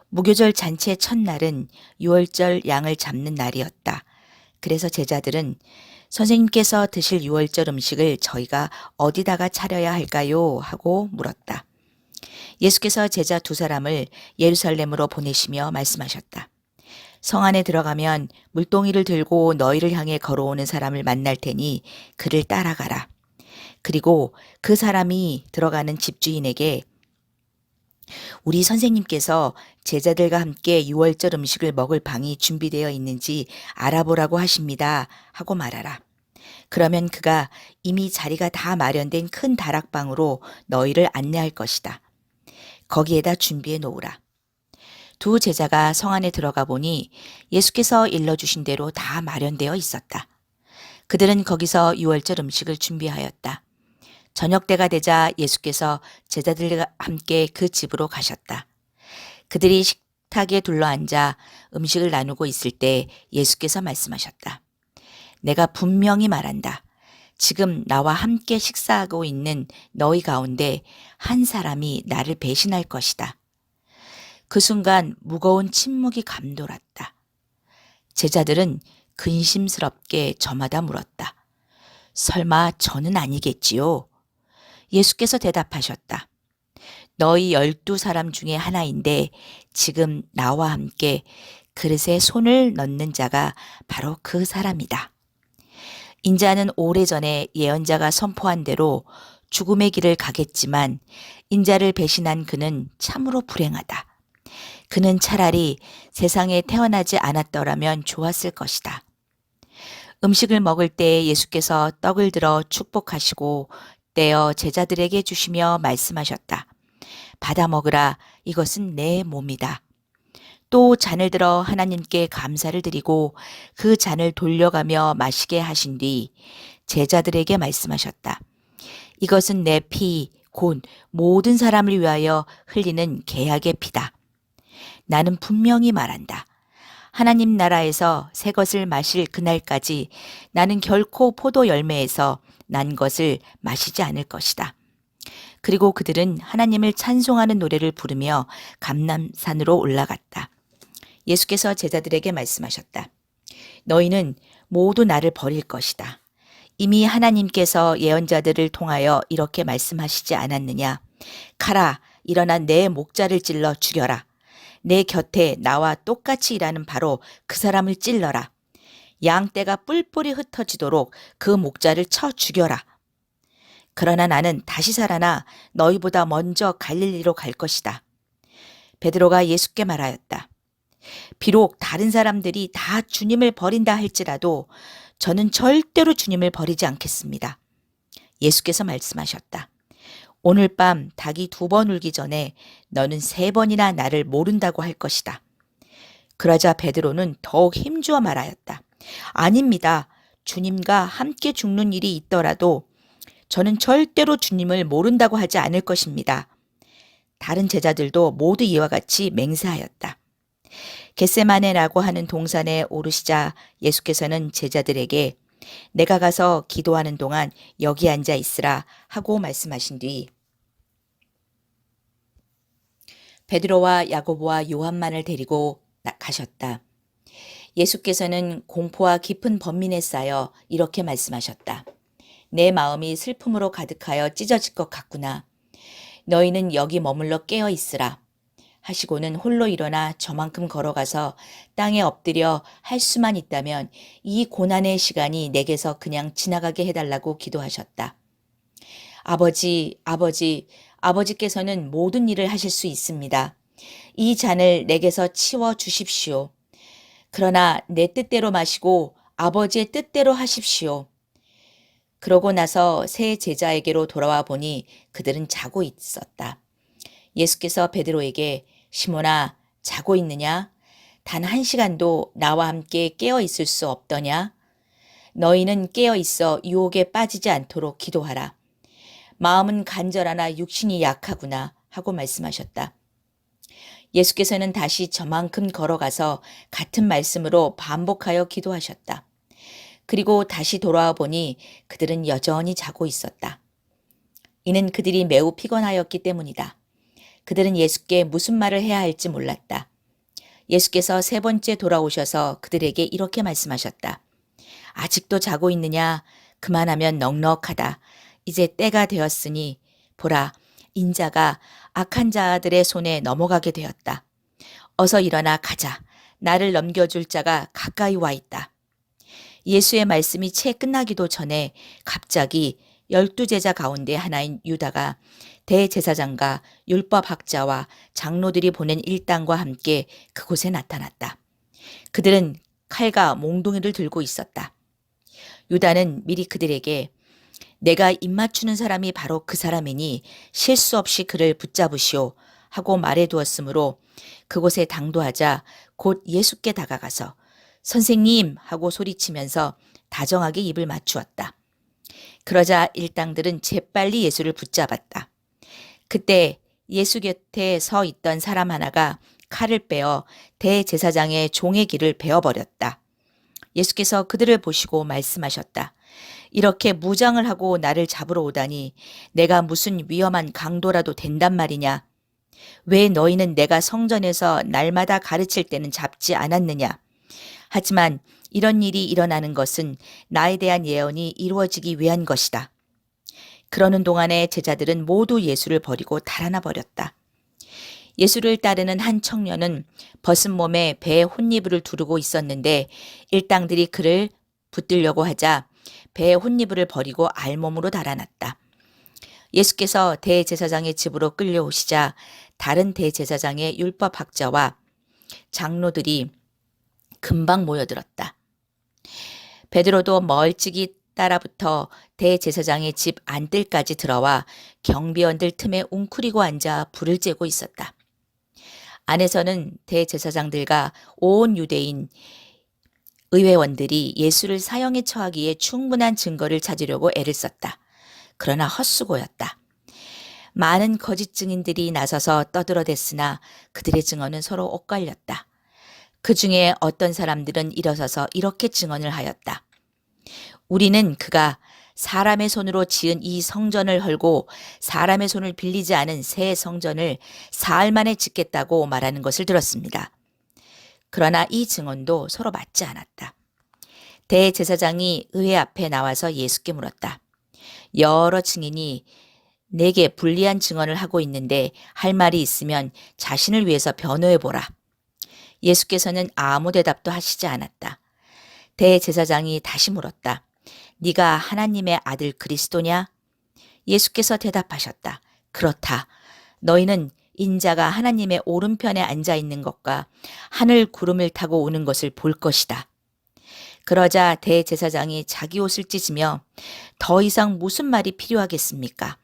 무교절 잔치의 첫날은 유월절 양을 잡는 날이었다. 그래서 제자들은 선생님께서 드실 유월절 음식을 저희가 어디다가 차려야 할까요? 하고 물었다. 예수께서 제자 2사람을 예루살렘으로 보내시며 말씀하셨다. 성 안에 들어가면 물동이를 들고 너희를 향해 걸어오는 사람을 만날 테니 그를 따라가라. 그리고 그 사람이 들어가는 집주인에게 우리 선생님께서 제자들과 함께 유월절 음식을 먹을 방이 준비되어 있는지 알아보라고 하십니다. 하고 말하라. 그러면 그가 이미 자리가 다 마련된 큰 다락방으로 너희를 안내할 것이다. 거기에다 준비해 놓으라. 2 제자가 성 안에 들어가 보니 예수께서 일러주신 대로 다 마련되어 있었다. 그들은 거기서 유월절 음식을 준비하였다. 저녁 때가 되자 예수께서 제자들과 함께 그 집으로 가셨다. 그들이 식탁에 둘러앉아 음식을 나누고 있을 때 예수께서 말씀하셨다. 내가 분명히 말한다. 지금 나와 함께 식사하고 있는 너희 가운데 한 사람이 나를 배신할 것이다. 그 순간 무거운 침묵이 감돌았다. 제자들은 근심스럽게 저마다 물었다. 설마 저는 아니겠지요? 예수께서 대답하셨다. 너희 12사람 중에 하나인데 지금 나와 함께 그릇에 손을 넣는 자가 바로 그 사람이다. 인자는 오래전에 예언자가 선포한 대로 죽음의 길을 가겠지만 인자를 배신한 그는 참으로 불행하다. 그는 차라리 세상에 태어나지 않았더라면 좋았을 것이다. 음식을 먹을 때 예수께서 떡을 들어 축복하시고 떼어 제자들에게 주시며 말씀하셨다. 받아 먹으라. 이것은 내 몸이다. 또 잔을 들어 하나님께 감사를 드리고 그 잔을 돌려가며 마시게 하신 뒤 제자들에게 말씀하셨다. 이것은 내 피, 곧 모든 사람을 위하여 흘리는 계약의 피다. 나는 분명히 말한다. 하나님 나라에서 새 것을 마실 그날까지 나는 결코 포도 열매에서 난 것을 마시지 않을 것이다. 그리고 그들은 하나님을 찬송하는 노래를 부르며 감람산으로 올라갔다. 예수께서 제자들에게 말씀하셨다. 너희는 모두 나를 버릴 것이다. 이미 하나님께서 예언자들을 통하여 이렇게 말씀하시지 않았느냐. 가라, 일어나 내 목자를 찔러 죽여라. 내 곁에 나와 똑같이 일하는 바로 그 사람을 찔러라. 양떼가 뿔뿔이 흩어지도록 그 목자를 쳐 죽여라. 그러나 나는 다시 살아나 너희보다 먼저 갈릴리로 갈 것이다. 베드로가 예수께 말하였다. 비록 다른 사람들이 다 주님을 버린다 할지라도 저는 절대로 주님을 버리지 않겠습니다. 예수께서 말씀하셨다. 오늘 밤 닭이 2번 울기 전에 너는 3번이나 나를 모른다고 할 것이다. 그러자 베드로는 더욱 힘주어 말하였다. 아닙니다. 주님과 함께 죽는 일이 있더라도 저는 절대로 주님을 모른다고 하지 않을 것입니다. 다른 제자들도 모두 이와 같이 맹세하였다. 겟세마네라고 하는 동산에 오르시자 예수께서는 제자들에게 내가 가서 기도하는 동안 여기 앉아 있으라 하고 말씀하신 뒤 베드로와 야고보와 요한만을 데리고 가셨다. 예수께서는 공포와 깊은 번민에 쌓여 이렇게 말씀하셨다. 내 마음이 슬픔으로 가득하여 찢어질 것 같구나. 너희는 여기 머물러 깨어 있으라. 하시고는 홀로 일어나 저만큼 걸어가서 땅에 엎드려 할 수만 있다면 이 고난의 시간이 내게서 그냥 지나가게 해달라고 기도하셨다. 아버지, 아버지께서는 모든 일을 하실 수 있습니다. 이 잔을 내게서 치워 주십시오. 그러나 내 뜻대로 마시고 아버지의 뜻대로 하십시오. 그러고 나서 세 제자에게로 돌아와 보니 그들은 자고 있었다. 예수께서 베드로에게 시몬아, 자고 있느냐? 단 1시간도 나와 함께 깨어 있을 수 없더냐? 너희는 깨어 있어 유혹에 빠지지 않도록 기도하라. 마음은 간절하나 육신이 약하구나 하고 말씀하셨다. 예수께서는 다시 저만큼 걸어가서 같은 말씀으로 반복하여 기도하셨다. 그리고 다시 돌아와 보니 그들은 여전히 자고 있었다. 이는 그들이 매우 피곤하였기 때문이다. 그들은 예수께 무슨 말을 해야 할지 몰랐다. 예수께서 3번째 돌아오셔서 그들에게 이렇게 말씀하셨다. 아직도 자고 있느냐? 그만하면 넉넉하다. 이제 때가 되었으니 보라, 인자가 악한 자들의 손에 넘어가게 되었다. 어서 일어나 가자. 나를 넘겨줄 자가 가까이 와 있다. 예수의 말씀이 채 끝나기도 전에 갑자기 12제자 가운데 하나인 유다가 대제사장과 율법학자와 장로들이 보낸 일당과 함께 그곳에 나타났다. 그들은 칼과 몽둥이를 들고 있었다. 유다는 미리 그들에게 내가 입맞추는 사람이 바로 그 사람이니 실수 없이 그를 붙잡으시오 하고 말해두었으므로 그곳에 당도하자 곧 예수께 다가가서 선생님 하고 소리치면서 다정하게 입을 맞추었다. 그러자 일당들은 재빨리 예수를 붙잡았다. 그때 예수 곁에 서 있던 사람 하나가 칼을 빼어 대제사장의 종의 귀를 베어버렸다. 예수께서 그들을 보시고 말씀하셨다. 이렇게 무장을 하고 나를 잡으러 오다니 내가 무슨 위험한 강도라도 된단 말이냐? 왜 너희는 내가 성전에서 날마다 가르칠 때는 잡지 않았느냐? 하지만 이런 일이 일어나는 것은 나에 대한 예언이 이루어지기 위한 것이다. 그러는 동안에 제자들은 모두 예수를 버리고 달아나 버렸다. 예수를 따르는 한 청년은 벗은 몸에 배에 혼이불을 두르고 있었는데 일당들이 그를 붙들려고 하자 배에 혼이불을 버리고 알몸으로 달아났다. 예수께서 대제사장의 집으로 끌려오시자 다른 대제사장의 율법학자와 장로들이 금방 모여들었다. 베드로도 멀찍이 따라붙어 대제사장의 집 안뜰까지 들어와 경비원들 틈에 웅크리고 앉아 불을 쬐고 있었다. 안에서는 대제사장들과 온 유대인 의회원들이 예수를 사형에 처하기에 충분한 증거를 찾으려고 애를 썼다. 그러나 헛수고였다. 많은 거짓 증인들이 나서서 떠들어댔으나 그들의 증언은 서로 엇갈렸다. 그 중에 어떤 사람들은 일어서서 이렇게 증언을 하였다. 우리는 그가 사람의 손으로 지은 이 성전을 헐고 사람의 손을 빌리지 않은 새 성전을 사흘 만에 짓겠다고 말하는 것을 들었습니다. 그러나 이 증언도 서로 맞지 않았다. 대제사장이 의회 앞에 나와서 예수께 물었다. 여러 증인이 내게 불리한 증언을 하고 있는데 할 말이 있으면 자신을 위해서 변호해보라. 예수께서는 아무 대답도 하시지 않았다. 대제사장이 다시 물었다. 네가 하나님의 아들 그리스도냐? 예수께서 대답하셨다. 그렇다. 너희는 인자가 하나님의 오른편에 앉아 있는 것과 하늘 구름을 타고 오는 것을 볼 것이다. 그러자 대제사장이 자기 옷을 찢으며 더 이상 무슨 말이 필요하겠습니까?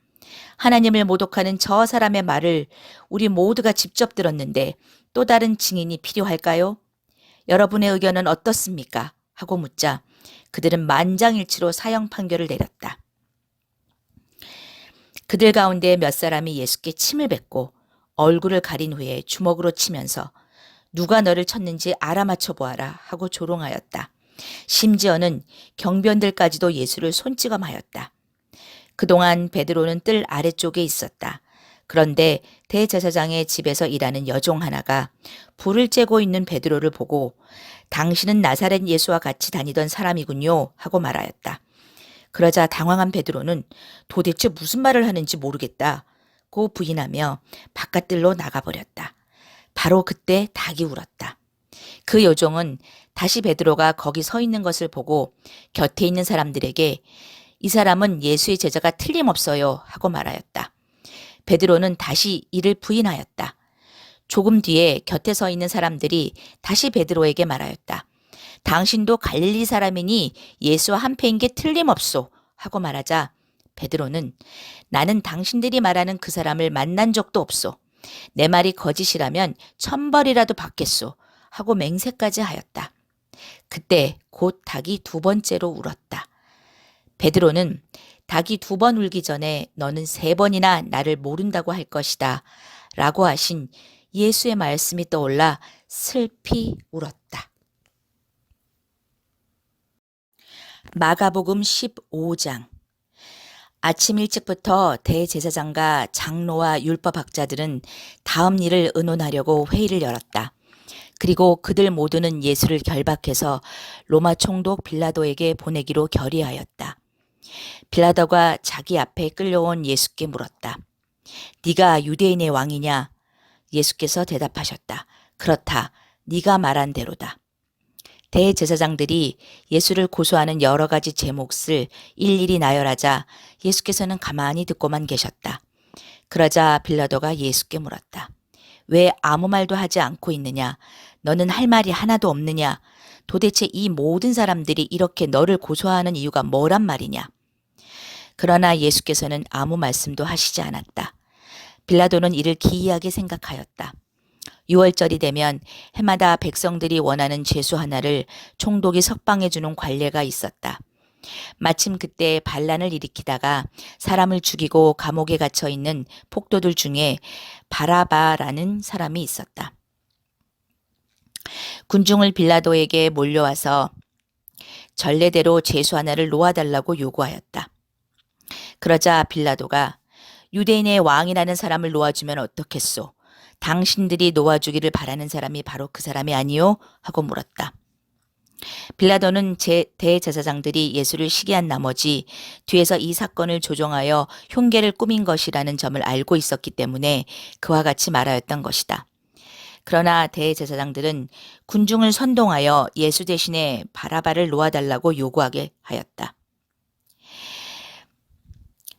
하나님을 모독하는 저 사람의 말을 우리 모두가 직접 들었는데 또 다른 증인이 필요할까요? 여러분의 의견은 어떻습니까? 하고 묻자 그들은 만장일치로 사형 판결을 내렸다. 그들 가운데 몇 사람이 예수께 침을 뱉고 얼굴을 가린 후에 주먹으로 치면서 누가 너를 쳤는지 알아맞혀 보아라 하고 조롱하였다. 심지어는 경비원들까지도 예수를 손찌검하였다. 그동안 베드로는 뜰 아래쪽에 있었다. 그런데 대제사장의 집에서 일하는 여종 하나가 불을 쬐고 있는 베드로를 보고 당신은 나사렛 예수와 같이 다니던 사람이군요 하고 말하였다. 그러자 당황한 베드로는 도대체 무슨 말을 하는지 모르겠다고 부인하며 바깥뜰로 나가버렸다. 바로 그때 닭이 울었다. 그 여종은 다시 베드로가 거기 서 있는 것을 보고 곁에 있는 사람들에게 이 사람은 예수의 제자가 틀림없어요 하고 말하였다. 베드로는 다시 이를 부인하였다. 조금 뒤에 곁에 서 있는 사람들이 다시 베드로에게 말하였다. 당신도 갈릴리 사람이니 예수와 한패인 게 틀림없소 하고 말하자 베드로는 나는 당신들이 말하는 그 사람을 만난 적도 없소. 내 말이 거짓이라면 1000벌이라도 받겠소 하고 맹세까지 하였다. 그때 곧 닭이 2번째로 울었다. 베드로는 닭이 2번 울기 전에 너는 3번이나 나를 모른다고 할 것이다 라고 하신 예수의 말씀이 떠올라 슬피 울었다. 마가복음 15장. 아침 일찍부터 대제사장과 장로와 율법학자들은 다음 일을 의논하려고 회의를 열었다. 그리고 그들 모두는 예수를 결박해서 로마 총독 빌라도에게 보내기로 결의하였다. 빌라도가 자기 앞에 끌려온 예수께 물었다. 네가 유대인의 왕이냐? 예수께서 대답하셨다. 그렇다. 네가 말한 대로다. 대제사장들이 예수를 고소하는 여러 가지 제 몫을 일일이 나열하자 예수께서는 가만히 듣고만 계셨다. 그러자 빌라도가 예수께 물었다. 왜 아무 말도 하지 않고 있느냐? 너는 할 말이 하나도 없느냐? 도대체 이 모든 사람들이 이렇게 너를 고소하는 이유가 뭐란 말이냐? 그러나 예수께서는 아무 말씀도 하시지 않았다. 빌라도는 이를 기이하게 생각하였다. 6월절이 되면 해마다 백성들이 원하는 죄수 하나를 총독이 석방해 주는 관례가 있었다. 마침 그때 반란을 일으키다가 사람을 죽이고 감옥에 갇혀 있는 폭도들 중에 바라바라는 사람이 있었다. 군중을 빌라도에게 몰려와서 전례대로 죄수 하나를 놓아달라고 요구하였다. 그러자 빌라도가 유대인의 왕이라는 사람을 놓아주면 어떻겠소? 당신들이 놓아주기를 바라는 사람이 바로 그 사람이 아니요? 하고 물었다. 빌라도는 대제사장들이 예수를 시기한 나머지 뒤에서 이 사건을 조종하여 흉계를 꾸민 것이라는 점을 알고 있었기 때문에 그와 같이 말하였던 것이다. 그러나 대제사장들은 군중을 선동하여 예수 대신에 바라바를 놓아달라고 요구하게 하였다.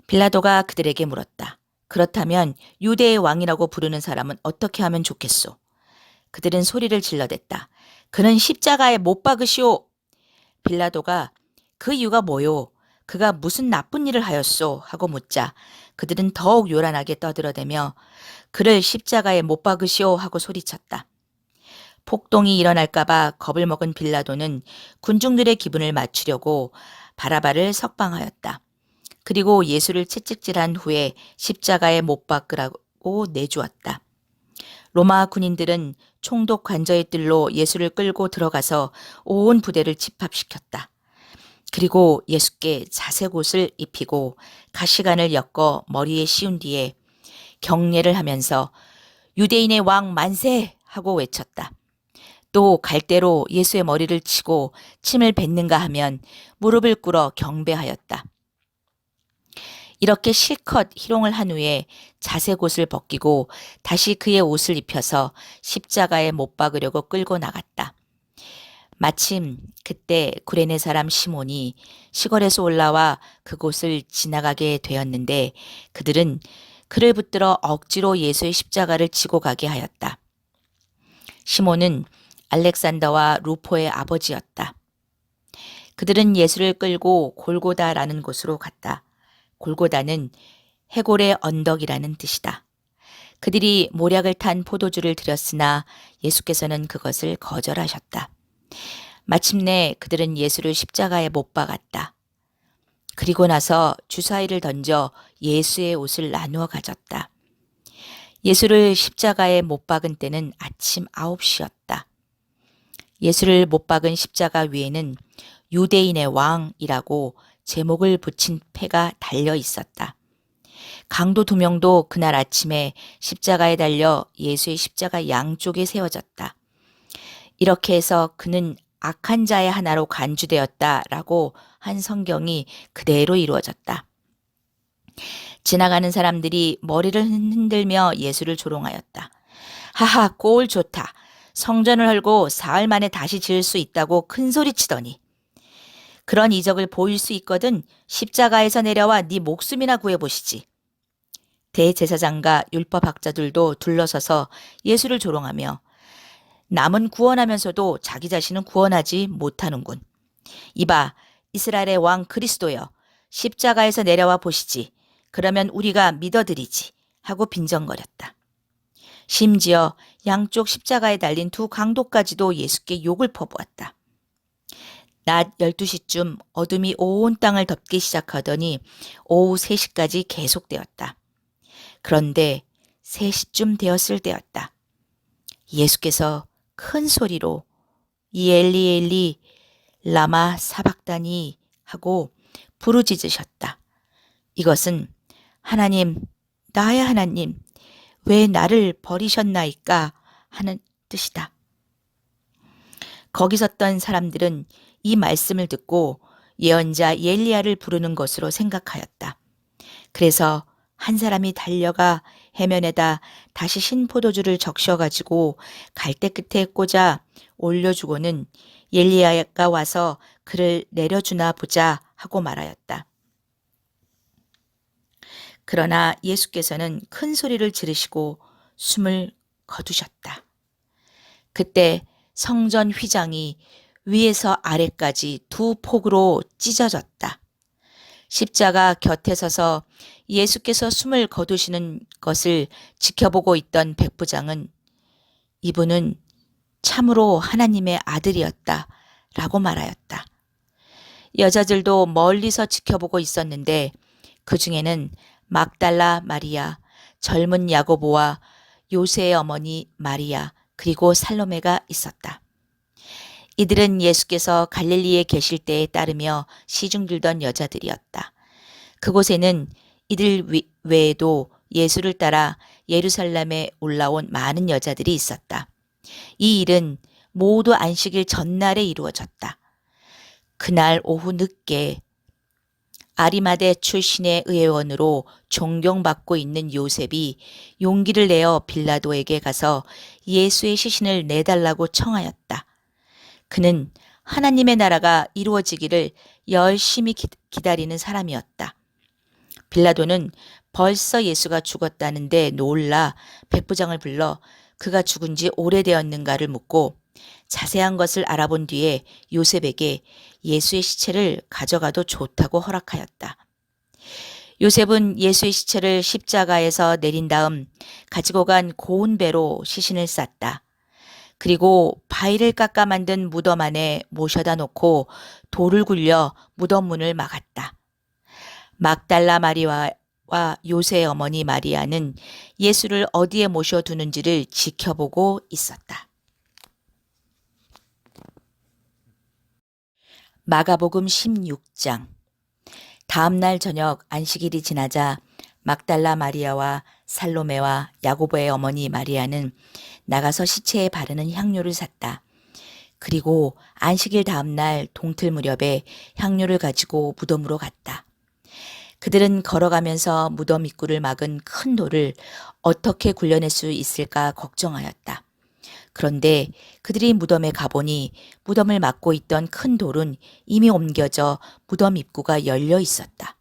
빌라도가 그들에게 물었다. 그렇다면 유대의 왕이라고 부르는 사람은 어떻게 하면 좋겠소? 그들은 소리를 질러댔다. 그는 십자가에 못 박으시오. 빌라도가 그 이유가 뭐요? 그가 무슨 나쁜 일을 하였소? 하고 묻자 그들은 더욱 요란하게 떠들어대며 그를 십자가에 못 박으시오 하고 소리쳤다. 폭동이 일어날까봐 겁을 먹은 빌라도는 군중들의 기분을 맞추려고 바라바를 석방하였다. 그리고 예수를 채찍질한 후에 십자가에 못 박으라고 내주었다. 로마 군인들은 총독 관저의 뜰로 예수를 끌고 들어가서 온 부대를 집합시켰다. 그리고 예수께 자색 옷을 입히고 가시관을 엮어 머리에 씌운 뒤에 경례를 하면서 유대인의 왕 만세! 하고 외쳤다. 또 갈대로 예수의 머리를 치고 침을 뱉는가 하면 무릎을 꿇어 경배하였다. 이렇게 실컷 희롱을 한 후에 자색 옷을 벗기고 다시 그의 옷을 입혀서 십자가에 못 박으려고 끌고 나갔다. 마침 그때 구레네 사람 시몬이 시골에서 올라와 그곳을 지나가게 되었는데 그들은 그를 붙들어 억지로 예수의 십자가를 지고 가게 하였다. 시몬은 알렉산더와 루포의 아버지였다. 그들은 예수를 끌고 골고다라는 곳으로 갔다. 골고다는 해골의 언덕이라는 뜻이다. 그들이 모략을 탄 포도주를 드렸으나 예수께서는 그것을 거절하셨다. 마침내 그들은 예수를 십자가에 못 박았다. 그리고 나서 주사위를 던져 예수의 옷을 나누어 가졌다. 예수를 십자가에 못 박은 때는 아침 9시였다. 예수를 못 박은 십자가 위에는 유대인의 왕이라고 제목을 붙인 패가 달려 있었다. 강도 2명도 그날 아침에 십자가에 달려 예수의 십자가 양쪽에 세워졌다. 이렇게 해서 그는 악한 자의 하나로 간주되었다라고 한 성경이 그대로 이루어졌다. 지나가는 사람들이 머리를 흔들며 예수를 조롱하였다. 하하, 꼴 좋다. 성전을 헐고 사흘 만에 다시 지을 수 있다고 큰소리치더니 그런 이적을 보일 수 있거든 십자가에서 내려와 네 목숨이나 구해보시지. 대제사장과 율법학자들도 둘러서서 예수를 조롱하며 남은 구원하면서도 자기 자신은 구원하지 못하는군. 이봐, 이스라엘의 왕 그리스도여, 십자가에서 내려와 보시지. 그러면 우리가 믿어드리지 하고 빈정거렸다. 심지어 양쪽 십자가에 달린 2 강도까지도 예수께 욕을 퍼부었다. 낮 12시쯤 어둠이 온 땅을 덮기 시작하더니 오후 3시까지 계속되었다. 그런데 3시쯤 되었을 때였다. 예수께서 큰 소리로 엘리 엘리 라마 사박다니 하고 부르짖으셨다. 이것은 하나님, 나의 하나님, 왜 나를 버리셨나이까 하는 뜻이다. 거기 섰던 사람들은 이 말씀을 듣고 예언자 엘리야를 부르는 것으로 생각하였다. 그래서 한 사람이 달려가 해면에다 다시 신포도주를 적셔가지고 갈대 끝에 꽂아 올려주고는 엘리야가 와서 그를 내려주나 보자 하고 말하였다. 그러나 예수께서는 큰 소리를 지르시고 숨을 거두셨다. 그때 성전 휘장이 위에서 아래까지 2 폭으로 찢어졌다. 십자가 곁에 서서 예수께서 숨을 거두시는 것을 지켜보고 있던 백부장은 이분은 참으로 하나님의 아들이었다 라고 말하였다. 여자들도 멀리서 지켜보고 있었는데 그 중에는 막달라 마리아, 젊은 야고보와 요새의 어머니 마리아, 그리고 살로메가 있었다. 이들은 예수께서 갈릴리에 계실 때에 따르며 시중 들던 여자들이었다. 그곳에는 이들 외에도 예수를 따라 예루살렘에 올라온 많은 여자들이 있었다. 이 일은 모두 안식일 전날에 이루어졌다. 그날 오후 늦게 아리마대 출신의 의회원으로 존경받고 있는 요셉이 용기를 내어 빌라도에게 가서 예수의 시신을 내달라고 청하였다. 그는 하나님의 나라가 이루어지기를 열심히 기다리는 사람이었다. 빌라도는 벌써 예수가 죽었다는데 놀라 백부장을 불러 그가 죽은 지 오래되었는가를 묻고 자세한 것을 알아본 뒤에 요셉에게 예수의 시체를 가져가도 좋다고 허락하였다. 요셉은 예수의 시체를 십자가에서 내린 다음 가지고 간 고운 배로 시신을 쌌다. 그리고 바위를 깎아 만든 무덤 안에 모셔다 놓고 돌을 굴려 무덤 문을 막았다. 막달라 마리아와 요새의 어머니 마리아는 예수를 어디에 모셔두는지를 지켜보고 있었다. 마가복음 16장. 다음 날 저녁 안식일이 지나자 막달라 마리아와 살로메와 야고보의 어머니 마리아는 나가서 시체에 바르는 향료를 샀다. 그리고 안식일 다음 날 동틀 무렵에 향료를 가지고 무덤으로 갔다. 그들은 걸어가면서 무덤 입구를 막은 큰 돌을 어떻게 굴려낼 수 있을까 걱정하였다. 그런데 그들이 무덤에 가보니 무덤을 막고 있던 큰 돌은 이미 옮겨져 무덤 입구가 열려 있었다.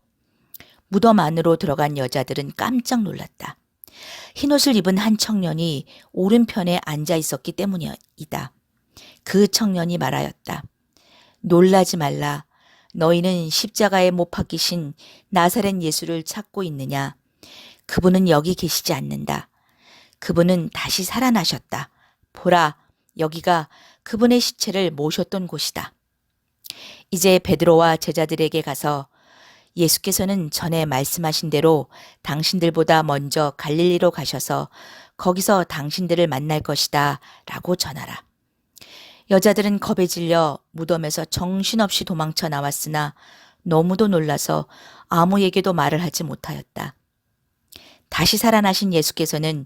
무덤 안으로 들어간 여자들은 깜짝 놀랐다. 흰옷을 입은 한 청년이 오른편에 앉아 있었기 때문이다. 그 청년이 말하였다. 놀라지 말라. 너희는 십자가에 못 박히신 나사렛 예수를 찾고 있느냐? 그분은 여기 계시지 않는다. 그분은 다시 살아나셨다. 보라, 여기가 그분의 시체를 모셨던 곳이다. 이제 베드로와 제자들에게 가서 예수께서는 전에 말씀하신 대로 당신들보다 먼저 갈릴리로 가셔서 거기서 당신들을 만날 것이다 라고 전하라. 여자들은 겁에 질려 무덤에서 정신없이 도망쳐 나왔으나 너무도 놀라서 아무에게도 말을 하지 못하였다. 다시 살아나신 예수께서는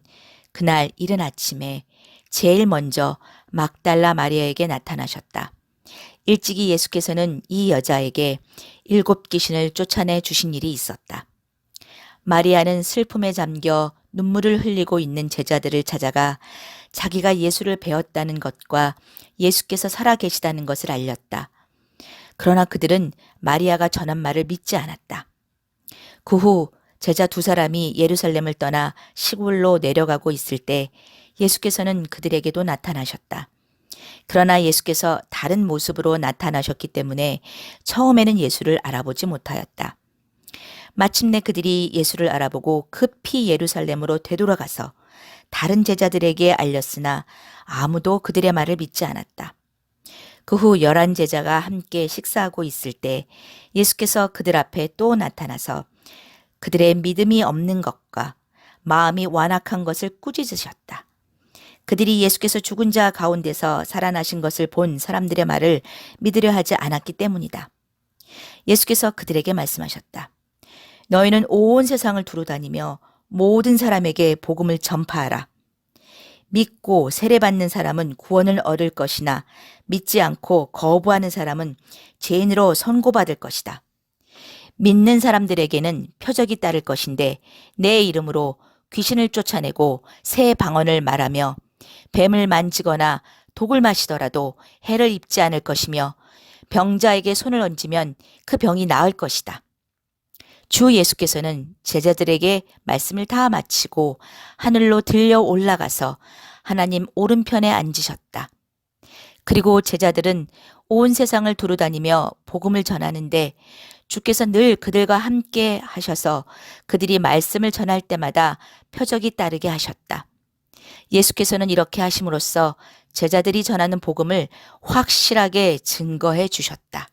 그날 이른 아침에 제일 먼저 막달라 마리아에게 나타나셨다. 일찍이 예수께서는 이 여자에게 7 귀신을 쫓아내 주신 일이 있었다. 마리아는 슬픔에 잠겨 눈물을 흘리고 있는 제자들을 찾아가 자기가 예수를 배웠다는 것과 예수께서 살아계시다는 것을 알렸다. 그러나 그들은 마리아가 전한 말을 믿지 않았다. 그 후 제자 2사람이 예루살렘을 떠나 시골로 내려가고 있을 때 예수께서는 그들에게도 나타나셨다. 그러나 예수께서 다른 모습으로 나타나셨기 때문에 처음에는 예수를 알아보지 못하였다. 마침내 그들이 예수를 알아보고 급히 예루살렘으로 되돌아가서 다른 제자들에게 알렸으나 아무도 그들의 말을 믿지 않았다. 그 후 11 제자가 함께 식사하고 있을 때 예수께서 그들 앞에 또 나타나서 그들의 믿음이 없는 것과 마음이 완악한 것을 꾸짖으셨다. 그들이 예수께서 죽은 자 가운데서 살아나신 것을 본 사람들의 말을 믿으려 하지 않았기 때문이다. 예수께서 그들에게 말씀하셨다. 너희는 온 세상을 두루다니며 모든 사람에게 복음을 전파하라. 믿고 세례받는 사람은 구원을 얻을 것이나 믿지 않고 거부하는 사람은 죄인으로 선고받을 것이다. 믿는 사람들에게는 표적이 따를 것인데 내 이름으로 귀신을 쫓아내고 새 방언을 말하며 뱀을 만지거나 독을 마시더라도 해를 입지 않을 것이며 병자에게 손을 얹으면 그 병이 나을 것이다. 주 예수께서는 제자들에게 말씀을 다 마치고 하늘로 들려 올라가서 하나님 오른편에 앉으셨다. 그리고 제자들은 온 세상을 두루다니며 복음을 전하는데 주께서 늘 그들과 함께 하셔서 그들이 말씀을 전할 때마다 표적이 따르게 하셨다. 예수께서는 이렇게 하심으로써 제자들이 전하는 복음을 확실하게 증거해 주셨다.